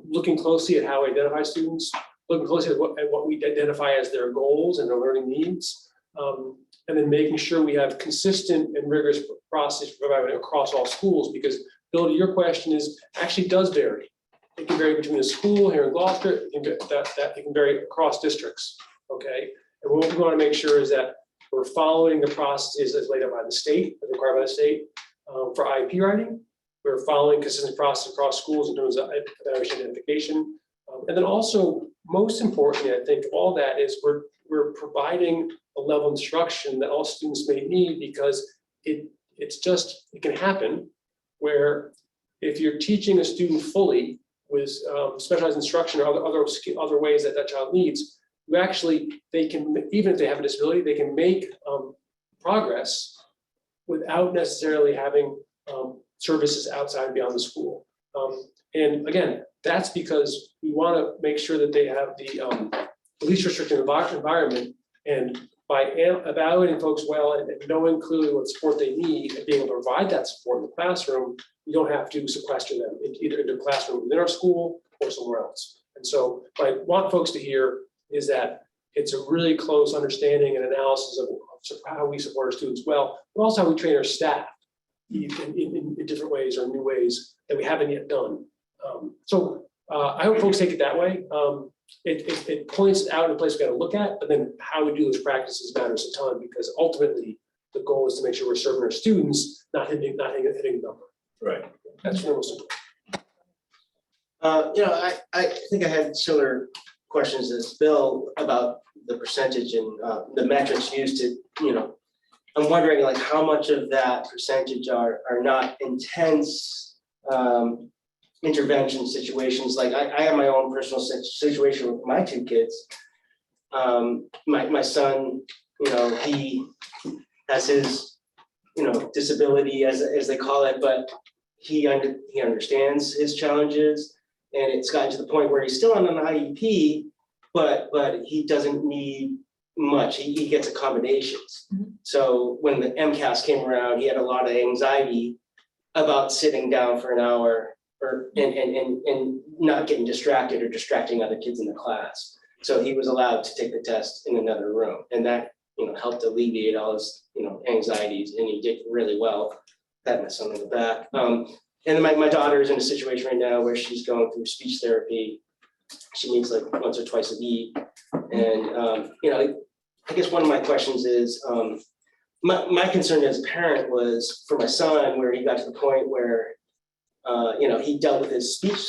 looking closely at how we identify students, looking closely at what we identify as their goals and their learning needs, and then making sure we have consistent and rigorous process for evaluating across all schools, because Bill, to your question is, actually does vary. It can vary between a school here in Gloucester, it can vary across districts, okay? And what we want to make sure is that we're following the processes as laid out by the state, as required by the state, for IEP writing. We're following consistent process across schools in terms of evaluation identification. And then also, most importantly, I think all that is we're providing a level of instruction that all students may need, because it can happen where if you're teaching a student fully with specialized instruction or other ways that child needs, you actually, they can, even if they have a disability, they can make progress without necessarily having services outside and beyond the school. And again, that's because we want to make sure that they have the least restrictive environment, and by evaluating folks well and knowing clearly what support they need and being able to provide that support in the classroom, we don't have to sequester them either into a classroom within our school or somewhere else. And so what I want folks to hear is that it's a really close understanding and analysis of how we support our students well, but also how we train our staff in different ways or new ways that we haven't yet done. I hope folks take it that way. It points out a place we got to look at, but then how we do those practices matters a ton, because ultimately the goal is to make sure we're serving our students, not hitting a number. Right. That's the most important. I think I had similar questions as Bill about the percentage and the metrics used to, I'm wondering like how much of that percentage are not intense intervention situations. Like I have my own personal situation with my two kids. My son, he has his, disability as they call it, but he understands his challenges, and it's gotten to the point where he's still on an IEP, but he doesn't need much. He gets accommodations. So when the MCAS came around, he had a lot of anxiety about sitting down for an hour and not getting distracted or distracting other kids in the class. So he was allowed to take the test in another room, and that helped alleviate all his anxieties, and he did really well. Pat my son on the back. And then my daughter is in a situation right now where she's going through speech therapy. She meets like once or twice a week, and I guess one of my questions is my concern as a parent was for my son, where he got to the point where he dealt with his speech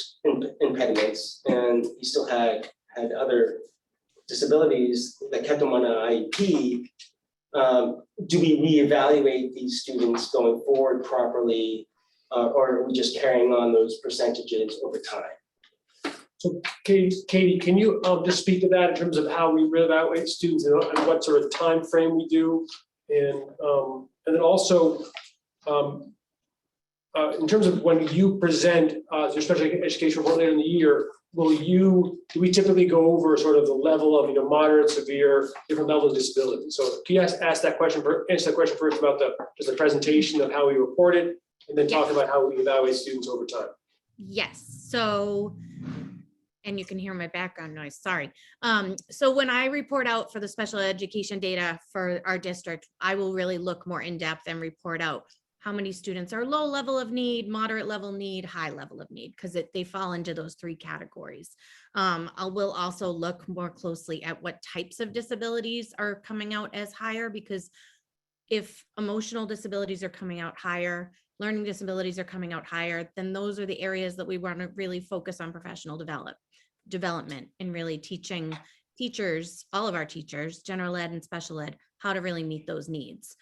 impediments, and he still had other disabilities that kept him on an IEP. Do we reevaluate these students going forward properly, or are we just carrying on those percentages over time? So Katie, can you just speak to that in terms of how we reevaluate students and what sort of time frame we do, and then also, in terms of when you present your special education report later in the year, do we typically go over sort of the level of, moderate, severe, different levels of disability? So can you answer that question first about just the presentation of how we report it, and then talk about how we evaluate students over time? Yes, so, and you can hear my background noise, sorry. So when I report out for the special education data for our district, I will really look more in depth and report out how many students are low level of need, moderate level need, high level of need, because they fall into those 3 categories. I will also look more closely at what types of disabilities are coming out as higher, because if emotional disabilities are coming out higher, learning disabilities are coming out higher, then those are the areas that we want to really focus on professional development and really teaching teachers, all of our teachers, general ed and special ed, how to really meet those needs.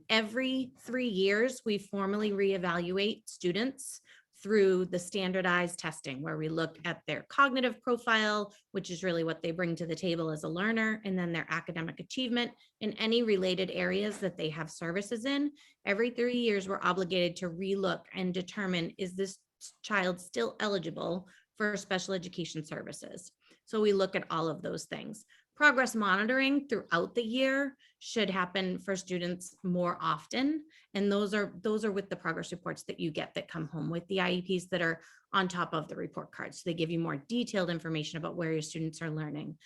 Every 3 years, we formally reevaluate students through the standardized testing, where we look at their cognitive profile, which is really what they bring to the table as a learner, and then their academic achievement in any related areas that they have services in. Every 3 years, we're obligated to relook and determine, is this child still eligible for special education services? So we look at all of those things. Progress monitoring throughout the year should happen for students more often. And those are with the progress reports that you get that come home with the IEPs that are on top of the report cards. So they give you more detailed information about where your students are learning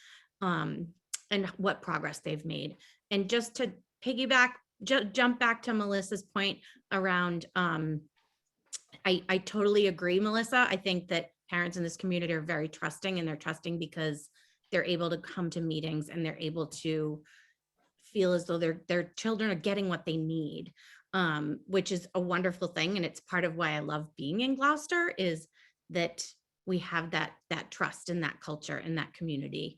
and what progress they've made. And just to piggyback, jump back to Melissa's point around, I totally agree, Melissa. I think that parents in this community are very trusting, and they're trusting because they're able to come to meetings and they're able to feel as though their children are getting what they need, which is a wonderful thing. And it's part of why I love being in Gloucester, is that we have that trust in that culture and that community.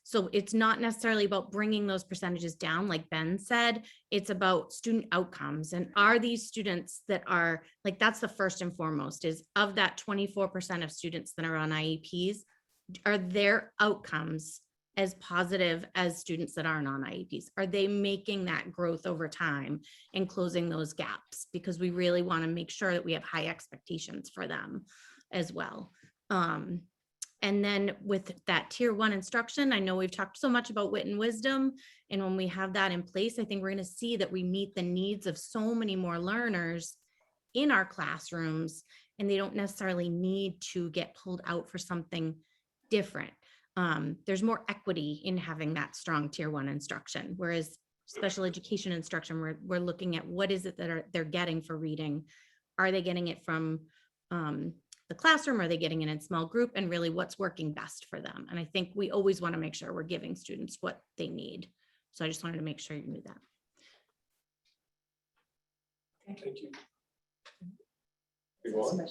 So it's not necessarily about bringing those percentages down, like Ben said. It's about student outcomes. And are these students that are, like, that's the first and foremost, is of that 24% of students that are on IEPs, are their outcomes as positive as students that aren't on IEPs? Are they making that growth over time and closing those gaps? Because we really want to make sure that we have high expectations for them as well. And then with that tier 1 instruction, I know we've talked so much about wit and wisdom, and when we have that in place, I think we're going to see that we meet the needs of so many more learners in our classrooms, and they don't necessarily need to get pulled out for something different. There's more equity in having that strong tier 1 instruction, whereas special education instruction, we're looking at what is it that they're getting for reading. Are they getting it from the classroom? Are they getting it in small group? And really, what's working best for them? And I think we always want to make sure we're giving students what they need. So I just wanted to make sure you knew that. Thank you. Yvonne?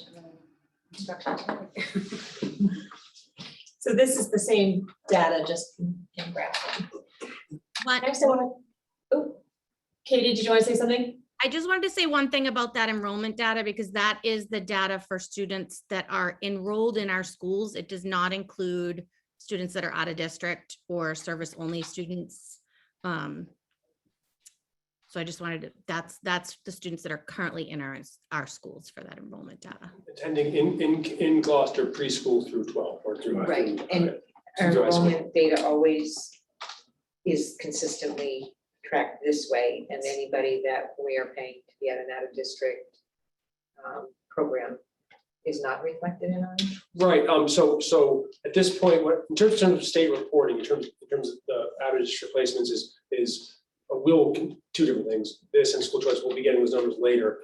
So this is the same data, just in graph. Next, I want to, Katie, did you want to say something? I just wanted to say one thing about that enrollment data, because that is the data for students that are enrolled in our schools. It does not include students that are out of district or service only students. So I just wanted to, that's the students that are currently in our schools for that enrollment data. Attending in Gloucester preschool through 12 or through. Right, and okay. our Through high school. enrollment data always is consistently tracked this way, and anybody that we are paying to be at an out-of-district program is not reflected in ours. Right, so at this point, in terms of state reporting, in terms of the out-of-district placements is two different things. This and school choice, we'll be getting those numbers later.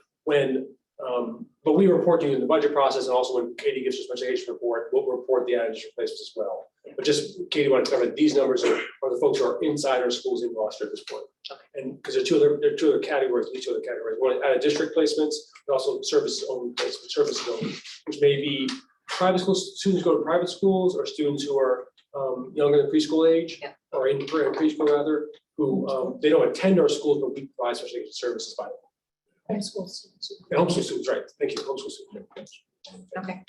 But we report to you in the budget process, and also when Katie gives us special education report, we'll report the out-of-district placements as well. But just, Katie, want to cover that these numbers are the folks who are inside our schools in Gloucester at this point. And because there are two other categories, one out-of-district placements, but also services only placements, which may be private schools, students go to private schools, or students who are younger than preschool age, or in preschool rather, who they don't attend our schools, but we provide special education services by them. Homeschool students. Yeah, homeschool students, right? Thank you, homeschool students. Okay.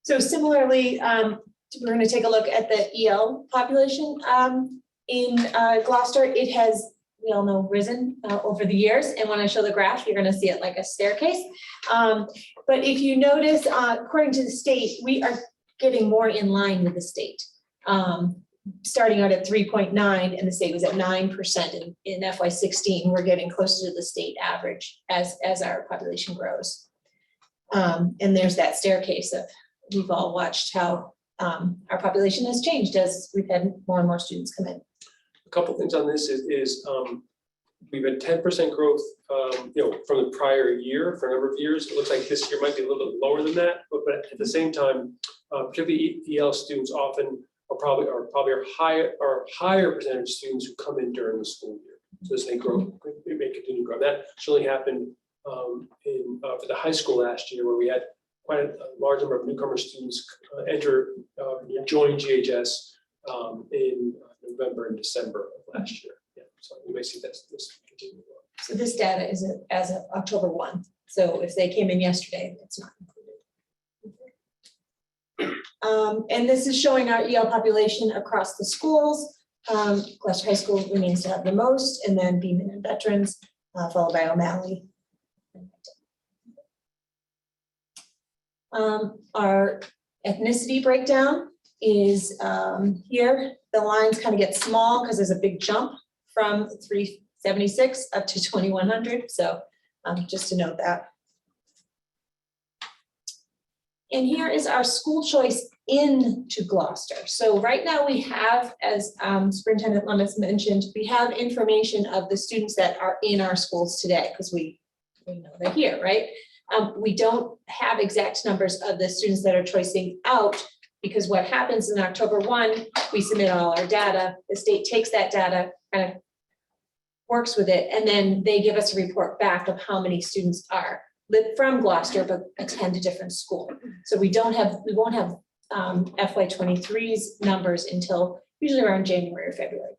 So similarly, we're going to take a look at the EL population in Gloucester. we all know, risen over the years. And when I show the graph, you're gonna see it like a staircase. But if you notice, according to the state, we are getting more in line with the state. Starting out at 3.9 and the state was at 9% in FY16, we're getting closer to the state average as our population grows. And there's that staircase of, we've all watched how our population has changed as we've had more and more students come in. A couple things on this is we've had 10% growth, from the prior year for a number of years. It looks like this year might be a little bit lower than that, but at the same time, particularly EL students often are probably higher percentage of students who come in during the school year. So as they grow, it may continue to grow. That actually happened for the high school last year, where we had quite a large number of newcomer students join GHS in November and December of last year. Yeah, so we may see this continue. So this data is as of October 1. So if they came in yesterday, it's not included. And this is showing our EL population across the schools. Gloucester High School remains to have the most, and then Beaman and Veterans, followed by O'Malley. Our ethnicity breakdown is here. The lines kind of get small because there's a big jump from 376 up to 2100. So just to note that. And here is our school choice into Gloucester. So right now we have, as Superintendent Lummis mentioned, we have information of the students that are in our schools today because we know they're here, right? We don't have exact numbers of the students that are choicing out, because what happens in October 1, we submit all our data, the state takes that data, kind of works with it, and then they give us a report back of how many students are from Gloucester but attend a different school. So we won't have FY23's numbers until usually around January or February.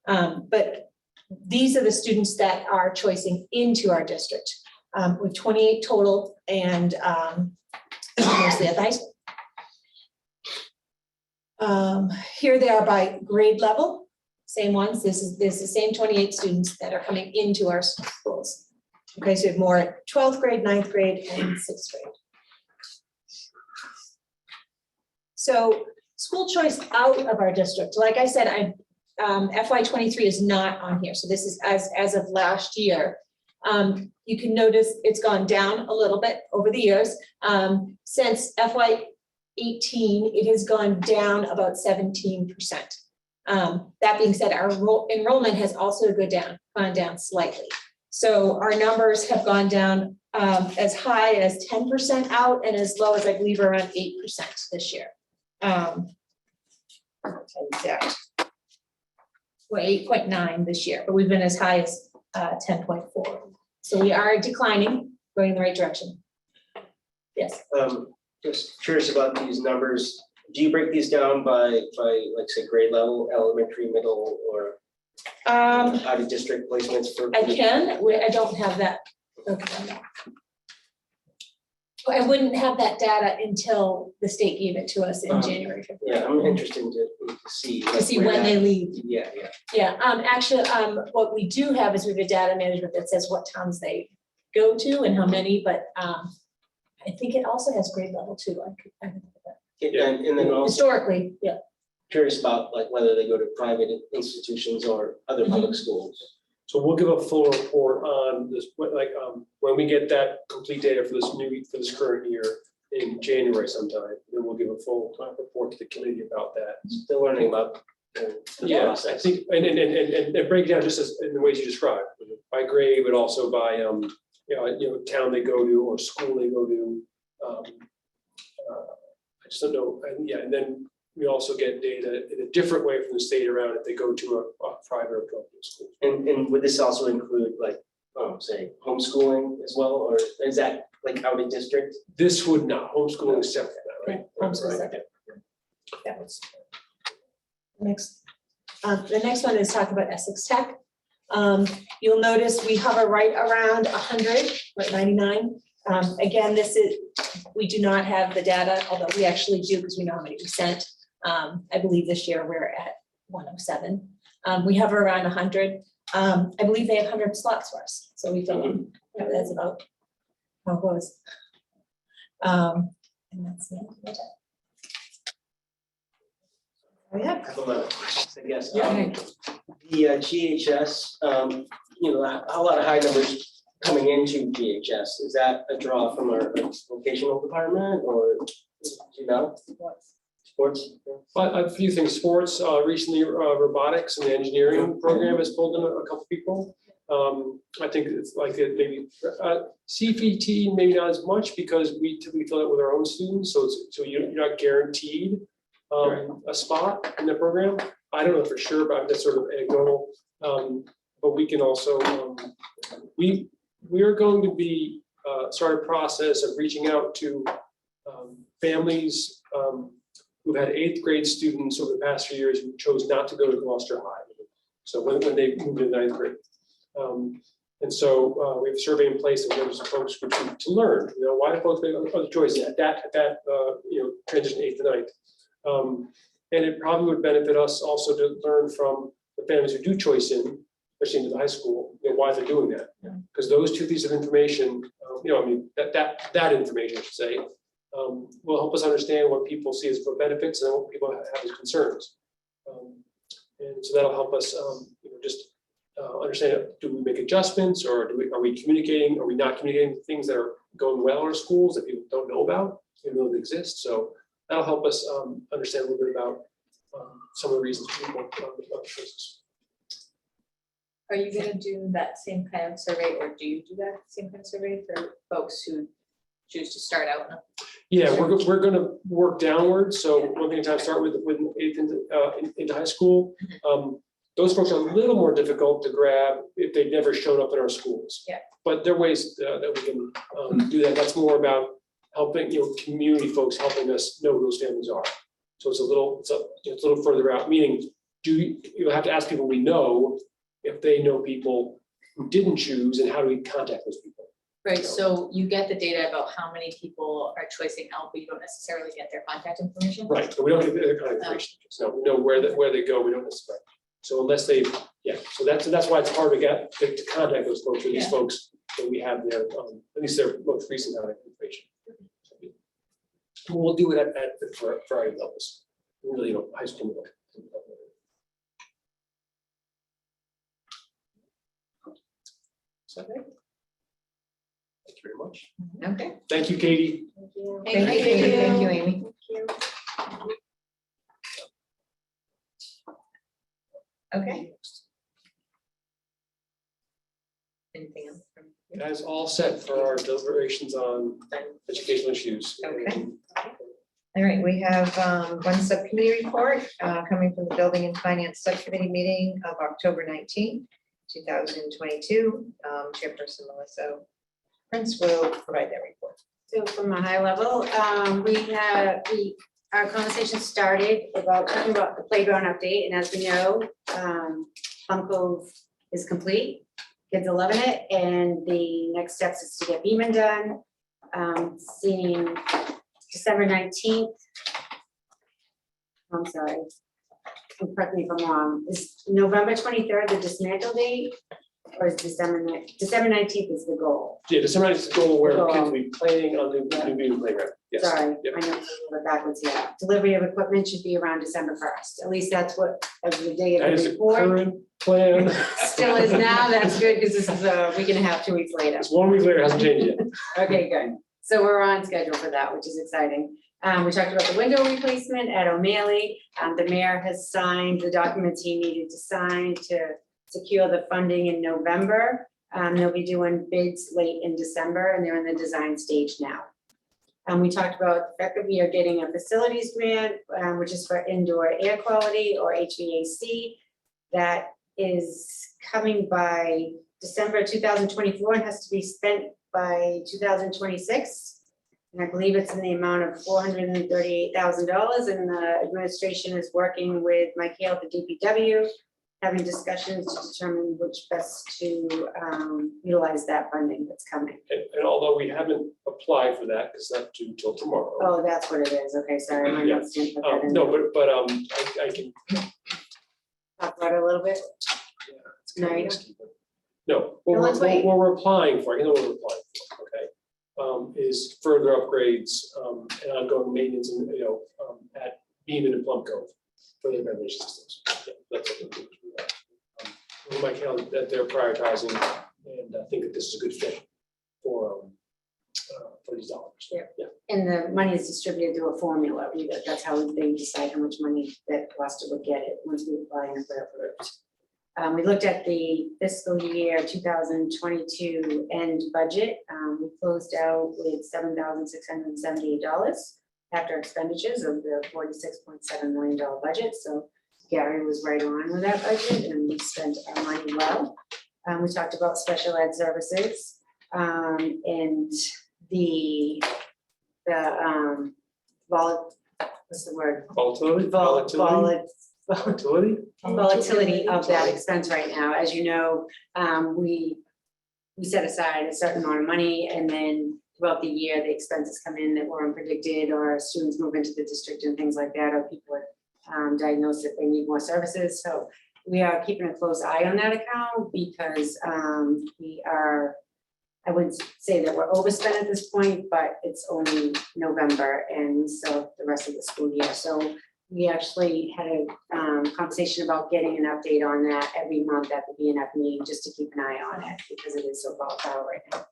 But these are the students that are choicing into our district. With 28 total, and mostly at the high school. Here they are by grade level, same ones. This is the same 28 students that are coming into our schools. Okay, so we have more at 12th grade, 9th grade, and 6th grade. So school choice out of our district, like I said, FY23 is not on here. So this is as of last year. You can notice it's gone down a little bit over the years. Since FY18, it has gone down about 17%. That being said, our enrollment has also gone down slightly. So our numbers have gone down as high as 10% out and as low as I believe around 8% this year. I'll tell you exact. Well, 8.9 this year, but we've been as high as 10.4. So we are declining, going in the right direction. Yes. Just curious about these numbers. Do you break these down by like say grade level, elementary, middle, or out of district placements for? I can. I don't have that. Okay. I wouldn't have that data until the state gave it to us in January, February. Yeah, I'm interested to see. To see when they leave. Yeah. Yeah, actually, what we do have is we have a data management that says what towns they go to and how many, but I think it also has grade level too. I can look at that. And then also Historically, yeah. curious about like whether they go to private institutions or other public schools. So we'll give a full report on this, when we get that complete data for this current year in January sometime, then we'll give a full report to the committee about that. Still learning about the Yeah, I process. think, and break it down just as in the ways you described, by grade, but also by town they go to or school they go to. I just don't know, and then we also get data in a different way from the state around if they go to a private or public school. And would this also include like, say homeschooling as well, or is that like out of district? This would not, homeschooling is separate, from that, right? Homeschool separate. That was next. The next one is talking about Essex Tech. You'll notice we hover right around 100, right 99. Again, we do not have the data, although we actually do because we know how many we sent. I believe this year we're at 107. We hover around 100. I believe they have 100 slots for us, so we fill them. Yeah, that's about how it goes. And that's the end of it. Oh, yeah. I have a lot of questions, I guess. Yeah. The GHS, a lot of high numbers coming into GHS, is that a draw from our vocational department or, you know? Sports? But a few things, sports, recently robotics and engineering program has pulled in a couple people. I think it's like it maybe, CPT, maybe not as much because we typically fill it with our own students, so you're not guaranteed a spot in the program. I don't know for sure, but that's sort of anecdotal. But we can also, we are going to be, start a process of reaching out to families who've had 8th grade students over the past few years who chose not to go to Gloucester High. So when they moved in 9th grade. And so we have a survey in place that gives folks to learn, why do folks make other choices at that transition 8th to 9th. And it probably would benefit us also to learn from the families who do choice in, especially into the high school, why they're doing that. Because those two pieces of information, that information, I should say, will help us understand what people see as benefits and what people have as concerns. And so that'll help us, understand, do we make adjustments or are we communicating, are we not communicating things that are going well in our schools that people don't know about, even though they exist? So that'll help us understand a little bit about some of the reasons people make choices. Are you gonna do that same kind of survey, or do you do that same kind of survey for folks who choose to start out? Yeah, we're gonna work downwards. So one thing at a time, start with 8th into high school. Those folks are a little more difficult to grab if they've never shown up in our schools. Yeah. But there are ways that we can do that. That's more about helping, community folks helping us know who those families are. So it's a little further out, meaning you'll have to ask people we know if they know people who didn't choose and how do we contact those people. Right, so you get the data about how many people are choicing out, but you don't necessarily get their contact information? Right, but we don't get their contact information. So we know where they go, we don't necessarily. So unless they, so that's why it's hard to get to contact those folks, or these folks that we have there, at least their most recent contact information. We'll do it for our levels, really, high school level. So, okay. Thank you very much. Okay. Thank you, Katie. Thank you, Amy. Okay. Anything else? That is all set for our deliberations on educational issues. Okay. All right, we have one subcommittee report coming from the Building and Finance Subcommittee meeting of October 19th, 2022. Chairperson Melissa Prince will provide that report. So from a high level, our conversation started about talking about the playground update, and as we know, Plum Cove is complete. Kids are loving it, and the next steps is to get Beaman done. Seeing December 19th. I'm sorry. Correct me if I'm wrong. Is November 23rd the dismantle date? Or is December 19th is the goal? Yeah, December 9th is the goal where Goal. kids will be playing on the new playground. Yes. Sorry, Yep. I know we're backwards here. Delivery of equipment should be around December 1st. At least that's what, as the day That of is the the report. current plan. Still is now, that's good, because this is a week and a half, 2 weeks later. It's 1 week later, hasn't changed yet. Okay, good. So we're on schedule for that, which is exciting. We talked about the window replacement at O'Malley. The mayor has signed the documents he needed to sign to secure the funding in November. They'll be doing bids late in December, and they're in the design stage now. We talked about the fact that we are getting a facilities grant, which is for indoor air quality or HVAC. That is coming by December 2024 and has to be spent by 2026. And I believe it's in the amount of $438,000, and the administration is working with Mike Hale at the DPW, having discussions to determine which best to utilize that funding that's coming. And although we haven't applied for that, because that's due till tomorrow. Oh, that's what it is. Okay, sorry, my Yeah. notes didn't put that in. No, but I can, Talk about it a little bit. It's kind of No, risky, but- No, No, let's wait. what we're applying for, I know what we're applying for, okay? Is further upgrades and ongoing maintenance and, at Beaman and Plum Cove for their ventilation systems. Yeah, that's what we're doing. On my calendar that they're prioritizing, and I think that this is a good fit for these dollars. Yeah. And the money is distributed through a formula. That's how they decide how much money that Gloucester would get it once we apply and if we're approved. We looked at the fiscal year 2022 end budget. We closed out with $7,678 after expenditures of the $46.7 million budget. So Gary was right on with that budget and we spent our money well. We talked about special ed services and what's the word? Volatility? Volatility of that expense right now. As you know, we set aside a certain amount of money and then throughout the year, the expenses come in that were unpredicted or students move into the district and things like that, or people are diagnosed that they need more services. So we are keeping a close eye on that account because we are, I wouldn't say that we're overspent at this point, but it's only November and so the rest of the school year. So we actually had a conversation about getting an update on that every month at the BNF meeting, just to keep an eye on it because it is so volatile right now.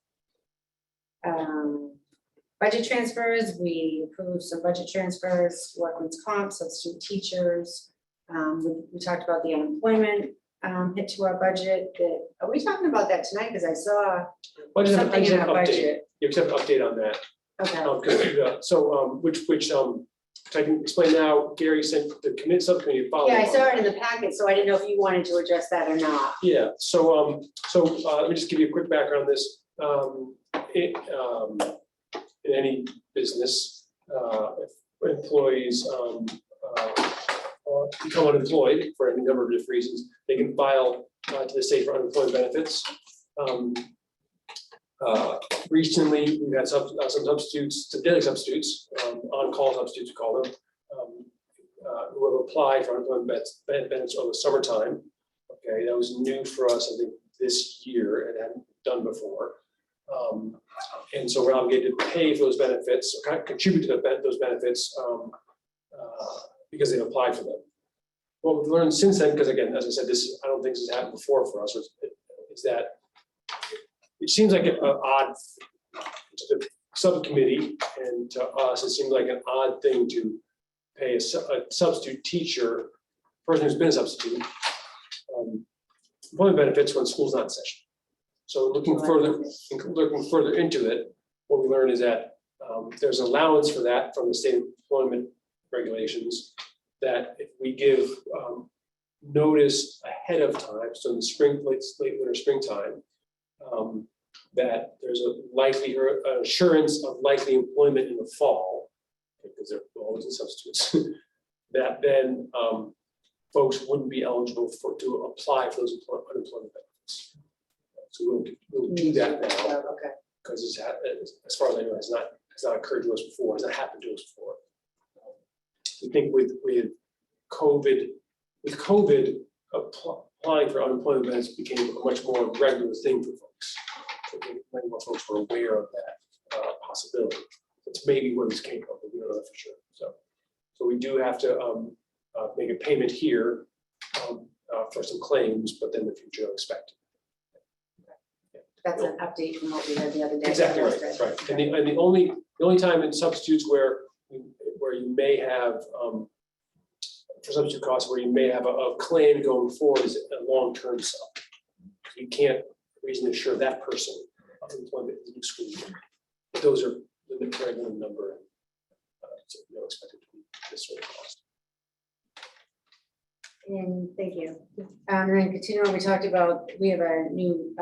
Budget transfers, we approved some budget transfers, workman's comp, substitute teachers. We talked about the unemployment hit to our budget. Are we talking about that tonight? Because I saw something in our budget. You just have an update on that. Okay. Which I can explain now. Gary sent the subcommittee a follow-up. Yeah, I saw it in the packet, so I didn't know if you wanted to address that or not. Yeah, so let me just give you a quick background on this. In any business, if employees become unemployed for any number of different reasons, they can file to the state for unemployment benefits. Recently, we've had some substitutes, daily substitutes, on-call substitutes, we call them, who have applied for unemployment benefits over the summertime. Okay, that was new for us, I think, this year, and hadn't done before. And so we're obligated to pay for those benefits, or contribute to those benefits because they've applied for them. What we've learned since then, because again, as I said, I don't think this has happened before for us, is that it seems like an odd to the subcommittee and to us, it seems like an odd thing to pay a substitute teacher, person who's been a substitute, employment benefits when school's not in session. So looking further into it, what we learned is that there's allowance for that from the state employment regulations, that if we give notice ahead of time, so in the spring, late winter, springtime, that there's a likelihood, an assurance of likely employment in the fall, because they're always in substitutes, that then folks wouldn't be eligible to apply for those unemployment benefits. So we'll do that now. Okay. Because as far as I know, it's not occurred to us before, it's not happened to us before. We think with COVID, applying for unemployment benefits became a much more regular thing for folks. I think many more folks were aware of that possibility. That's maybe where this came from, but we don't know that for sure. So we do have to make a payment here for some claims, but then the future unexpected. That's an update from what we had the other day. Exactly right, that's right. And the only time in substitutes where you may have for substitute costs, where you may have a claim going forward is a long-term sub. You can't reasonably assure that person of employment in the new school year. But those are the regular number, and so we don't expect it to be this sort of cost. And thank you. And then continuing, we talked about, we have a new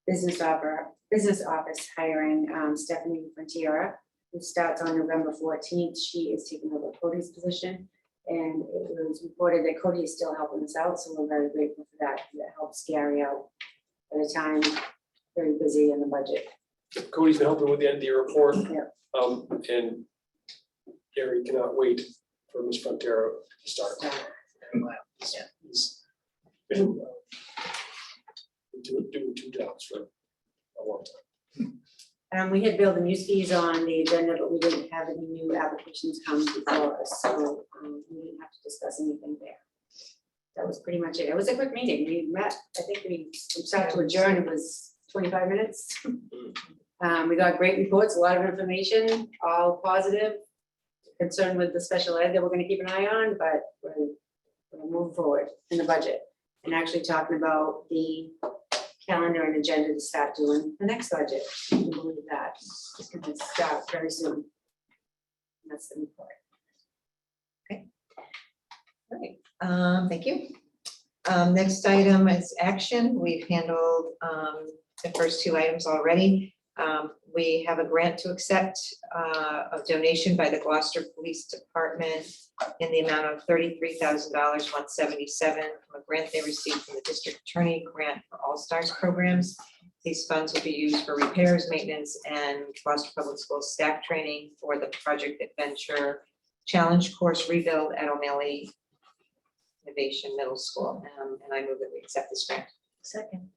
business office hiring Stephanie Frontiera, who starts on November 14th. She is taking over Cody's position. And it was reported that Cody is still helping us out, so we're very grateful for that. That helps Gary out at a time very busy in the budget. Cody's been helping with the end of the year report. Yeah. And Gary cannot wait for Ms. Frontero to start. He's been doing two jobs for a long time. We had build and use fees on the agenda, but we didn't have any new applications come before us, so we didn't have to discuss anything there. That was pretty much it. It was a quick meeting. We met, I think we started to adjourn, it was 25 minutes. We got great reports, a lot of information, all positive. Concerned with the special ed that we're gonna keep an eye on, but we're gonna move forward in the budget. And actually talking about the calendar and agenda to start doing the next budget. I believe that it's gonna start very soon. That's the report. All right, thank you. Next item is action. We've handled the first two items already. We have a grant to accept a donation by the Gloucester Police Department in the amount of $33,177 from a grant they received from the District Attorney Grant for All Stars programs. These funds will be used for repairs, maintenance, and Gloucester Public Schools staff training for the Project Adventure Challenge Course Rebuild at O'Malley Innovation Middle School. And I move that we accept this grant. Second.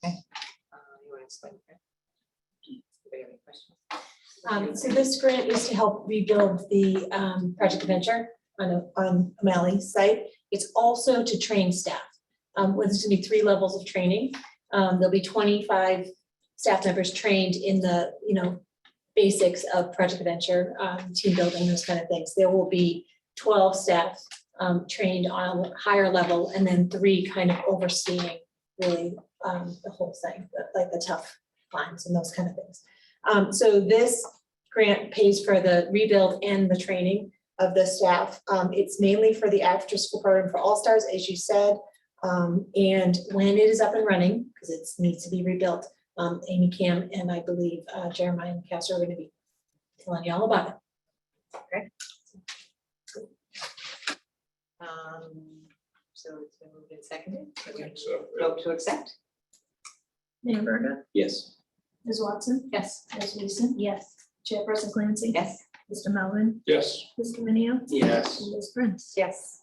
You want to explain? Anybody have any questions? So this grant is to help rebuild the Project Adventure on O'Malley's site. It's also to train staff. There's gonna be 3 levels of training. There'll be 25 staff members trained in the, basics of Project Adventure, team building, those kind of things. There will be 12 staff trained on a higher level, and then 3 kind of overseeing really the whole thing, like the tough lines and those kind of things. So this grant pays for the rebuild and the training of the staff. It's mainly for the after school program for All Stars, as you said. And when it is up and running, because it needs to be rebuilt, Amy Cam and I believe Jeremiah and Cass are going to be telling you all about it. Okay. So it's been moved and seconded. So we think so. vote to accept. Mayor Verda, Yes. Ms. Watson, Yes. Ms. Weason, Yes. Chairperson Clancy. Yes. Mr. Melvin, Yes. Ms. Caminio, Yes. and Ms. Prince. Yes.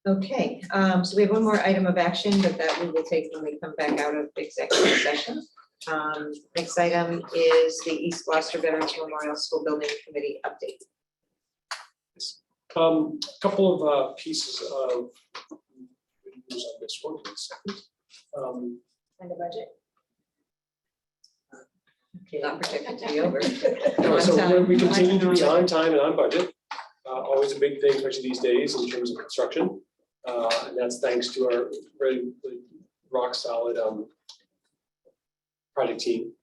Okay, so we have one more item of action, but that we will take when we come back out of executive session. Next item is the East Gloucester Veterans Memorial School Building Committee update. Couple of pieces of news on this one. In a second. And the budget. Not projected to be over. No, On so time. we continue to be on time and on budget. Always a big thing, especially these days in terms of construction. And that's thanks to our really rock solid project team.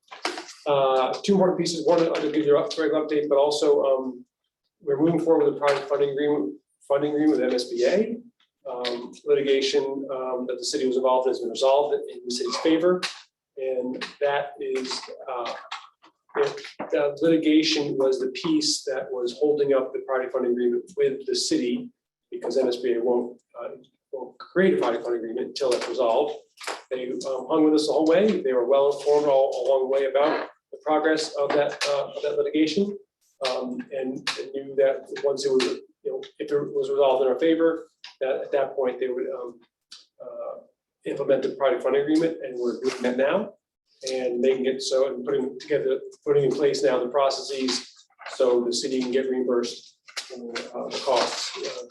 2 important pieces. One, I'll give you a regular update, but also we're moving forward with a project funding agreement with MSBA. Litigation that the city was involved in has been resolved in the city's favor. And that is, the litigation was the piece that was holding up the project funding agreement with the city, because MSBA won't create a project funding agreement until it's resolved. They hung with us the whole way. They were well informed all along the way about the progress of that litigation, and knew that once it was, if it was resolved in our favor, that at that point they would implement the project funding agreement, and we're doing that now. And they can get and putting in place now the processes so the city can get reimbursed for the costs of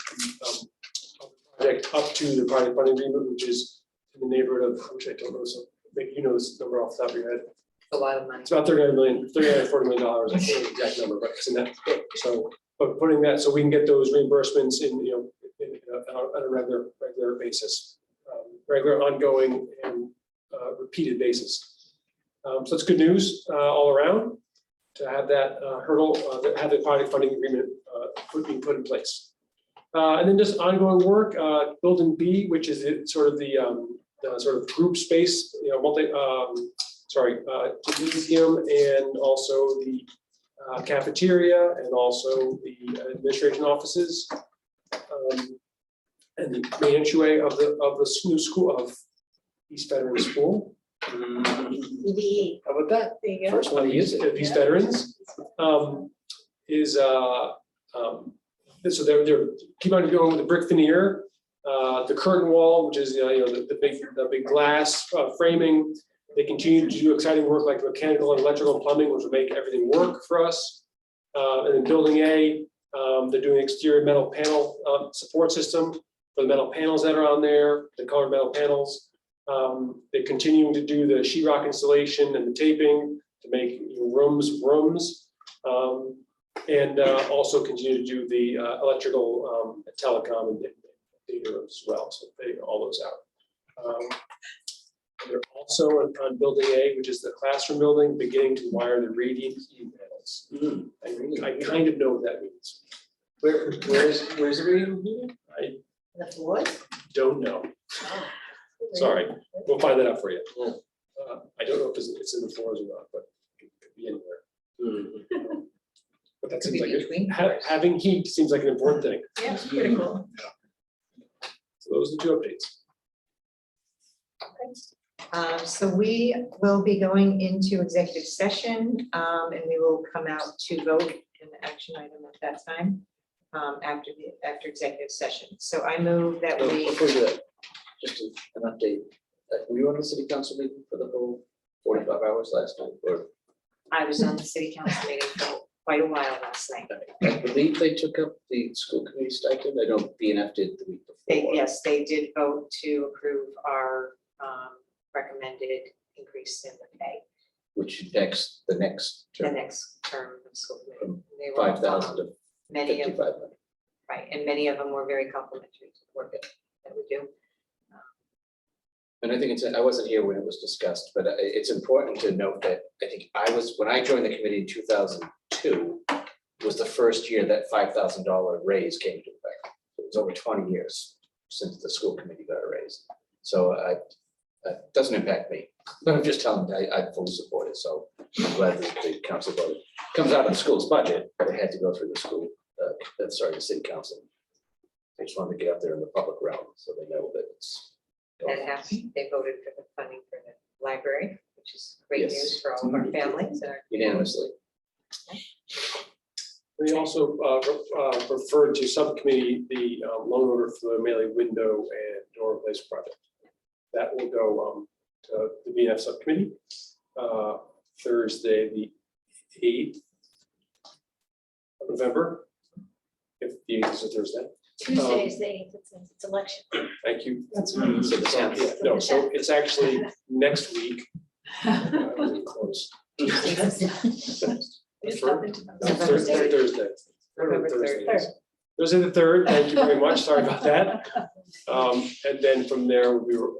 the project up to the project funding agreement, which is in the neighborhood of, which I don't know, so maybe you know this number off the top of your head. A lot of money. It's about $39 to $40 million. I can't remember the exact number, but it's in that. So, but putting that so we can get those reimbursements in, on a regular basis, regular, ongoing, and repeated basis. So it's good news all around to have that hurdle, have the project funding agreement being put in place. And then just ongoing work, Building B, which is sort of the sort of group space, gymnasium, and also the cafeteria, and also the administration offices, and the main entryway of the new school of East Veterans School. EVE. How about that? There you go. First one to use it, these veterans, is so they're keep on going with the brick veneer. The curtain wall, which is, the big glass framing. They continue to do exciting work like mechanical and electrical and plumbing, which will make everything work for us. And then building A, they're doing exterior metal panel support system for the metal panels that are on there, the colored metal panels. They're continuing to do the sheetrock installation and the taping to make rooms. And also continue to do the electrical, telecom and data rooms as well, so they all those out. They're also on building A, which is the classroom building, beginning to wire the radiant heat panels. I kind of know what that means. Where's the reading here? I The floors? don't know. Sorry, we'll find that out for you. I don't know if it's in the floors or not, but it could be anywhere. But that Could seems be like between it. floors. Having heat seems like an important thing. Yeah, it's critical. So those are the two updates. So we will be going into executive session, and we will come out to vote an action item at that time, after executive session. So I move that No, we, before that, just an update. Were you on the city council meeting for the whole 45 hours last night? Or I was on the city council meeting for quite a while last night. I believe they took up the school committee stipend. I know BNF did the week before. Yes, they did vote to approve our recommended increase in the pay, Which next, the next the term, next term of school committee. from They were, 5,000 to many of, 5,500. right, and many of them were very complimentary to the work that we do. And I think I wasn't here when it was discussed, but it's important to note that I think when I joined the committee in 2002, was the first year that $5,000 raise came into effect. It was over 20 years since the school committee got a raise. So it doesn't impact me, but I'm just telling you, I fully support it. So I'm glad that the council voted. Comes out of the school's budget, but it had to go through the school, the city council. I just wanted to get out there in the public realm so they know that it's. That happened. They voted for the funding for the library, which is great Yes. news for all of our families. Unanimously. They also referred to subcommittee the loan order for the Maley window and door replacement project. That will go to the BNF subcommittee Thursday, the 8th of November. If the 8th is a Thursday. Tuesday is the 8th, it's election. Thank you. That's So the 10th. Yeah, no, so it's actually next week. Really close. November Thursday. 3rd. Thursday. November Thursday 3rd. is. Thursday the 3rd, thank you very much, sorry about that. And then from there, we were,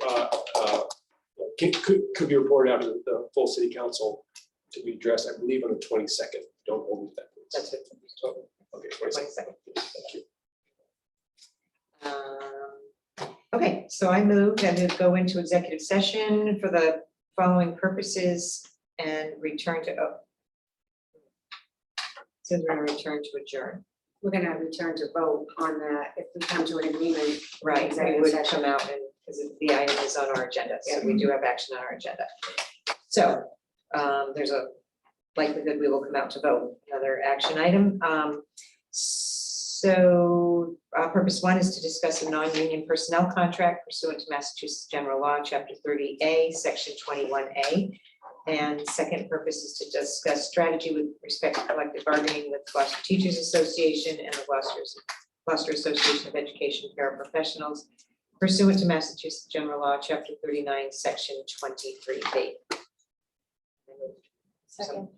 could be reported out to the full city council to be addressed, I believe, on the 22nd. Don't hold me to that. please. That's it. So, okay, 22nd. 22nd. Thank you. Okay, so I moved and to go into executive session for the following purposes and return to, so we're going to return to adjourn. We're gonna return to vote on that if we come to an agreement. Right, we Executive would session. come out and, because the item is on our agenda, so we do have action on our agenda. So, there's a likelihood we will come out to vote, another action item. So, purpose one is to discuss a non-union personnel contract pursuant to Massachusetts General Law, Chapter 30A, Section 21A. And second purpose is to discuss strategy with respect to collective bargaining with Gloucester Teachers Association and the Gloucester Association of Education Paraprofessionals pursuant to Massachusetts General Law, Chapter 39, Section 23B. Second.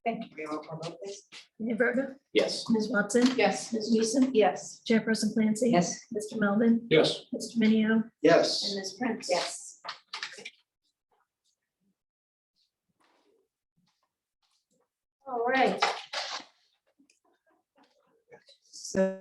Thank you. Roll call vote, please. Mayor Verda, Yes. Ms. Watson, Yes. Ms. Weason, Yes. Chairperson Clancy. Yes. Mr. Melvin, Yes. Mr. Minio, Yes. and Ms. Prince. Yes. All right. So.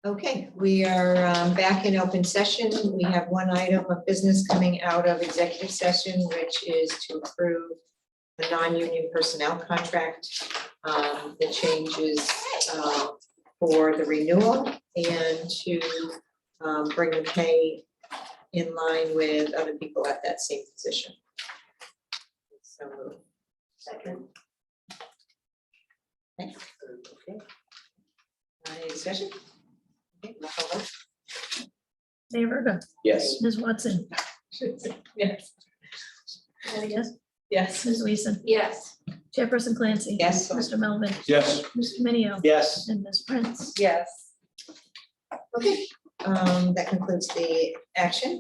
Okay, we are back in open session. We have one item of business coming out of executive session, which is to approve the non-union personnel contract, the changes for the renewal and to bring the pay in line with other people at that same position. So, second. Okay. Any discussion? Okay, roll call vote. Mayor Verga, Yes. Ms. Watson, Yes. yes, Yes. Ms. Weason, Yes. Chairperson Clancy. Yes. Mr. Melvin, Yes. Mr. Minio, Yes. and Ms. Prince. Yes. Okay, that concludes the action.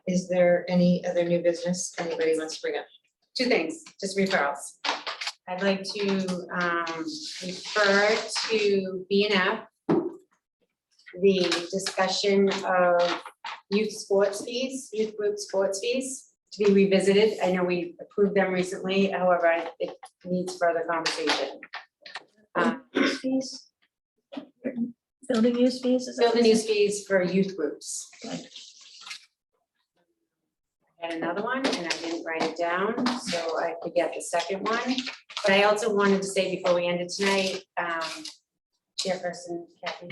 Is there any other new business anybody wants to bring up? Two things, just referrals. I'd like to refer to BNF, the discussion of youth sports fees, youth group sports fees to be revisited. I know we approved them recently, however, it needs further conversation. Use fees? Building use fees? is that what Building you use fees for youth groups. Okay. I had another one and I didn't write it down, so I could get the second one. But I also wanted to say before we ended tonight, Chairperson Kathy,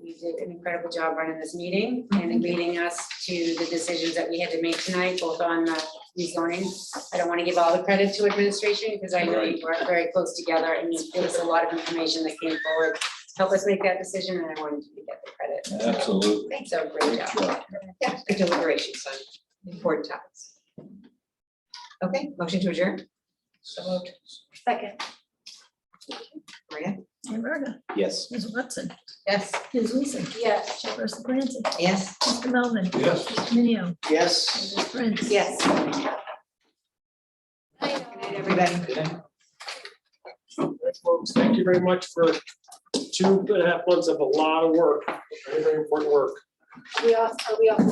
you did an incredible job running this meeting and leading us to the decisions that we had to make tonight, both on the rezoning. I don't want to give all the credit to administration because I know we worked very close together and you gave us a lot of information that came forward to help us make that decision, and I wanted you to get the credit. Absolutely. So great job. Yeah, good deliberations on important topics. Okay, motion to adjourn. So moved. Second. Maria? Mayor Verga, Yes. Ms. Watson, Yes. Ms. Weason, Yes. Chairperson Clancy, Yes. Mr. Melvin, Yes. Mr. Minio, Yes. and Ms. Prince. Yes. Good night, everybody. Good night. All right, folks, thank you very much for 2.5 months of a lot of work, very, very important work. Are we off